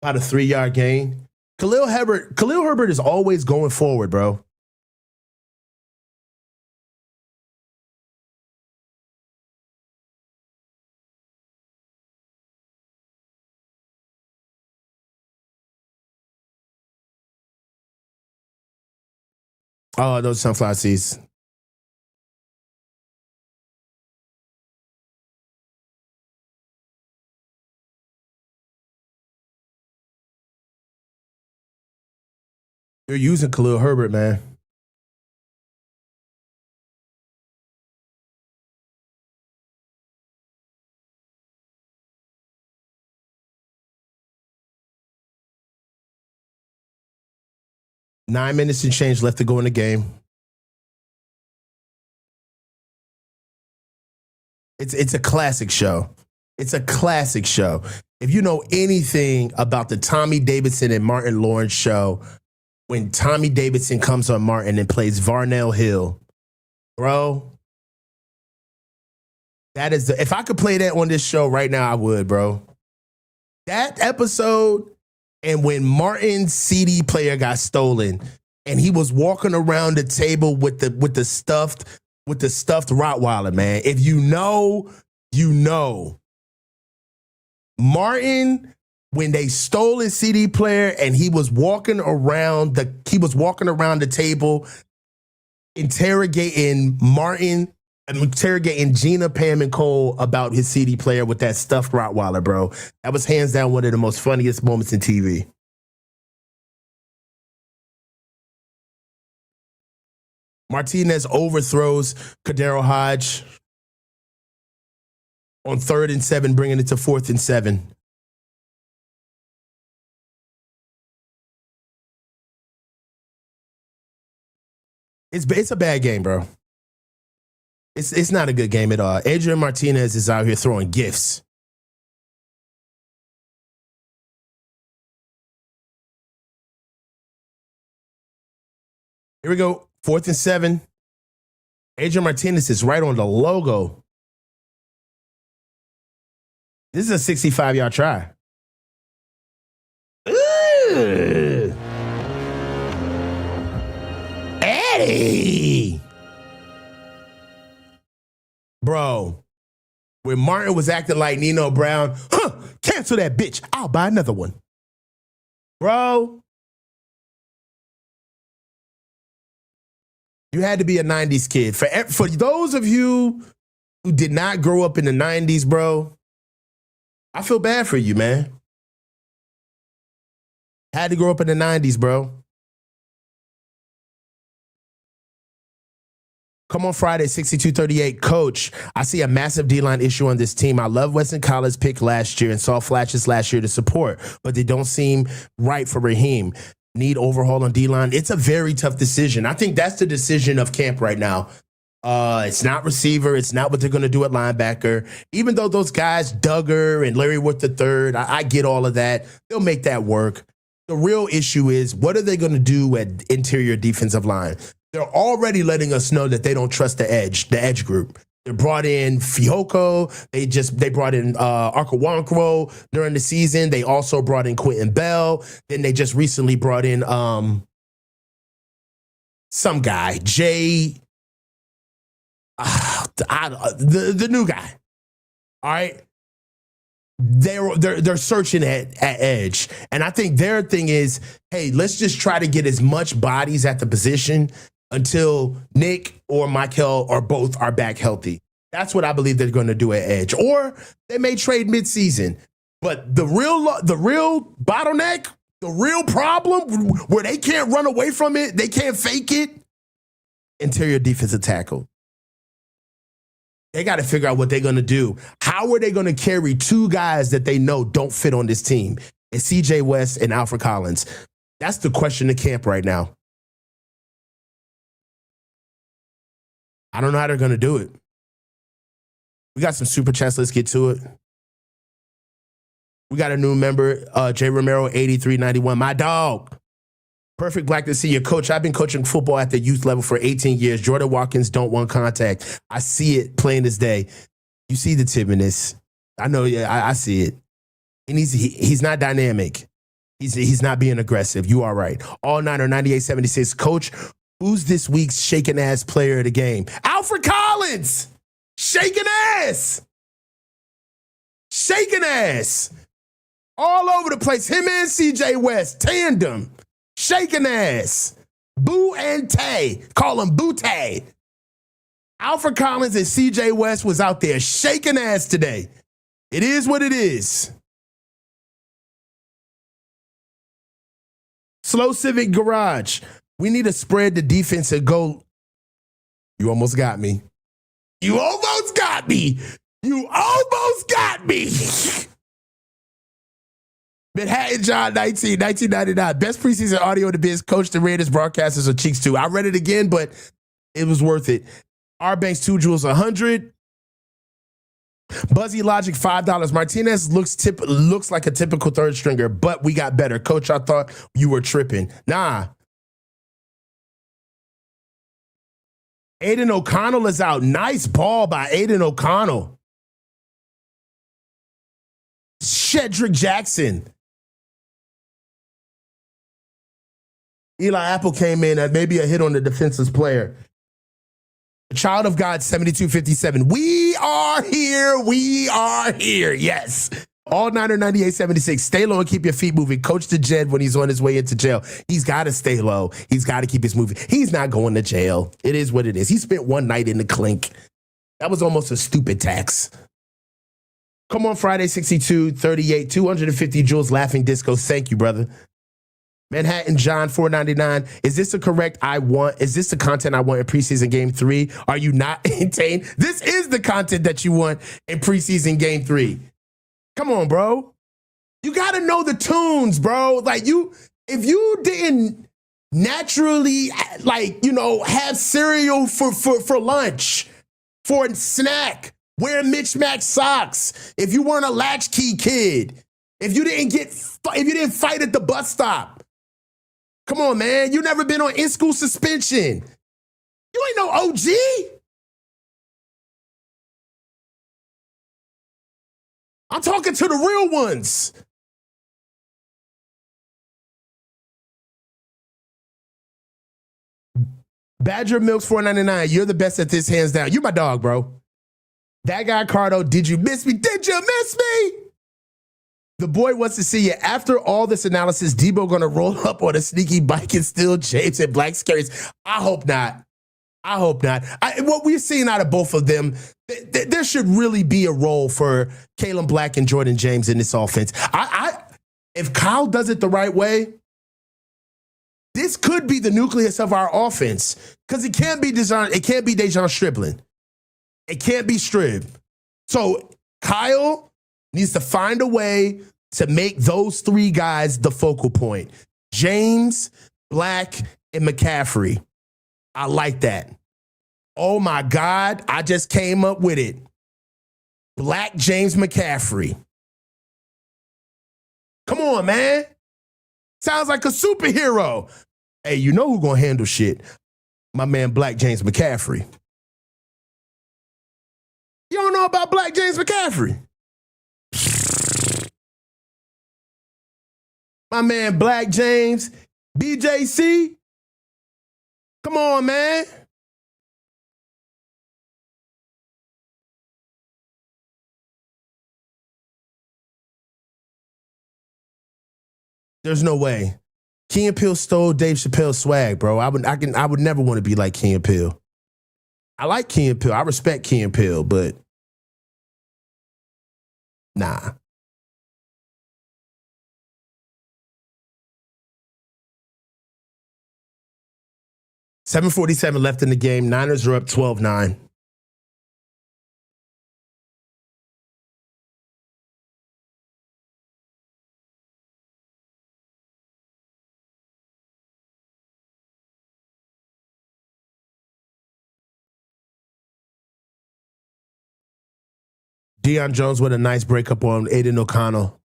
About a 3-yard gain. Khalil Herbert is always going forward, bro. Oh, those sunflower seeds. You're using Khalil Herbert, man. Nine minutes and change left to go in the game. It's a classic show. It's a classic show. If you know anything about the Tommy Davidson and Martin Lawrence show, when Tommy Davidson comes on Martin and plays Varnell Hill, bro, that is if I could play that on this show right now, I would, bro. That episode, and when Martin's CD player got stolen and he was walking around the table with the stuffed Rottweiler, man. If you know, you know. Martin, when they stole his CD player and he was walking around the table interrogating Gina, Pam, and Cole about his CD player with that stuffed Rottweiler, bro. That was hands down one of the most funniest moments in TV. Martinez overthrows Kadero Hodge on 3rd and 7, bringing it to 4th and 7. It's a bad game, bro. It's not a good game at all. Adrian Martinez is out here throwing gifts. Here we go. 4th and 7. Adrian Martinez is right on the logo. This is a 65-yard try. Ooh. Eddie. Bro, when Martin was acting like Nino Brown, cancel that bitch. I'll buy another one. Bro, you had to be a 90s kid. For those of you who did not grow up in the 90s, bro, I feel bad for you, man. Had to grow up in the 90s, bro. Come on Friday, 62-38. Coach, I see a massive D-line issue on this team. I love Weston Collins' pick last year and saw flashes last year to support, but they don't seem right for Raheem. Need overhaul on D-line. It's a very tough decision. I think that's the decision of camp right now. It's not receiver. It's not what they're going to do at linebacker. Even though those guys, Duggar and Larry Wood III, I get all of that. They'll make that work. The real issue is, what are they going to do at interior defensive line? They're already letting us know that they don't trust the edge group. They brought in Fiocco. They brought in Arkawankro during the season. They also brought in Quentin Bell. Then they just recently brought in some guy, Jay, the new guy. All right. They're searching at edge. And I think their thing is, hey, let's just try to get as much bodies at the position until Nick or Michael or both are back healthy. That's what I believe they're going to do at edge. Or they may trade midseason. But the real bottleneck, the real problem where they can't run away from it, they can't fake it, interior defensive tackle. They got to figure out what they're going to do. How are they going to carry two guys that they know don't fit on this team? It's CJ West and Alfred Collins. That's the question in camp right now. I don't know how they're going to do it. We got some super chats. Let's get to it. We got a new member, J. Romero, 8391. My dog. Perfect Black to see you. Coach, I've been coaching football at the youth level for 18 years. Jordan Watkins don't want contact. I see it plain as day. You see the timidness. I know, yeah, I see it. And he's not dynamic. He's not being aggressive. You are right. All Niner 9876. Coach, who's this week's shaking ass player of the game? Alfred Collins! Shaking ass! Shaking ass! All over the place. Him and CJ West, tandem. Shaking ass. Boo and Tay. Call him Boo Tay. Alfred Collins and CJ West was out there shaking ass today. It is what it is. Slow Civic Garage. We need to spread the defense and go. You almost got me. You almost got me. You almost got me. Manhattan John 1999. Best preseason audio in the biz. Coach the Raiders broadcasters are cheeks too. I read it again, but it was worth it. R Banks 2 Joules 100. Buzzy Logic, $5. Martinez looks like a typical third stringer, but we got better. Coach, I thought you were tripping. Nah. Aiden O'Connell is out. Nice ball by Aiden O'Connell. Shedrick Jackson. Eli Apple came in at maybe a hit on the defenseless player. Child of God, 7257. We are here. We are here. Yes. All Niner 9876. Stay low and keep your feet moving. Coach the Jed when he's on his way into jail. He's got to stay low. He's got to keep his moving. He's not going to jail. It is what it is. He spent one night in the clink. That was almost a stupid tax. Come on, Friday 62, 38, 250 joules laughing disco. Thank you, brother. Manhattan John, $4.99. Is this the correct I want? Is this the content I want in preseason game 3? Are you not entertained? This is the content that you want in preseason game 3. Come on, bro. You got to know the tunes, bro. Like if you didn't naturally, have cereal for lunch, for a snack, wear mismatched socks, if you weren't a latchkey kid, if you didn't fight at the bus stop, come on, man. You never been on in-school suspension. You ain't no OG. I'm talking to the real ones. Badger Milks, $4.99. You're the best at this, hands down. You my dog, bro. That guy, Cardo, did you miss me? Did you miss me? The boy wants to see you. After all this analysis, Debo going to roll up on a sneaky bike and steal James and Black Scaries. I hope not. I hope not. What we've seen out of both of them, there should really be a role for Kalen Black and Jordan James in this offense. If Kyle does it the right way, this could be the nucleus of our offense because it can't be Dejon Stribling. It can't be Strib. So Kyle needs to find a way to make those three guys the focal point. James, Black, and McCaffrey. I like that. Oh my God, I just came up with it. Black James McCaffrey. Come on, man. Sounds like a superhero. Hey, you know who's going to handle shit? My man, Black James McCaffrey. You don't know about Black James McCaffrey? My man, Black James, BJC. Come on, man. There's no way. Key and Peele stole Dave Chappelle's swag, bro. I would never want to be like Key and Peele. I like Key and Peele. I respect Key and Peele, but nah. $7:47 left in the game. Niners are up 12-9. Deion Jones with a nice breakup on Aiden O'Connell.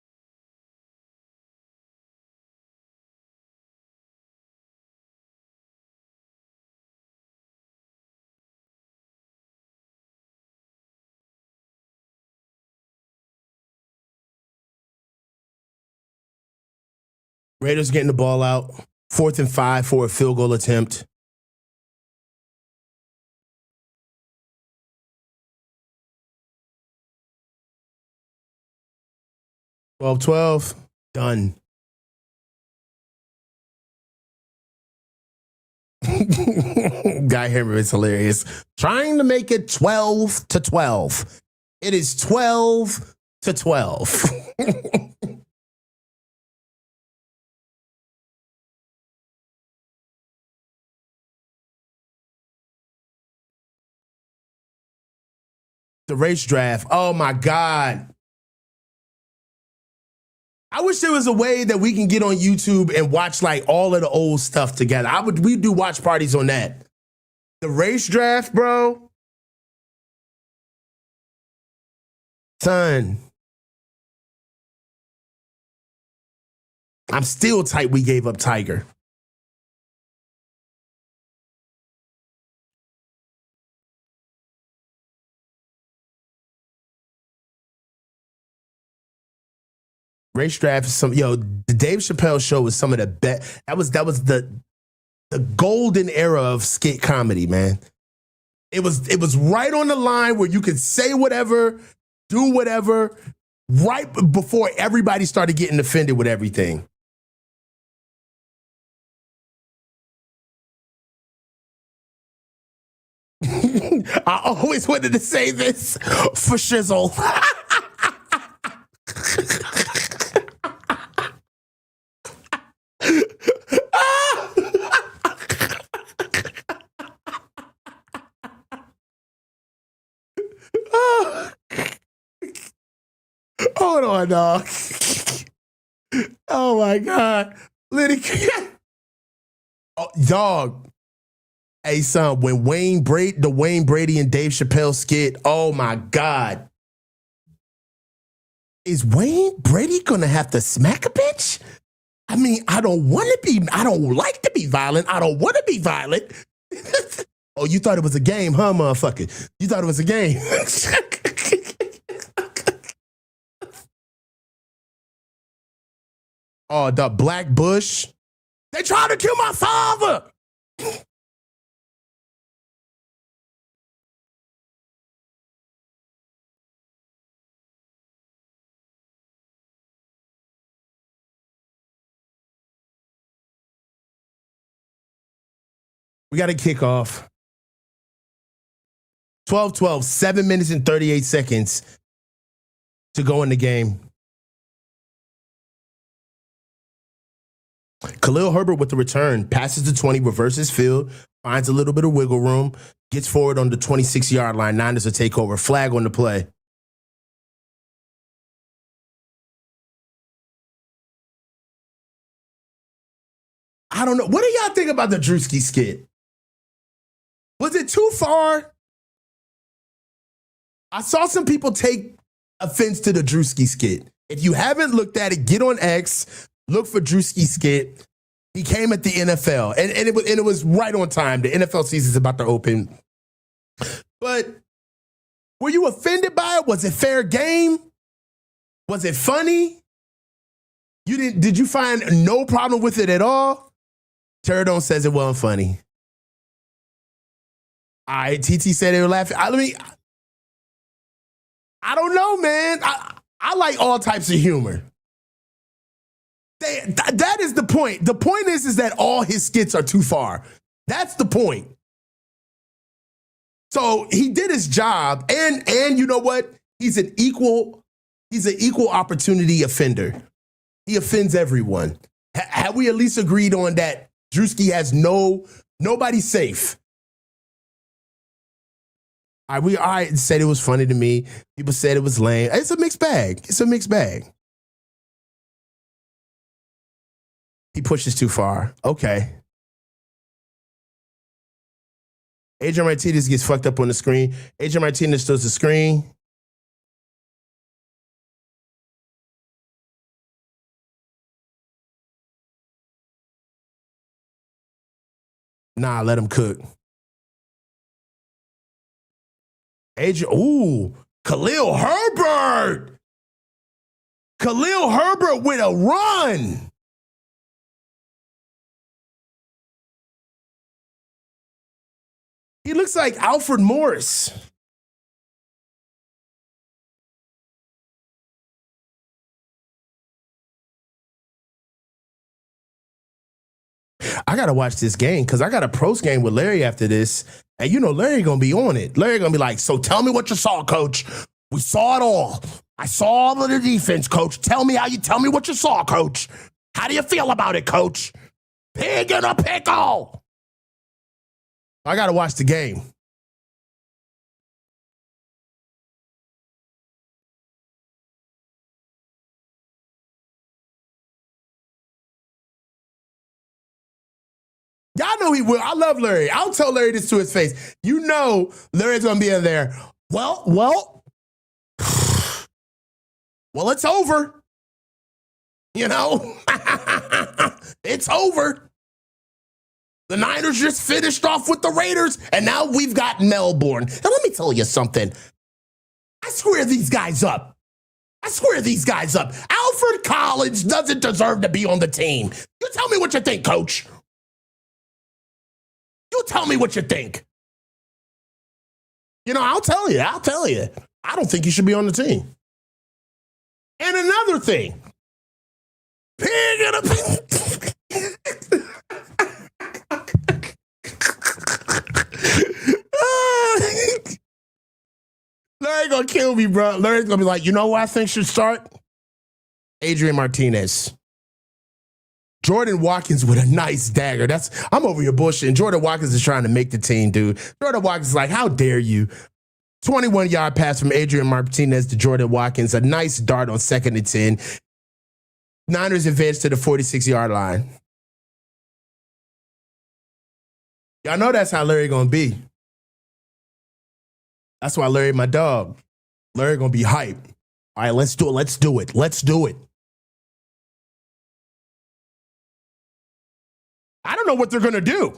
Raiders getting the ball out. 4th and 5 for a field goal attempt. 12-12. Done. Guy Hammer is hilarious. Trying to make it 12-12. It is 12-12. The race draft. Oh my God. I wish there was a way that we can get on YouTube and watch like all of the old stuff together. We do watch parties on that. The race draft, bro. Son, I'm still tight we gave up Tiger. Ray Straff is the Dave Chappelle show was some of the best. That was the golden era of skit comedy, man. It was right on the line where you could say whatever, do whatever, right before everybody started getting offended with everything. I always wanted to say this for shizzle. Hold on, dog. Oh my God. Oh, dog. Hey, son, when the Wayne Brady and Dave Chappelle skit, oh my God. Is Wayne Brady gonna have to smack a bitch? I mean, I don't like to be violent. I don't want to be violent. Oh, you thought it was a game, huh, motherfucker? You thought it was a game. Oh, the Black Bush. They tried to kill my father. We got to kick off. 12-12, 7 minutes and 38 seconds to go in the game. Khalil Herbert with the return, passes the 20, reverses field, finds a little bit of wiggle room, gets forward on the 26-yard line. Niners will take over. Flag on the play. I don't know. What do y'all think about the Drewski skit? Was it too far? I saw some people take offense to the Drewski skit. If you haven't looked at it, get on X, look for Drewski skit. He came at the NFL, and it was right on time. The NFL season's about to open. But were you offended by it? Was it fair game? Was it funny? Did you find no problem with it at all? Turadone says it wasn't funny. All right, TT said they were laughing. I don't know, man. I like all types of humor. That is the point. The point is that all his skits are too far. That's the point. So he did his job, and you know what? He's an equal opportunity offender. He offends everyone. Have we at least agreed on that? Drewski has nobody's safe. I said it was funny to me. People said it was lame. It's a mixed bag. He pushes too far. Okay. Adrian Martinez gets fucked up on the screen. Adrian Martinez does the screen. Nah, let him cook. Khalil Herbert. Khalil Herbert with a run. He looks like Alfred Morris. I got to watch this game because I got a pros game with Larry after this. And you know, Larry going to be on it. Larry going to be like, so tell me what you saw, coach. We saw it all. I saw all of the defense, coach. Tell me what you saw, coach. How do you feel about it, coach? Pig in a pickle. I got to watch the game. Y'all know he will. I love Larry. I'll tell Larry this to his face. You know Larry's going to be in there. Well, Well, it's over. You know, it's over. The Niners just finished off with the Raiders, and now we've got Melbourne. And let me tell you something. I square these guys up. Alfred Collins doesn't deserve to be on the team. You tell me what you think, coach. You tell me what you think. You know, I'll tell you. I don't think he should be on the team. And another thing. Pig in a pig. Larry gonna kill me, bro. Larry's gonna be like, you know who I think should start? Adrian Martinez. Jordan Watkins with a nice dagger. I'm over here bullshitting. Jordan Watkins is trying to make the team, dude. Jordan Watkins is like, how dare you? 21-yard pass from Adrian Martinez to Jordan Watkins. A nice dart on 2nd and 10. Niners advance to the 46-yard line. Y'all know that's how Larry gonna be. That's why Larry, my dog. Larry gonna be hyped. All right, let's do it. I don't know what they're gonna do.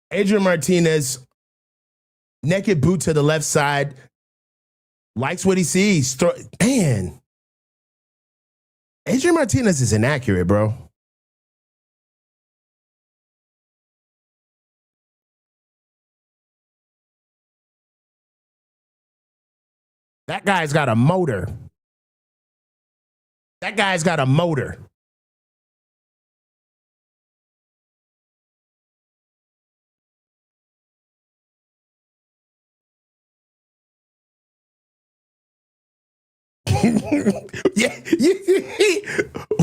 Adrian Martinez, naked boot to the left side, likes what he sees. Man, Adrian Martinez is inaccurate, bro. That guy's got a motor. Yeah,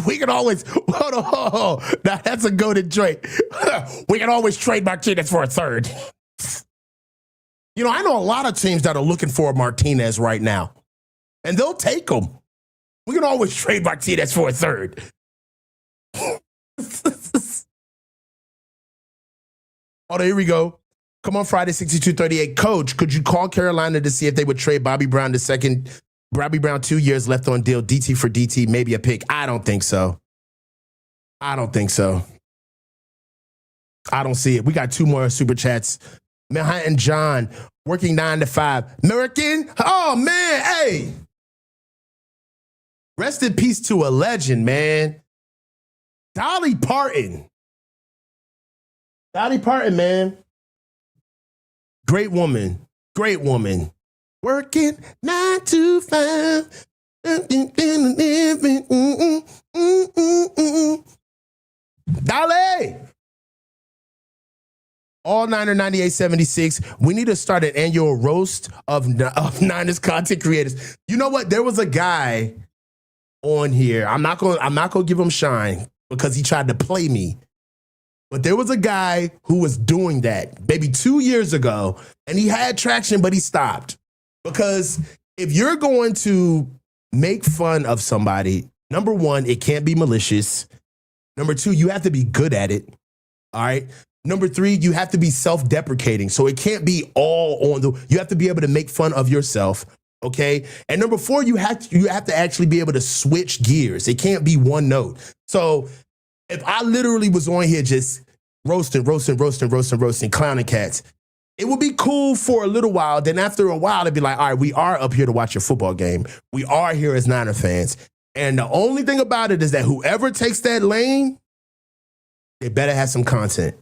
we can always hold on. Now that's a goated trade. We can always trade Martinez for a third. You know, I know a lot of teams that are looking for Martinez right now, and they'll take him. We can always trade Martinez for a third. Oh, here we go. Come on, Friday, 6238. Coach, could you call Carolina to see if they would trade Bobby Brown the second? Bobby Brown, 2 years left on deal. DT for DT, maybe a pick. I don't think so. I don't see it. We got 2 more super chats. Manhattan John, working 9 to 5. American? Oh, man, hey. Rest in peace to a legend, man. Dolly Parton, man. Great woman. Working 9 to 5. Dolly. All Niner 9876. We need to start an annual roast of Niners content creators. You know what? There was a guy on here. I'm not gonna give him shine because he tried to play me. But there was a guy who was doing that maybe 2 years ago, and he had traction, but he stopped. Because if you're going to make fun of somebody, number one, it can't be malicious. Number two, you have to be good at it. All right. Number three, you have to be self-deprecating. So it can't be all on you have to be able to make fun of yourself. Okay. And number four, you have to actually be able to switch gears. It can't be one note. So if I literally was on here just roasting, clowning cats, it would be cool for a little while. Then after a while, it'd be like, all right, we are up here to watch a football game. We are here as Niner fans. And the only thing about it is that whoever takes that lane, they better have some content.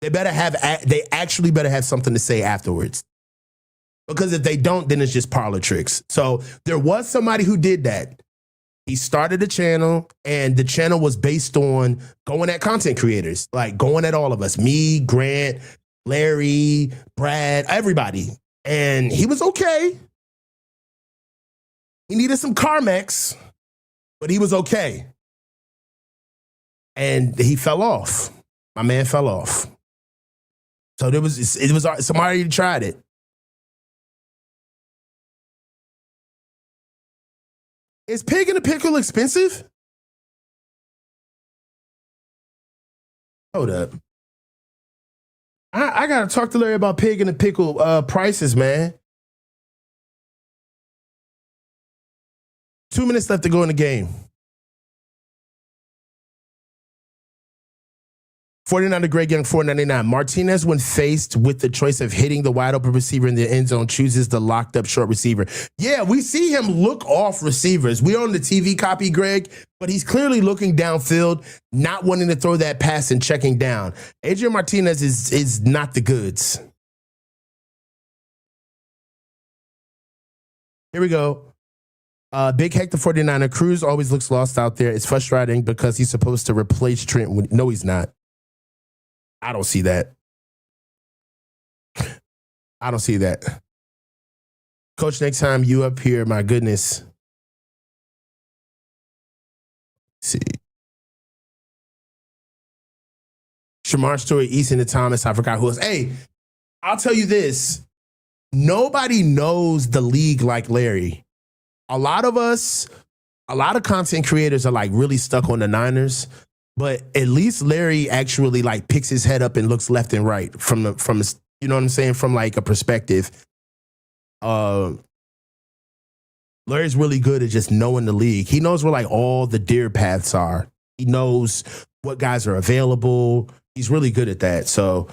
They actually better have something to say afterwards. Because if they don't, then it's just parlor tricks. So there was somebody who did that. He started a channel, and the channel was based on going at content creators, like going at all of us, me, Grant, Larry, Brad, everybody. And he was okay. He needed some Carmex, but he was okay. And he fell off. My man fell off. So it was somebody who tried it. Is pig in a pickle expensive? Hold up. I gotta talk to Larry about pig and the pickle prices, man. 2 minutes left to go in the game. 49 to Greg Young, 499. Martinez, when faced with the choice of hitting the wide open receiver in the end zone, chooses the locked up short receiver. Yeah, we see him look off receivers. We own the TV copy, Greg, but he's clearly looking downfield, not wanting to throw that pass and checking down. Adrian Martinez is not the goods. Here we go. Big Hector 49er. Cruz always looks lost out there. It's frustrating because he's supposed to replace Trent. No, he's not. I don't see that. I don't see that. Coach, next time you up here, my goodness. Let's see. Shamar Story, Easton and Thomas. I forgot who else. Hey, I'll tell you this. Nobody knows the league like Larry. A lot of content creators are like really stuck on the Niners. But at least Larry actually like picks his head up and looks left and right from you know what I'm saying, from like a perspective. Larry's really good at just knowing the league. He knows where like all the deer paths are. He knows what guys are available. He's really good at that. So,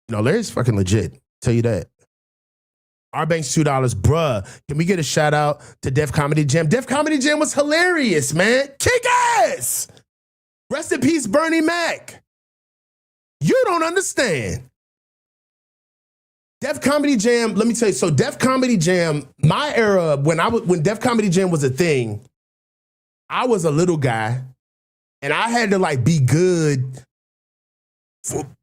Larry's fucking legit. Tell you that. Our bank's $2, bruh. Can we get a shout out to Def Comedy Jam? Def Comedy Jam was hilarious, man. Kick ass. Rest in peace, Bernie Mac. You don't understand. Def Comedy Jam, let me tell you. So Def Comedy Jam, my era, when Def Comedy Jam was a thing, I was a little guy, and I had to like be good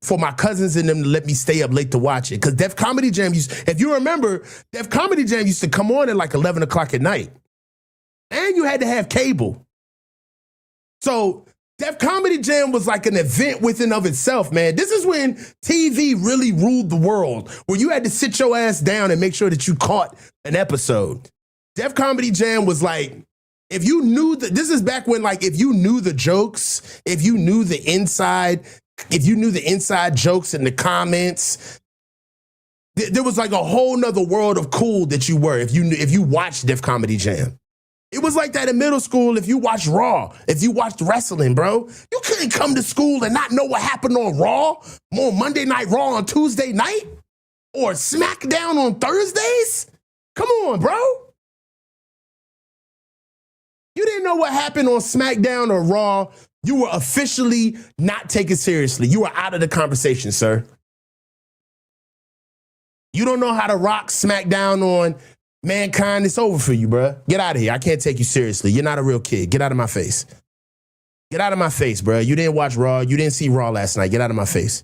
for my cousins and them to let me stay up late to watch it. Because Def Comedy Jam if you remember, Def Comedy Jam used to come on at like 11 o'clock at night. And you had to have cable. So Def Comedy Jam was like an event within of itself, man. This is when TV really ruled the world, where you had to sit your ass down and make sure that you caught an episode. Def Comedy Jam was like, if you knew this is back when, like, if you knew the jokes, if you knew the inside jokes in the comments, there was like a whole nother world of cool that you were if you watched Def Comedy Jam. It was like that in middle school if you watched Raw, if you watched wrestling, bro. You couldn't come to school and not know what happened on Raw, on Monday Night Raw on Tuesday night, or SmackDown on Thursdays. Come on, bro. You didn't know what happened on SmackDown or Raw. You were officially not taken seriously. You were out of the conversation, sir. You don't know how to rock SmackDown on Mankind. It's over for you, bro. Get out of here. I can't take you seriously. You're not a real kid. Get out of my face. Get out of my face, bro. You didn't watch Raw. You didn't see Raw last night. Get out of my face.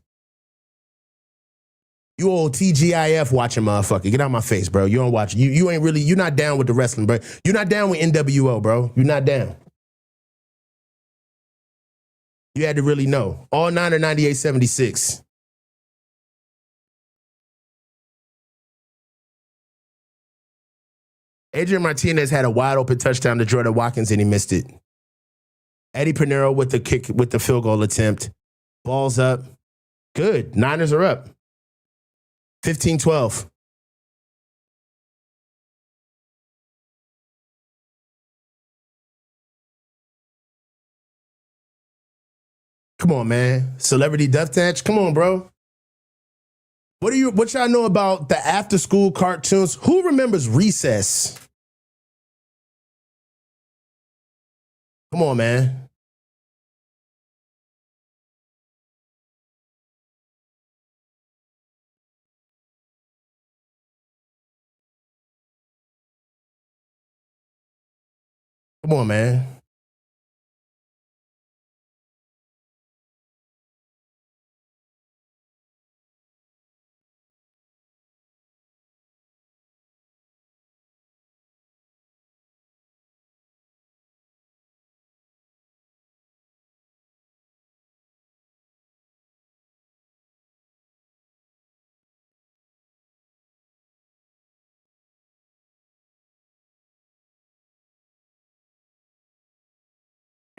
You old TGIF watching motherfucker. Get out of my face, bro. You don't watch. You ain't really, you're not down with the wrestling, bro. You're not down with NWO, bro. You're not down. You had to really know. All 9 or 98.76. Adrian Martinez had a wide open touchdown to Jordan Watkins and he missed it. Eddie Pinero with the kick, with the field goal attempt. Ball's up. Good. Niners are up. 15-12. Come on, man. Celebrity Death Match. Come on, bro. What y'all know about the after school cartoons? Who remembers Recess? Come on, man. Come on, man.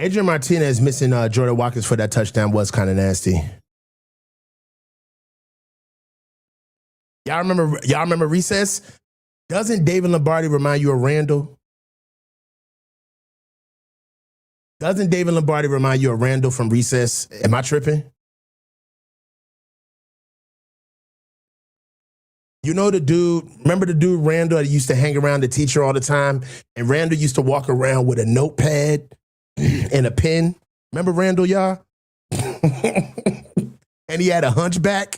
Adrian Martinez missing Jordan Watkins for that touchdown was kind of nasty. Y'all remember recess? Doesn't David Lombardi remind you of Randall? Doesn't David Lombardi remind you of Randall from recess? Am I tripping? You know the dude, remember the dude Randall that used to hang around the teacher all the time? And Randall used to walk around with a notepad and a pen. Remember Randall, y'all? And he had a hunchback.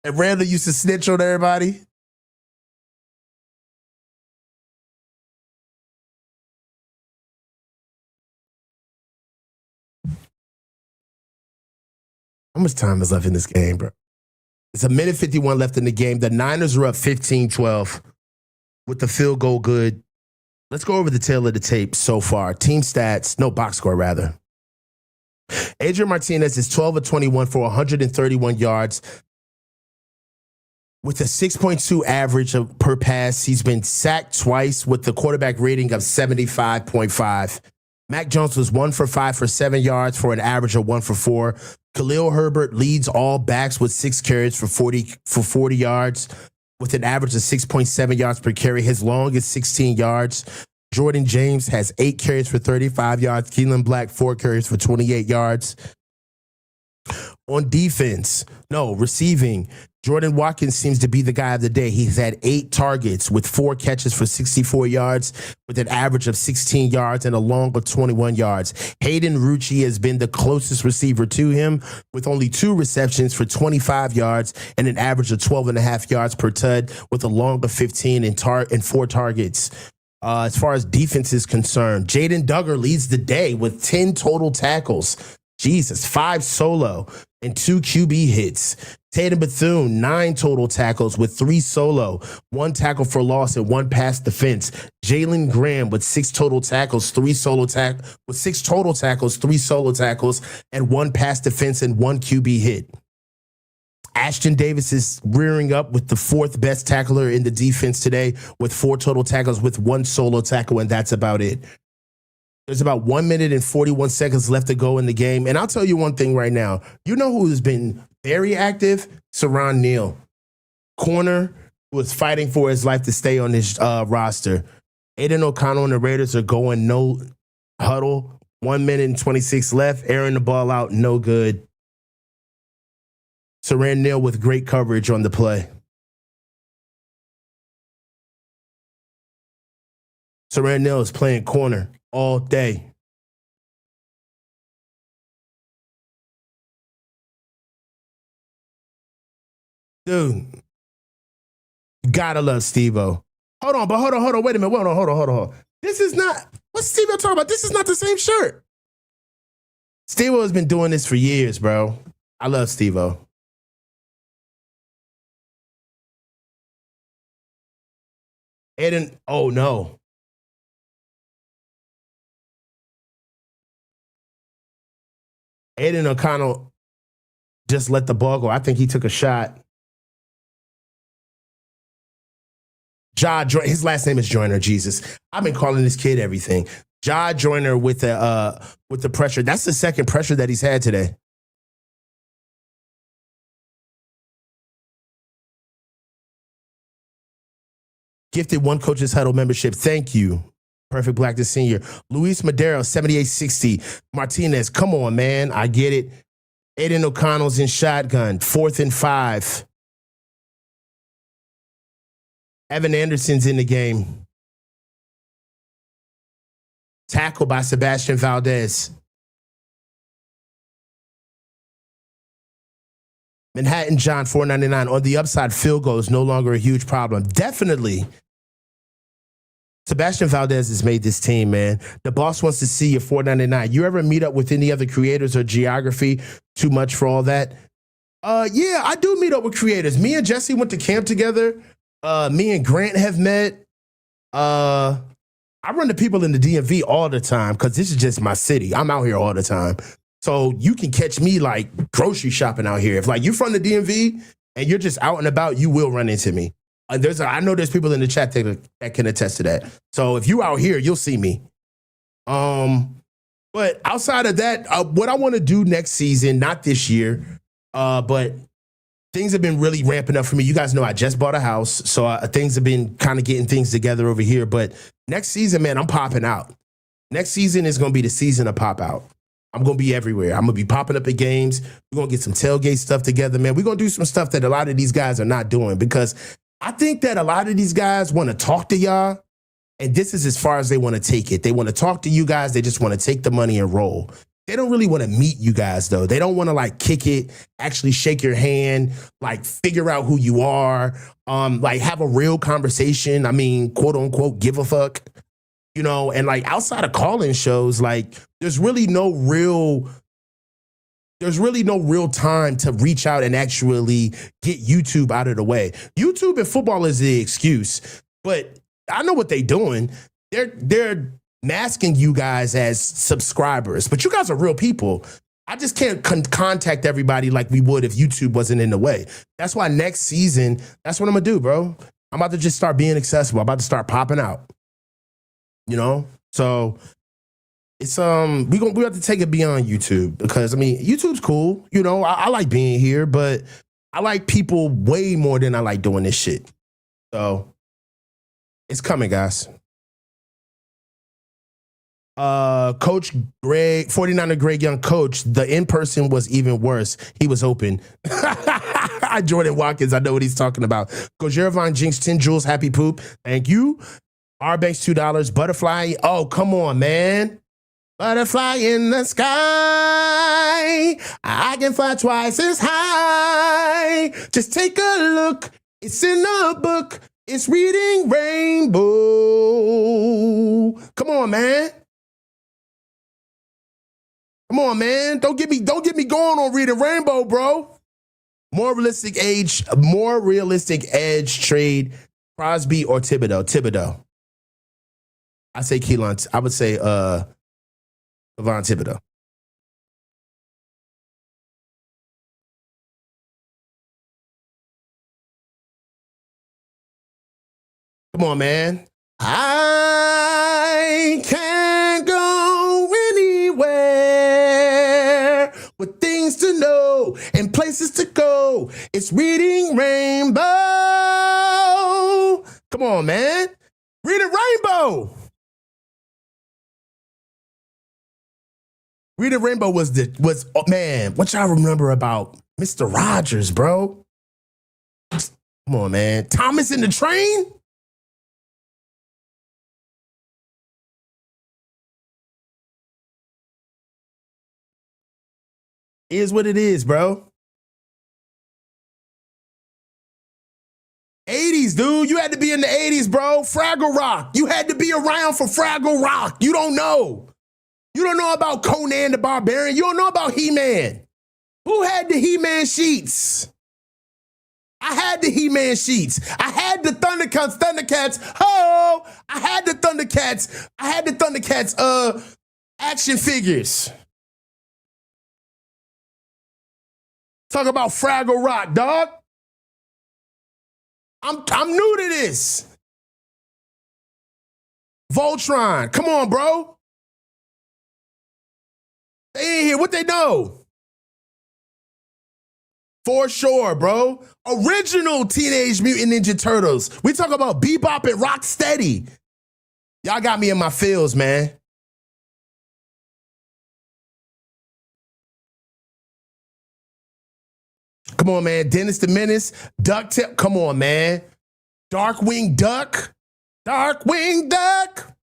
And Randall used to snitch on everybody. How much time is left in this game, bro? It's a minute 51 left in the game. The Niners are up 15-12 with the field goal good. Let's go over the tail of the tape so far. Team stats, no, box score rather. Adrian Martinez is 12 of 21 for 131 yards with a 6.2 average per pass. He's been sacked twice with the quarterback rating of 75.5. Mac Jones was 1 for 5 for 7 yards for an average of 1 for 4. Khalil Herbert leads all backs with 6 carries for 40 yards with an average of 6.7 yards per carry. His long is 16 yards. Jordan James has 8 carries for 35 yards. Keelan Black, 4 carries for 28 yards. On defense, receiving, Jordan Watkins seems to be the guy of the day. He's had 8 targets with 4 catches for 64 yards with an average of 16 yards and a long of 21 yards. Hayden Rucci has been the closest receiver to him with only 2 receptions for 25 yards and an average of 12.5 yards per tud with a long of 15 and 4 targets. As far as defense is concerned, Jaden Duggar leads the day with 10 total tackles. Jesus, 5 solo and 2 QB hits. Tatum Bethune, 9 total tackles with 3 solo, 1 tackle for loss and 1 pass defense. Jalen Graham with 6 total tackles, 3 solo with 6 total tackles, 3 solo tackles, and 1 pass defense and 1 QB hit. Ashton Davis is rearing up with the 4th best tackler in the defense today with 4 total tackles with 1 solo tackle, and that's about it. There's about 1 minute and 41 seconds left to go in the game. And I'll tell you one thing right now. You know who has been very active? Saran Neal. Corner who is fighting for his life to stay on his roster. Aiden O'Connell and the Raiders are going no huddle. 1 minute and 26 left. Airing the ball out, no good. Saran Neal with great coverage on the play. Saran Neal is playing corner all day. Dude, you gotta love Steve-O. Hold on, wait a minute, hold on. This is not, what's Steve-O talking about? This is not the same shirt. Steve-O has been doing this for years, bro. I love Steve-O. Aiden, oh no. Aiden O'Connell just let the ball go. I think he took a shot. His last name is Joyner, Jesus. I've been calling this kid everything. Ja Joyner with the pressure. That's the second pressure that he's had today. Gifted 1 Coach's Huddle membership. Thank you. Perfect Black the Senior. Luis Madero, 7860. Martinez, come on, man. I get it. Aiden O'Connell's in shotgun. 4th and 5. Evan Anderson's in the game. Tackle by Sebastian Valdez. Manhattan John, $4.99. On the upside, field goal is no longer a huge problem. Definitely. Sebastian Valdez has made this team, man. The boss wants to see you, $4.99. You ever meet up with any other creators or geography? Too much for all that? Yeah, I do meet up with creators. Me and Jesse went to camp together. Me and Grant have met. I run to people in the DMV all the time because this is just my city. I'm out here all the time. So you can catch me like grocery shopping out here. If like you're from the DMV and you're just out and about, you will run into me. I know there's people in the chat that can attest to that. So if you out here, you'll see me. But But outside of that, what I want to do next season, not this year, but things have been really ramping up for me. You guys know I just bought a house, so things have been kind of getting things together over here. But next season, man, I'm popping out. Next season is going to be the season of pop out. I'm going to be everywhere. I'm going to be popping up at games. We're going to get some tailgate stuff together, man. We're going to do some stuff that a lot of these guys are not doing because I think that a lot of these guys want to talk to y'all, and this is as far as they want to take it. They want to talk to you guys. They just want to take the money and roll. They don't really want to meet you guys, though. They don't want to, like, kick it, actually shake your hand, like, figure out who you are, like, have a real conversation. I mean, quote, unquote, give a fuck. You know, and like outside of call-in shows, like there's really no real time to reach out and actually get YouTube out of the way. YouTube and football is the excuse, but I know what they're doing. They're masking you guys as subscribers, but you guys are real people. I just can't contact everybody like we would if YouTube wasn't in the way. That's why next season, that's what I'm gonna do, bro. I'm about to just start being accessible. I'm about to start popping out. You know, so it's we have to take it beyond YouTube because I mean YouTube's cool. You know, I like being here, but I like people way more than I like doing this shit. So it's coming, guys. Coach Greg, 49er Greg Young coach, the in-person was even worse. He was open. Jordan Watkins, I know what he's talking about. Gojira Von Jinx, 10 Jules, happy poop. Thank you. R Banks, $2. Butterfly. Oh, come on, man. Butterfly in the sky. I can fly twice as high. Just take a look. It's in a book. It's reading rainbow. Come on, man. Come on, man. Don't get me going on reading rainbow, bro. More realistic edge trade. Crosby or Thibodeau? Thibodeau. I say Keelan. I would say Von Thibodeau. Come on, man. I can't go anywhere with things to know and places to go. It's reading rainbow. Come on, man. Reading rainbow. Reading Rainbow was man, what y'all remember about Mr. Rogers, bro? Come on, man. Thomas in the Train? Is what it is, bro. 80s, dude. You had to be in the 80s, bro. Fraggle Rock. You had to be around for Fraggle Rock. You don't know. You don't know about Conan the Barbarian. You don't know about He-Man. Who had the He-Man sheets? I had the He-Man sheets. I had the Thundercats. Oh, I had the Thundercats. Action figures. Talk about Fraggle Rock, dog. I'm new to this. Voltron. Come on, bro. They ain't here. What they know? For sure, bro. Original Teenage Mutant Ninja Turtles. We talk about Bebop and Rocksteady. Y'all got me in my feels, man. Come on, man. Dennis the Menace. DuckTales. Come on, man. Darkwing Duck. Darkwing Duck.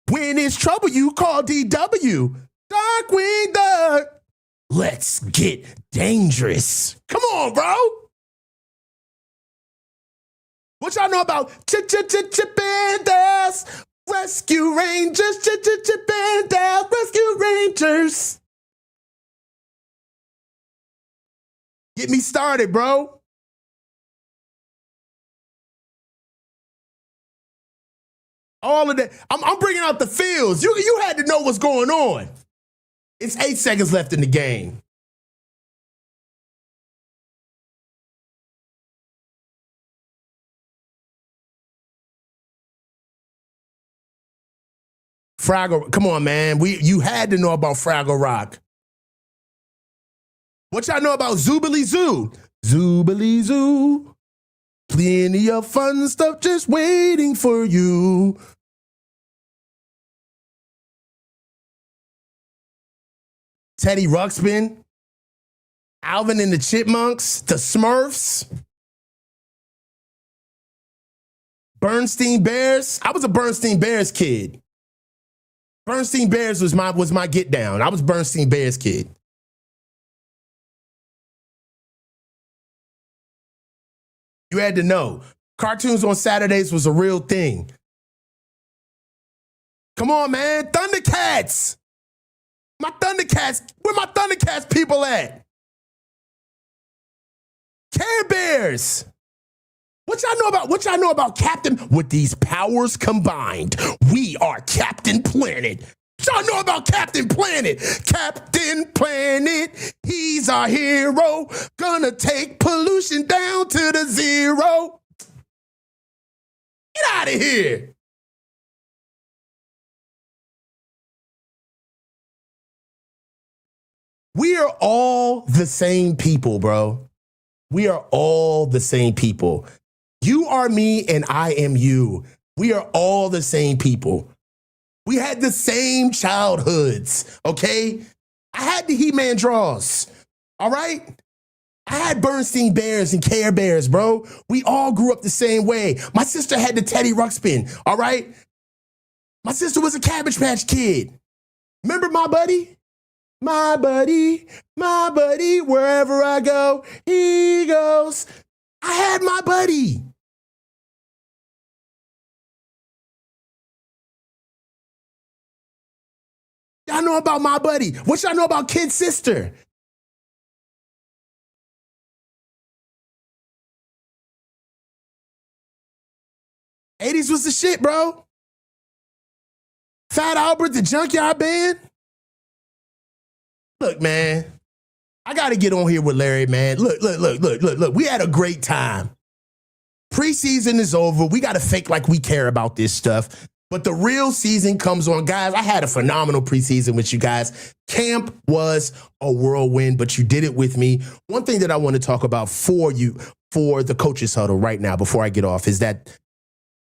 When it's trouble, you call DW. Darkwing Duck. Let's get dangerous. Come on, bro. What y'all know about Chip and Dale's Rescue Rangers? Chip and Dale's Rescue Rangers. Get me started, bro. All of that. I'm bringing out the feels. You had to know what's going on. It's 8 seconds left in the game. Fraggle, come on, man. You had to know about Fraggle Rock. What y'all know about Zoobily Zoo? Zoobily Zoo. Plenty of fun stuff just waiting for you. Teddy Ruxpin. Alvin and the Chipmunks. The Smurfs. Bernstein Bears. I was a Bernstein Bears kid. Bernstein Bears was my get down. I was Bernstein Bears kid. You had to know. Cartoons on Saturdays was a real thing. Come on, man. Thundercats. My Thundercats. Where my Thundercats people at? Care Bears. What y'all know about Captain? With these powers combined, we are Captain Planet. What y'all know about Captain Planet? Captain Planet, he's our hero. Gonna take pollution down to the zero. Get out of here. We are all the same people, bro. We are all the same people. You are me and I am you. We are all the same people. We had the same childhoods, okay? I had the He-Man draws, all right? I had Bernstein Bears and Care Bears, bro. We all grew up the same way. My sister had the Teddy Ruxpin, all right? My sister was a Cabbage Patch Kid. Remember my buddy? My buddy, wherever I go, he goes. I had my buddy. Y'all know about my buddy. What y'all know about Kid's sister? '80s was the shit, bro. Fat Albert, the Junkyard Band. Look, man, I got to get on here with Larry, man. Look. We had a great time. Preseason is over. We got to fake like we care about this stuff. But the real season comes on. Guys, I had a phenomenal preseason with you guys. Camp was a whirlwind, but you did it with me. One thing that I want to talk about for you, for the Coaches Huddle right now, before I get off, is that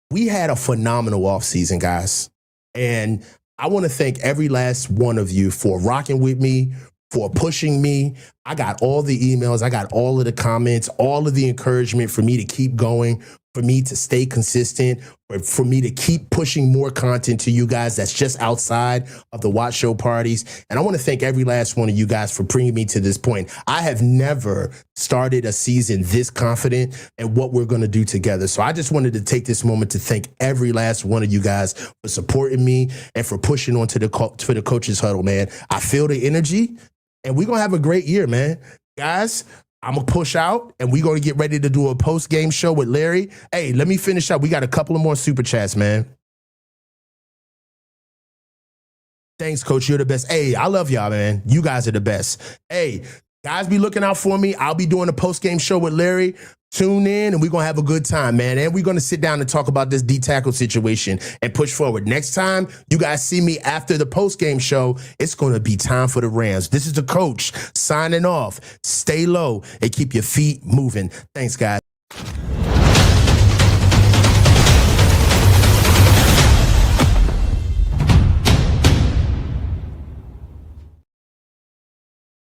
we had a phenomenal offseason, guys. And I want to thank every last one of you for rocking with me, for pushing me. I got all the emails. I got all of the comments, all of the encouragement for me to keep going, for me to stay consistent, for me to keep pushing more content to you guys that's just outside of the Watch Show parties. And I want to thank every last one of you guys for bringing me to this point. I have never started a season this confident in what we're going to do together. So I just wanted to take this moment to thank every last one of you guys for supporting me and for pushing on to the Coaches Huddle, man. I feel the energy, and we're going to have a great year, man. Guys, I'm going to push out, and we're going to get ready to do a post-game show with Larry. Hey, let me finish up. We got a couple of more super chats, man. Thanks, Coach. You're the best. Hey, I love y'all, man. You guys are the best. Hey, guys, be looking out for me. I'll be doing a post-game show with Larry. Tune in, and we're going to have a good time, man. And we're going to sit down and talk about this D-tackle situation and push forward. Next time you guys see me after the post-game show, it's going to be time for the Rams. This is the coach signing off. Stay low and keep your feet moving. Thanks, guys.